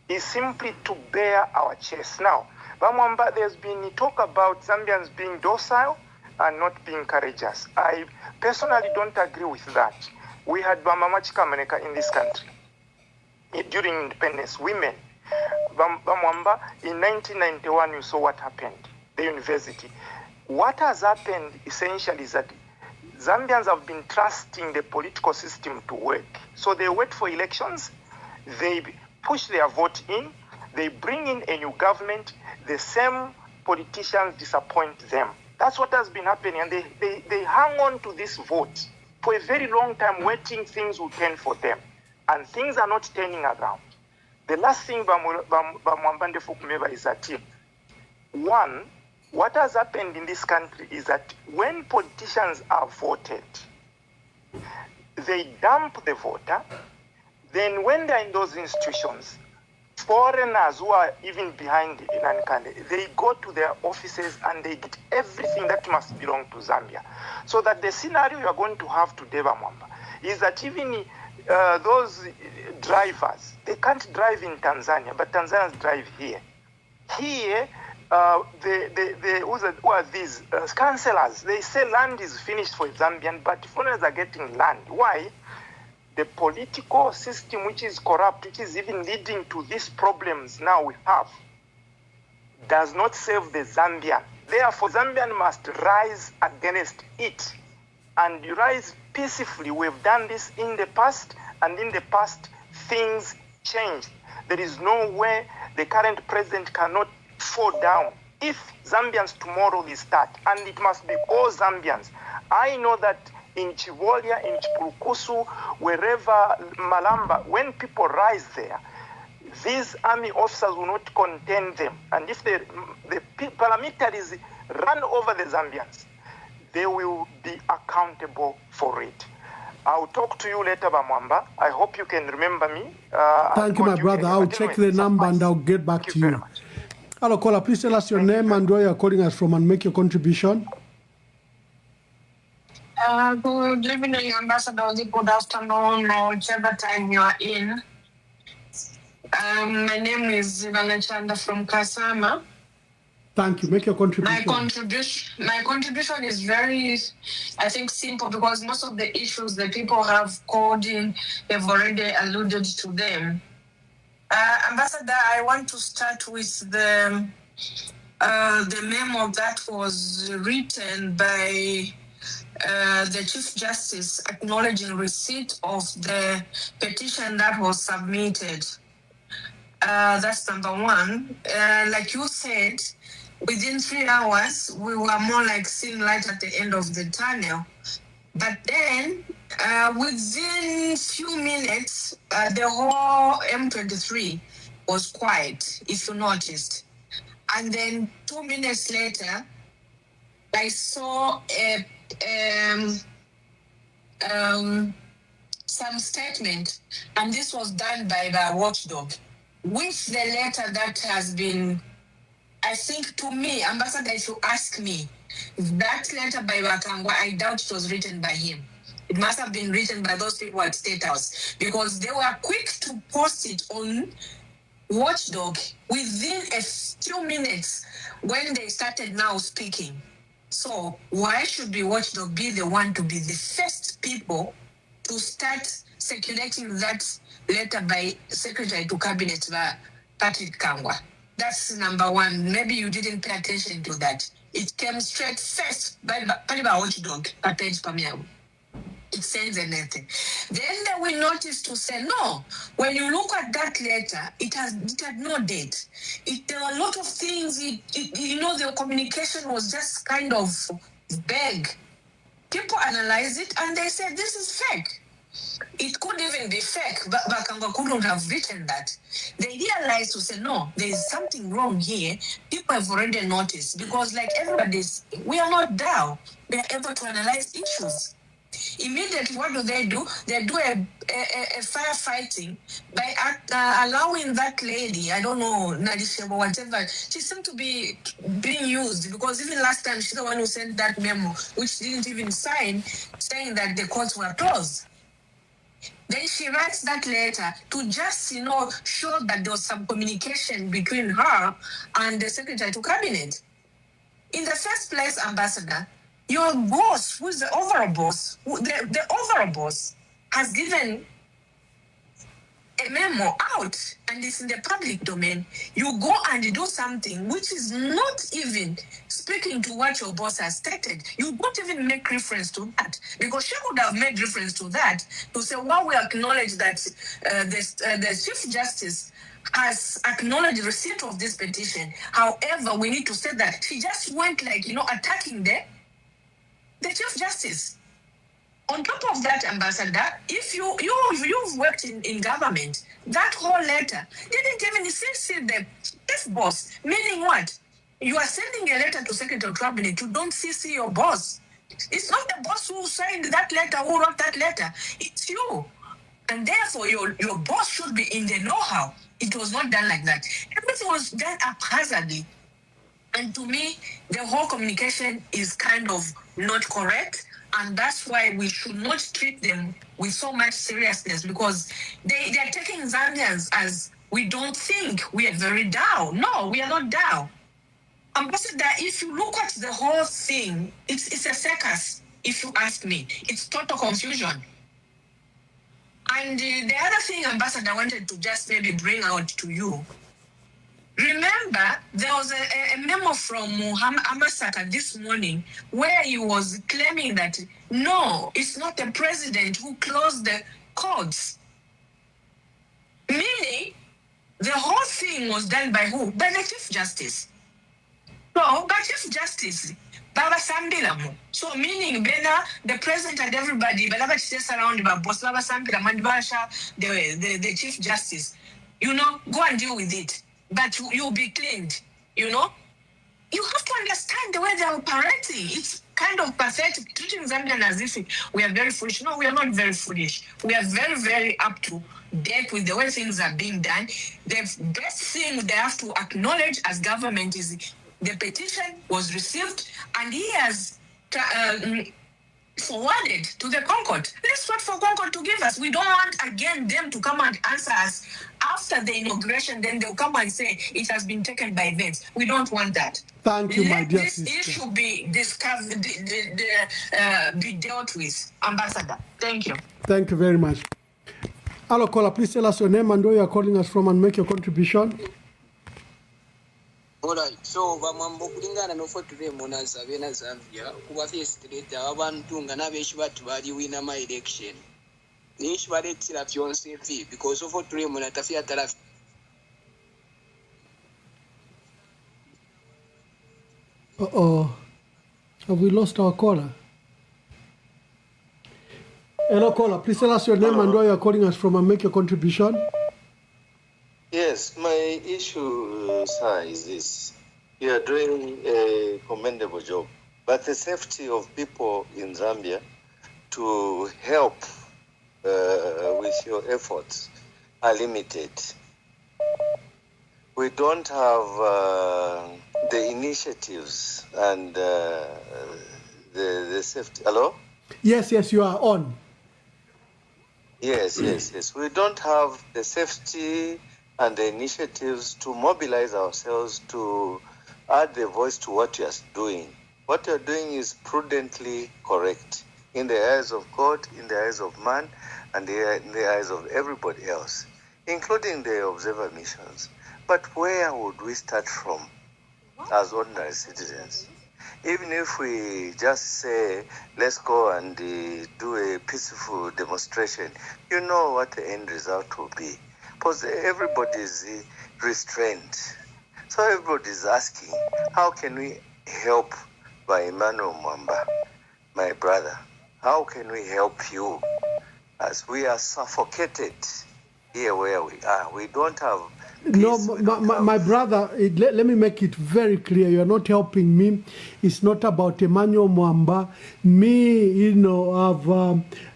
is simply to bear our chest. Now, Bamwamba, there's been talk about Zambians being docile and not being courageous. I personally don't agree with that. We had Bamamachika Maneka in this country during independence, women. Bamwamba, in 1991, you saw what happened, the university. what has happened essentially is that Zambians have been trusting the political system to work. So they wait for elections, they push their vote in, they bring in a new government, the same politicians disappoint them. That's what has been happening, and they hang on to this vote for a very long time, waiting things will turn for them. And things are not turning around. The last thing Bamwambande Fukumeva is that, one, what has happened in this country is that when politicians are voted, they dump the voter. Then when they're in those institutions, foreigners who are even behind Nankande, they go to their offices and they get everything that must belong to Zambia. So that the scenario you are going to have today, Bamwamba, is that even those drivers, they can't drive in Tanzania, but Tanzanians drive here. Here, who are these councillors? They say land is finished for Zambian, but foreigners are getting land. Why? The political system, which is corrupt, which is even leading to these problems now we have, does not serve the Zambian. Therefore, Zambian must rise against it and rise peacefully. We've done this in the past, and in the past, things changed. There is no way the current president cannot fall down. If Zambians tomorrow will start, and it must be all Zambians. I know that in Chivolia, in Chipurukusu, wherever, Malamba, when people rise there, these army officers will not contain them. And if the paramilitaries run over the Zambians, they will be accountable for it. I'll talk to you later, Bamwamba. I hope you can remember me. Thank you, my brother. I'll check the number and I'll get back to you. Hello, caller. Please tell us your name and where you're calling us from and make your contribution. Good evening, Ambassador. Good afternoon, or whichever time you are in. My name is Ivana Chanda from Kasama. Thank you. Make your contribution. My contribution is very, I think, simple, because most of the issues that people have called in, they've already alluded to them. Ambassador, I want to start with the memo that was written by the Chief Justice acknowledging receipt of the petition that was submitted. That's number one. Like you said, within 3 hours, we were more like seeing light at the end of the tunnel. But then, within few minutes, the whole M23 was quiet, if you noticed. And then 2 minutes later, I saw some statement, and this was done by the watchdog, with the letter that has been, I think, to me, Ambassador, if you ask me, that letter by Wakangwa, I doubt it was written by him. It must have been written by those people at State House, because they were quick to post it on Watchdog within a few minutes when they started now speaking. So why should the Watchdog be the one to be the first people to start circulating that letter by Secretary to Cabinet Patrick Kangwa? That's number one. Maybe you didn't pay attention to that. It came straight first by Watchdog, Patrick Pamiabu. It says anything. Then we noticed to say, no, when you look at that letter, it had no date. There were a lot of things, the communication was just kind of vague. People analyze it and they say, this is fake. It could even be fake, but Bakangwa couldn't have written that. They realized to say, no, there is something wrong here. People have already noticed, because like everybody's, we are not down. We are able to analyze issues. Immediately, what do? They do a firefighting by allowing that lady, I don't know, Nadisheba, whatever, she seemed to be being used, because even last time she's the one who sent that memo, which didn't even sign, saying that the courts were closed. Then she writes that letter to just, show that there was some communication between her and the Secretary to Cabinet. In the first place, Ambassador, your boss, who's the overall boss, the overall boss, has given a memo out and it's in the public domain, you go and do something which is not even speaking to what your boss has stated. You don't even make reference to that, because she would have made reference to that to say, well, we acknowledge that the Chief Justice has acknowledged receipt of this petition. However, we need to say that she just went like, attacking the Chief Justice. On top of that, Ambassador, if you've worked in government, that whole letter didn't even CC the chief boss. Meaning what? You are sending a letter to Secretary of Cabinet. You don't CC your boss. It's not the boss who signed that letter, who wrote that letter. It's you. And therefore, your boss should be in the know-how. It was not done like that. Everything was done haphazardly. And to me, the whole communication is kind of not correct. And that's why we should not treat them with so much seriousness, because they are taking Zambians as we don't think we are very down. No, we are not down. Ambassador, if you look at the whole thing, it's a circus, if you ask me. It's total confusion. And the other thing, Ambassador, I wanted to just maybe bring out to you. Remember, there was a memo from Amasaka this morning where he was claiming that, no, it's not the president who closed the courts. Meaning, the whole thing was done by who? By the Chief Justice. So, by Chief Justice, Baba Sambilamu. So, meaning, the president and everybody, Baba Chief around Boss Baba Sambilamu and Basha, the Chief Justice, go and deal with it. But you'll be cleaned, You have to understand the way they're operating. It's kind of pathetic, treating Zambian as if we are very foolish. No, we are not very foolish. We are very, very up to date with the way things are being done. The best thing they have to acknowledge as government is the petition was received and he has forwarded to the Concord. Let's wait for Concord to give us. We don't want, again, them to come and answer us after the inauguration. Then they'll come and say it has been taken by events. We don't want that. Thank you, my dear sister. Let this issue be discussed, be dealt with, Ambassador. Thank you. Thank you very much. Hello, caller. Please tell us your name and where you are calling us from and make your contribution. Alright, so bamwamba okulingana n'ofotoole munaza bena Zambia kuba feesitirete abantu nga n'abeeshi batu baliwina my election nishi baleetera fyonse fi because ofotoole muna tafiya tarafi. Have we lost our caller? Hello, caller. Please tell us your name and where you are calling us from and make your contribution. Yes, my issue, sir, is this. You are doing a commendable job, but the safety of people in Zambia to help with your efforts are limited. We don't have the initiatives and the safety. Hello? Yes, you are on. Yes. We don't have the safety and the initiatives to mobilize ourselves to add the voice to what you are doing. What you are doing is prudently correct in the eyes of God, in the eyes of man, and in the eyes of everybody else, including the observer missions. But where would we start from as ordinary citizens? Even if we just say, let's go and do a peaceful demonstration, you know what the end result will be. Because everybody is restrained. So everybody is asking, how can we help by Emmanuel Mwamba, my brother? How can we help you? As we are suffocated here where we are. We don't have peace. No, my brother, let me make it very clear. You're not helping me. It's not about Emmanuel Mwamba. Me,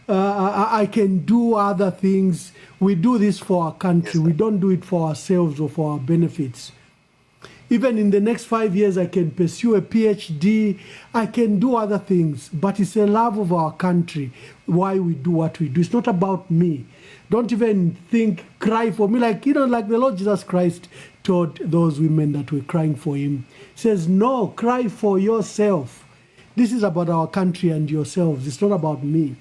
I can do other things. We do this for our country. Yes, we don't do it for ourselves or for our benefits. Even in the next 5 years, I can pursue a PhD. I can do other things. But it's a love of our country, why we do what we do. It's not about me. Don't even cry for me. Like the Lord Jesus Christ told those women that were crying for him. He says, no, cry for yourself. This is about our country and yourselves. It's not about me.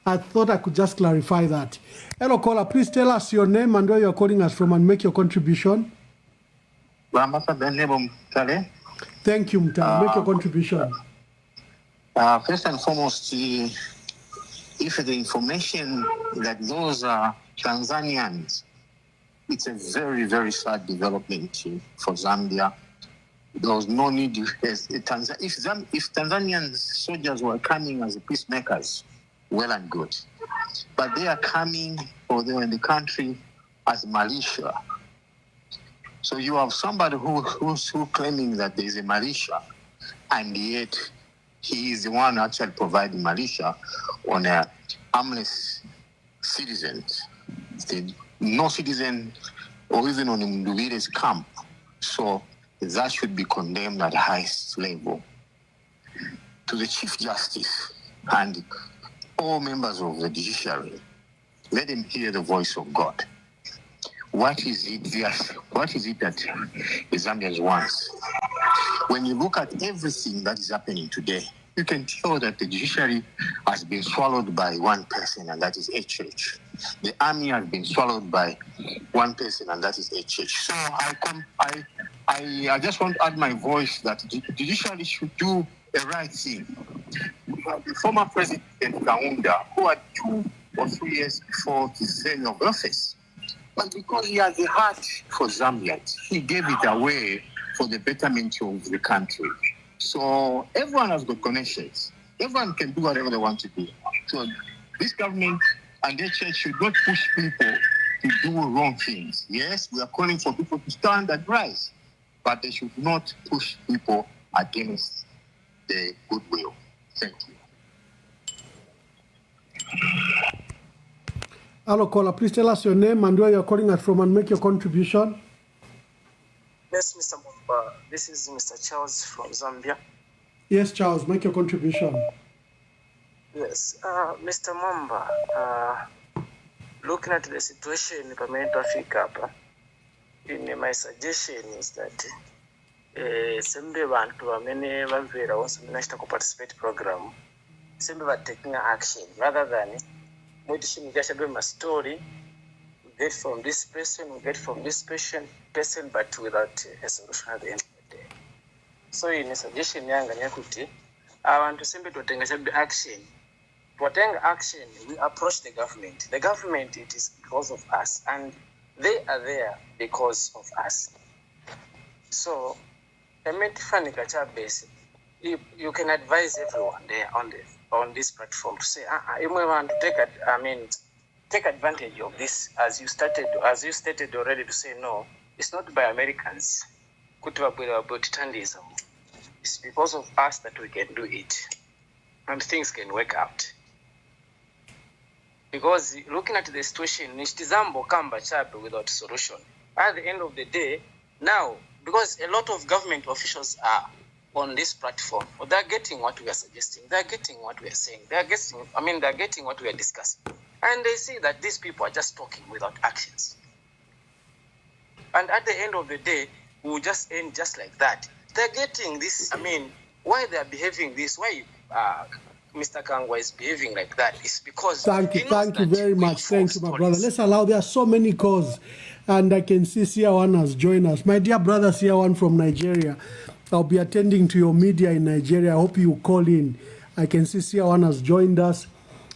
I thought I could just clarify that. Hello, caller. Please tell us your name and where you're calling us from and make your contribution. Thank you, Mutale. Make your contribution. First and foremost, if the information that those are Tanzanians, it's a very, very sad development for Zambia. There was no need if Tanzanian soldiers were coming as peacemakers, well and good. But they are coming, or they were in the country as militia. So you have somebody who's claiming that there is a militia, and yet he is the one actually providing militia on a harmless citizens. No citizen, or even on Mduvire's camp. So that should be condemned at the highest level. To the Chief Justice and all members of the judiciary, let them hear the voice of God. What is it that the Zambians want? When you look at everything that is happening today, you can tell that the judiciary has been swallowed by one person, and that is HH. The army has been swallowed by one person, and that is HH. So I just want to add my voice that the judiciary should do the right thing. The former president Hakainde, who had 2 or 3 years before his tenure of office, but because he has a heart for Zambians, he gave it away for the betterment of the country. So everyone has got connections. Everyone can do whatever they want to do. So this government and their church should not push people to do wrong things. Yes, we are calling for people to stand and rise, but they should not push people against the goodwill. Thank you. Hello, caller. Please tell us your name and where you're calling us from and make your contribution. Yes, Mr. Mumba. This is Mr. Charles from Zambia. Yes, Charles, make your contribution. Yes, Mr. Mumba, looking at the situation in Parliament Africa, my suggestion is that Sembe bantu bamene bavera once national participate program, Sembe are taking action rather than motivation just a story. We get from this person, person, but without a solution at the end of the day. So in a suggestion yanga nyakuti, I want to simply to take action. For taking action, we approach the government. The government, it is because of us, and they are there because of us. So, you can advise everyone there on this platform to say, you may want to take advantage of this, as you stated already, to say no, it's not by Americans. It's because of us that we can do it, and things can work out. Because looking at the situation, Nishtizambo Kamba Chape without solution. At the end of the day, now, because a lot of government officials are on this platform, they're getting what we are suggesting, they're getting what we are saying, they're getting what we are discussing. And they see that these people are just talking without actions. And at the end of the day, we'll just end just like that. They're getting this, why they're behaving this, why Mr. Kangwa is behaving like that is because... Thank you very much. Thank you, my brother. Let's allow, there are so many calls, and I can see Siawan has joined us. My dear brother Siawan from Nigeria, I'll be attending to your media in Nigeria. I hope you call in. I can see Siawan has joined us.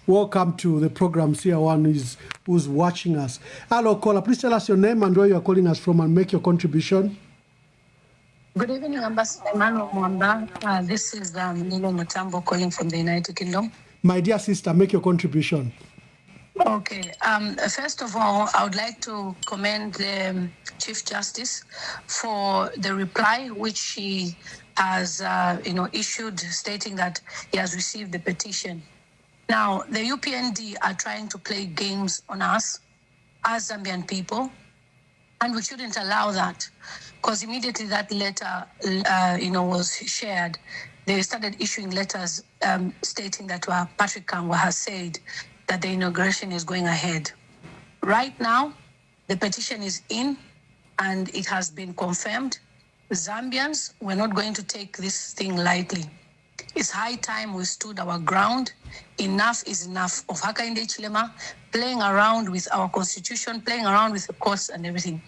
Welcome to the program, Siawan who's watching us. Hello, caller. Please tell us your name and where you're calling us from and make your contribution. Good evening, Ambassador Emmanuel Mwamba. This is Nilo Mutambo calling from the United Kingdom. My dear sister, make your contribution. Okay. First of all, I would like to commend the Chief Justice for the reply which he has, issued, stating that he has received the petition. Now, the UPND are trying to play games on us as Zambian people, and we shouldn't allow that. Because immediately that letter, was shared, they started issuing letters stating that Patrick Kangwa has said that the inauguration is going ahead. Right now, the petition is in, and it has been confirmed. Zambians, we're not going to take this thing lightly. It's high time we stood our ground. Enough is enough of Hakainde Hichilema playing around with our constitution, playing around with the courts and everything.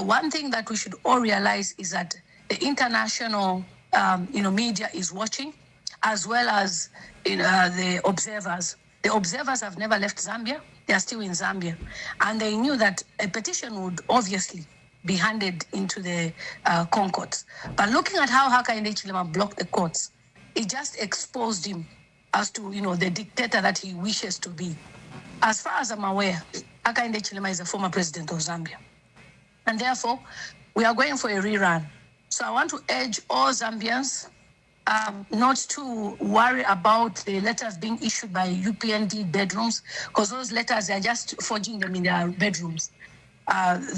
One thing that we should all realize is that the international, media is watching, as well as the observers. The observers have never left Zambia. They are still in Zambia. And they knew that a petition would obviously be handed into the courts. But looking at how Hakainde Hichilema blocked the courts, it just exposed him as to, the dictator that he wishes to be. As far as I'm aware, Hakainde Hichilema is a former president of Zambia. And therefore, we are going for a rerun. So I want to urge all Zambians not to worry about the letters being issued by UPND bedrooms, because those letters are just forging them in their bedrooms.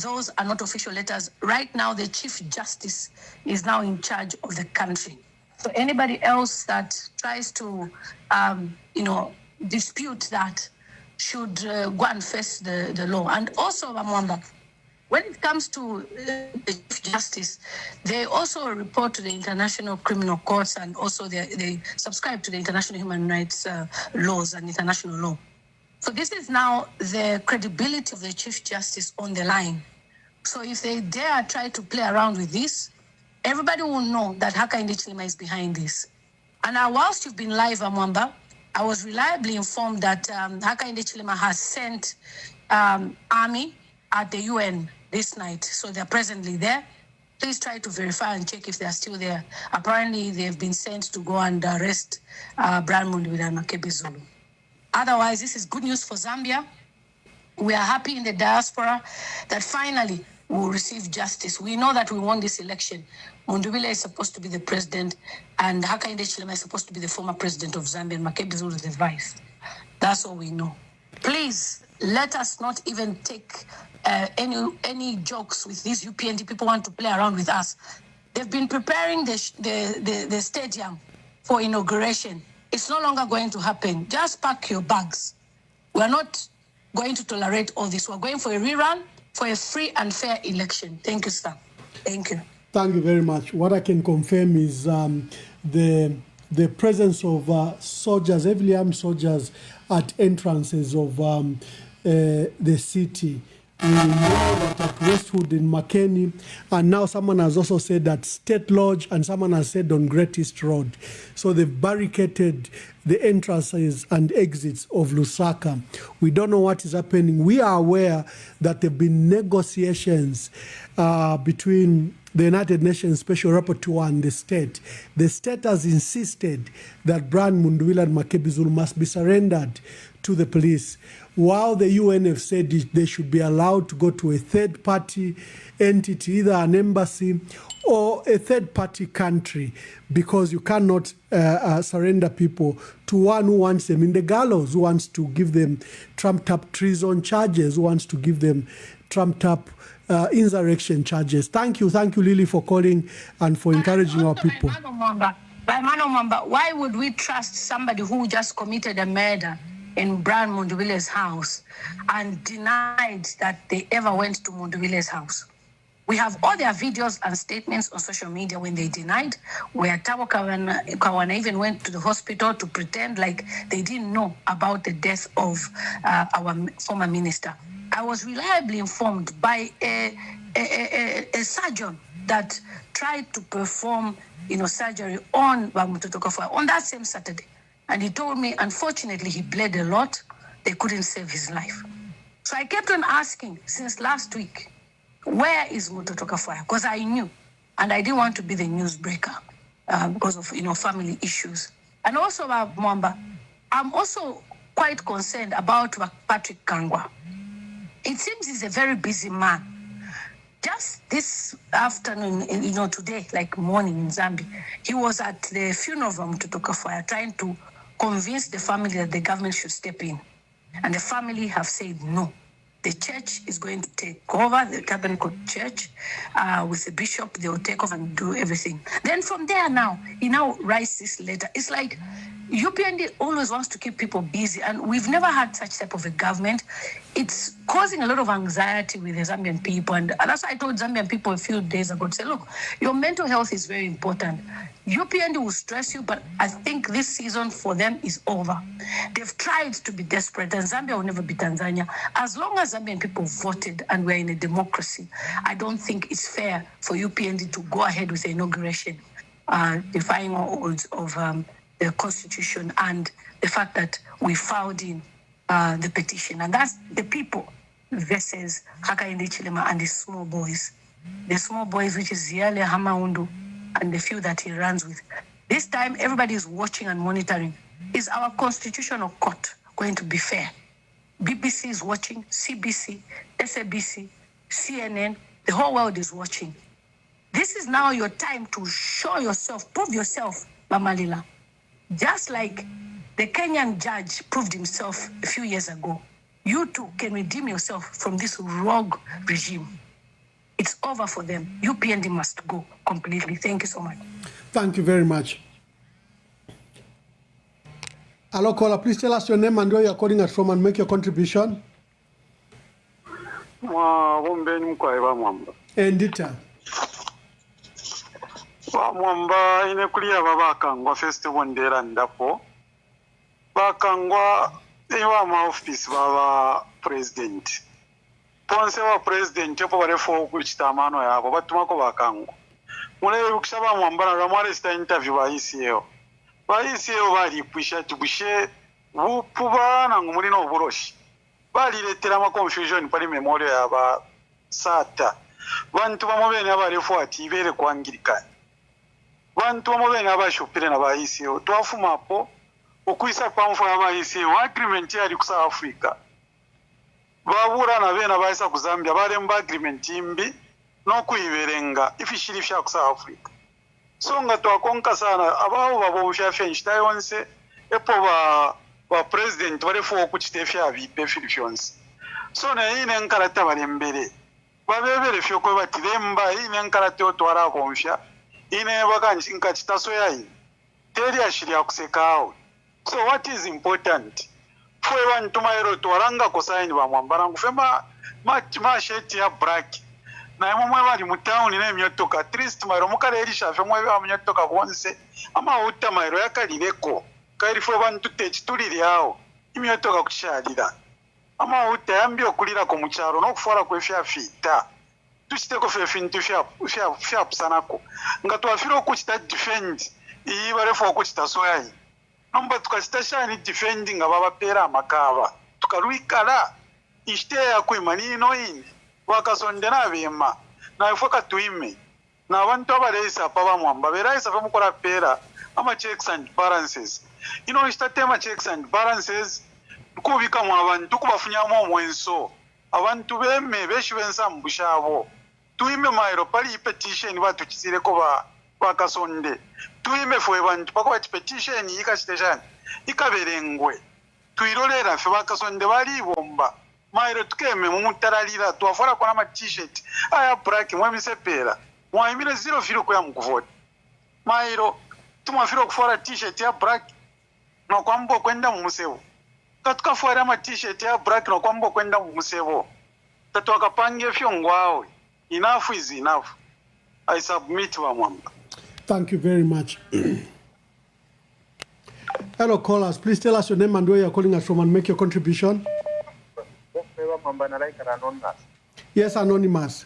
Those are not official letters. Right now, the Chief Justice is now in charge of the country. So anybody else that tries to, dispute that should go and face the law. And also, Bamwamba, when it comes to the Chief Justice, they also report to the International Criminal Courts, and also they subscribe to the international human rights laws and international law. So this is now the credibility of the Chief Justice on the line. So if they dare try to play around with this, everybody will know that Hakainde Hichilema is behind this. And whilst you've been live, Amwamba, I was reliably informed that Hakainde Hichilema has sent army at the UN this night. So they're presently there. Please try to verify and check if they're still there. Apparently, they've been sent to go and arrest Brian Mundubile and Makebi Zulu. Otherwise, this is good news for Zambia. We are happy in the diaspora that finally we'll receive justice. We know that we won this election. Mundubile is supposed to be the president, and Hakainde Hichilema is supposed to be the former president of Zambia, and Makebi Zulu is the vice. That's all we know. Please, let us not even take any jokes with these UPND. People want to play around with us. They've been preparing the stadium for inauguration. It's no longer going to happen. Just pack your bags. We're not going to tolerate all this. We're going for a rerun, for a free and fair election. Thank you, sir. Thank you. Thank you very much. What I can confirm is the presence of soldiers, heavily armed soldiers, at entrances of the city. We know that at Westwood in Makeni, and now someone has also said that State Lodge, and someone has said on Great East Road. So they've barricaded the entrances and exits of Lusaka. We don't know what is happening. We are aware that there have been negotiations between the United Nations Special Rapporteur and the state. The state has insisted that Brian Mundubile and Makebi Zulu must be surrendered to the police, while the UN have said they should be allowed to go to a third-party entity, either an embassy or a third-party country, because you cannot surrender people to one who wants them in the gallows, who wants to give them trumped-up treason charges, who wants to give them trumped-up insurrection charges. Thank you, Lily, for calling and for encouraging our people. Why would we trust somebody who just committed a murder in Brian Mundubile's house and denied that they ever went to Mundubile's house? We have all their videos and statements on social media when they denied, where Tabo Kawana even went to the hospital to pretend like they didn't know about the death of our former minister. I was reliably informed by a surgeon that tried to perform surgery on Bamutotokofa on that same Saturday. And he told me, unfortunately, he bled a lot. They couldn't save his life. So I kept on asking since last week, where is Mutotokafaya? Because I knew, and I didn't want to be the newsbreaker because of family issues. And also about Mwamba, I'm also quite concerned about Patrick Kangwa. It seems he's a very busy man. Just this afternoon, today, like morning in Zambia, he was at the funeral of Mutotokafaya trying to convince the family that the government should step in. And the family have said no. The church is going to take over, the Tabernacle Church, with the bishop. They will take over and do everything. Then from there now, he now writes this letter. It's like UPND always wants to keep people busy, and we've never had such type of a government. It's causing a lot of anxiety with the Zambian people, and that's why I told Zambian people a few days ago to say, look, your mental health is very important. UPND will stress you, but I think this season for them is over. They've tried to be desperate, and Zambia will never be Tanzania. As long as Zambian people voted and we're in a democracy, I don't think it's fair for UPND to go ahead with the inauguration, defying all odds of the constitution and the fact that we filed in the petition. And that's the people versus Hakainde Chilema and the small boys. The small boys, which is Yale Hamaundu, and the few that he runs with. This time, everybody is watching and monitoring. Is our constitutional court going to be fair? BBC is watching, CBC, SABC, CNN, the whole world is watching. This is now your time to show yourself, prove yourself, Mamalila. Just like the Kenyan judge proved himself a few years ago, you too can redeem yourself from this rogue regime. It's over for them. UPND must go completely. Thank you so much. Thank you very much. Hello, caller. Please tell us your name and where you're calling us from and make your contribution. Endita. Mwamba inekulia babakangwa festival ndera ndapo bakangwa ewa ma office baba president ponse wa president epo barefo kuchitamano yabo batumako bakangwa mule ukishaba mwamba na mwale sta interview baisiyo bali kwisha tubushe bupuba na ngumuri no buroshi bali letera ma confusion pali memory yaba sata bantu bamobene abarefo atibere kwangirikana bantu bamobene abashupire na baisiyo twafumapo okuisa pamfo abaisiyo agreement yali ku South Africa babura na bena baisa ku Zambia balemba agreement imbi no kuiberenga ifishiri fya ku South Africa so nga twakonka sana abaho babomfya fenshita yonse epo ba president barefo okutefya bipe filifyonse so na ine nkarata balembere babebere fyo ko batiremba ine nkarata otwara konfya ine bakanji nkachitaso yayi teri ashiri akusekao. So what is important? Fwe bantu maero twaranga kosaini bamwambara ngufema ma sheti ya black na mwe bali mu town ne myotoka at least maero mukareri shafe mwe ba myotoka bonse ama uta maero yakalireko kairi fwe bantu techituliri yao imyotoka kushalira ama uta yambi okulira ko mucharo no kufora ko fya fita tuchiteko fya fintu fya pusanako nga twafiro kuchita defend iyi barefo kuchita soyayi nomba tukasitashani defending baba pera makava tukaruikala ishte ya kuimani no indi wakasondena bema na ifoka tuime na abantu abaresa paba mwamba beresa famukora pera ama checks and balances ishtatema checks and balances kubika mu abantu kubafunyamo omwenso abantu beme beshi bensa mbushabo tuime mairo pali petition batukisireko bakasonde tuime fwe bantu pako petition ikasiteshani ikaberengwe tuirolera fe bakasonde bali bomba mairo tukeme mumutaralira tuafora kwa ma t-shirt aya black mwebisepera mwaimire zero filo kwa mkuvoti mairo tumafiro kufora t-shirt ya black no kwambo kwenda mumusebo katukafora ma t-shirt ya black no kwambo kwenda mumusebo tatwakapange fyo ngwawe enough is enough. I submit wa mwamba. Thank you very much. Hello, callers. Please tell us your name and where you're calling us from and make your contribution. Yes, anonymous.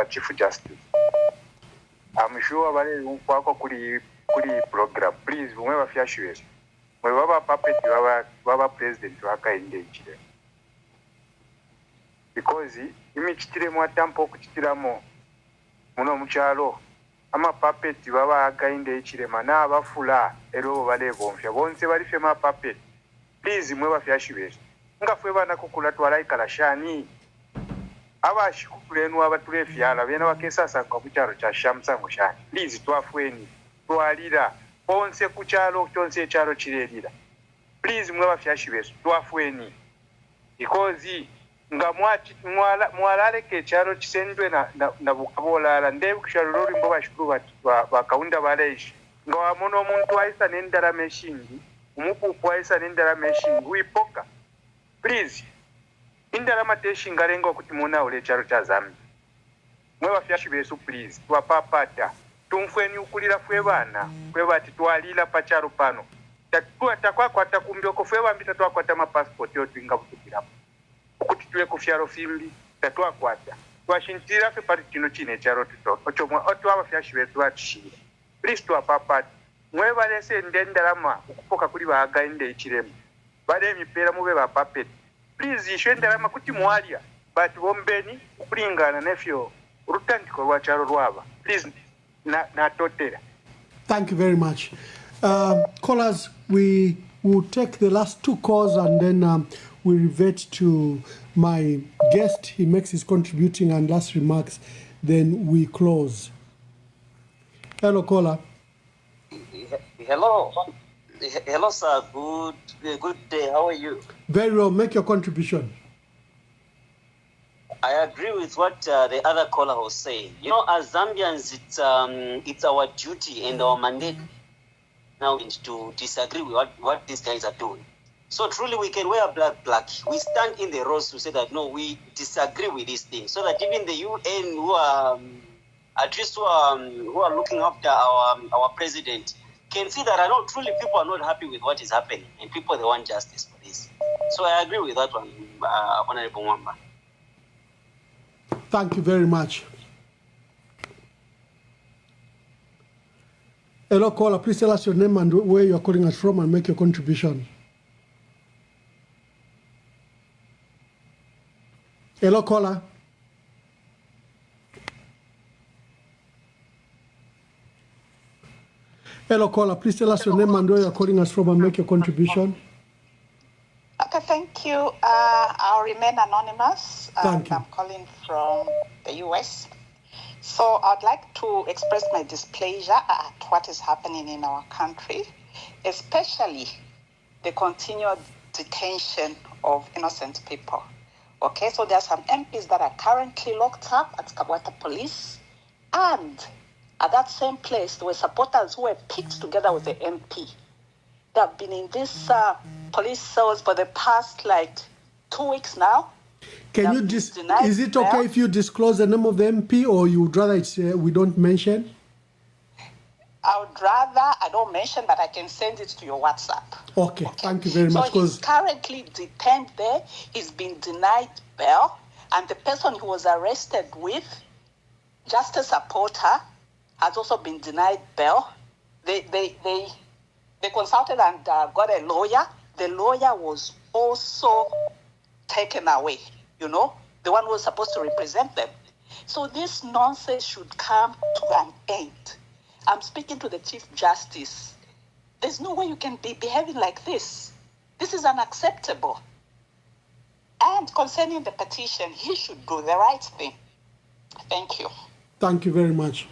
Chief Justice. I'm sure kuri program. Please, whoever fiashiwe. Whoever puppet baba president Hakainde Chilema. Because imichitiremo atampo okuchitiramo muno mukyalo ama puppet baba Hakainde Chilema n'abafula ero balebomfya bonse bali fema puppet. Please mwe bafyashibere nga fwe bana kukula twala ikalashani abashikukulenu abatulefyala bena bakesasa kwa kukyalo kya Shamsango shani. Please twafweni twalira bonse kukyalo kyonse ekyalo kirerira. Please mwe bafyashibere twafweni because nga mwalaleka ekyalo kisendwe na bukaboolala ndebukukyalo lulimbo bashukuru bakawunda baleeshi nga wamona omuntu ayisa n'endalama eshingi omupuupu ayisa n'endalama eshingi wipoka please indalama teshinga lenga okuti munaawula ekyalo kya Zambia mwe bafyashi besu please twapapata tumfwenyukulira fwe baana fwe bati twaliira pakyalo pano takwakwata kumbyoko fwe bambita twakwata amapasipoti otwinga butukiramu okuti tuwe ku fyalo fimbi tatwakwata twashintira ffe pati kino kino ekyalo otwabafyashi betu batushiire please twapapata mwe balese endalama okupoka kuli Hakainde ekiremu bale emipeera mube bapapeti please ishwe endalama kuti mwalya but bombeni okulingana nefyo olutandiko lwakyalo lwaba please natotera. Thank you very much. Callers, we will take the last two calls and then we revert to my guest. He makes his contributing and last remarks, then we close. Hello, caller. Hello. Hello, sir. Good day. How are you? Very well. Make your contribution. I agree with what the other caller was saying. You know, as Zambians, it's our duty and our mandate now to disagree with what these guys are doing. So truly, we can wear black. We stand in the rows to say that no, we disagree with these things, so that even the UN, who are at least who are looking after our president, can see that I know truly people are not happy with what is happening, and people they want justice for this. So I agree with that one, Honorable Mwamba. Thank you very much. Hello, caller. Please tell us your name and where you are calling us from and make your contribution. Hello, caller. Hello, caller. Please tell us your name and where you are calling us from and make your contribution. Okay, thank you. I'll remain anonymous. Thank you. I'm calling from the US. So I'd like to express my displeasure at what is happening in our country, especially the continued detention of innocent people. Okay, so there are some MPs that are currently locked up at Kabwata Police, and at that same place, there were supporters who were picked together with the MP. They have been in this police cells for the past 2 weeks now. Can you is it okay if you disclose the name of the MP, or you would rather we don't mention? I would rather I don't mention, but I can send it to your WhatsApp. Okay. Thank you very much. So he's currently detained there. He's been denied bail, and the person he was arrested with, just a supporter, has also been denied bail. They consulted and got a lawyer. The lawyer was also taken away, the one who was supposed to represent them. So this nonsense should come to an end. I'm speaking to the Chief Justice. There's no way you can be behaving like this. This is unacceptable. And concerning the petition, he should do the right thing. Thank you. Thank you very much.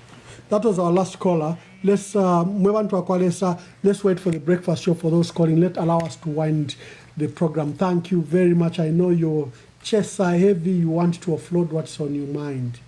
That was our last caller. Let's move on to our let's wait for the breakfast show for those calling. Allow us to wind the program. Thank you very much. I know your chests are heavy. You want to offload what's on your mind.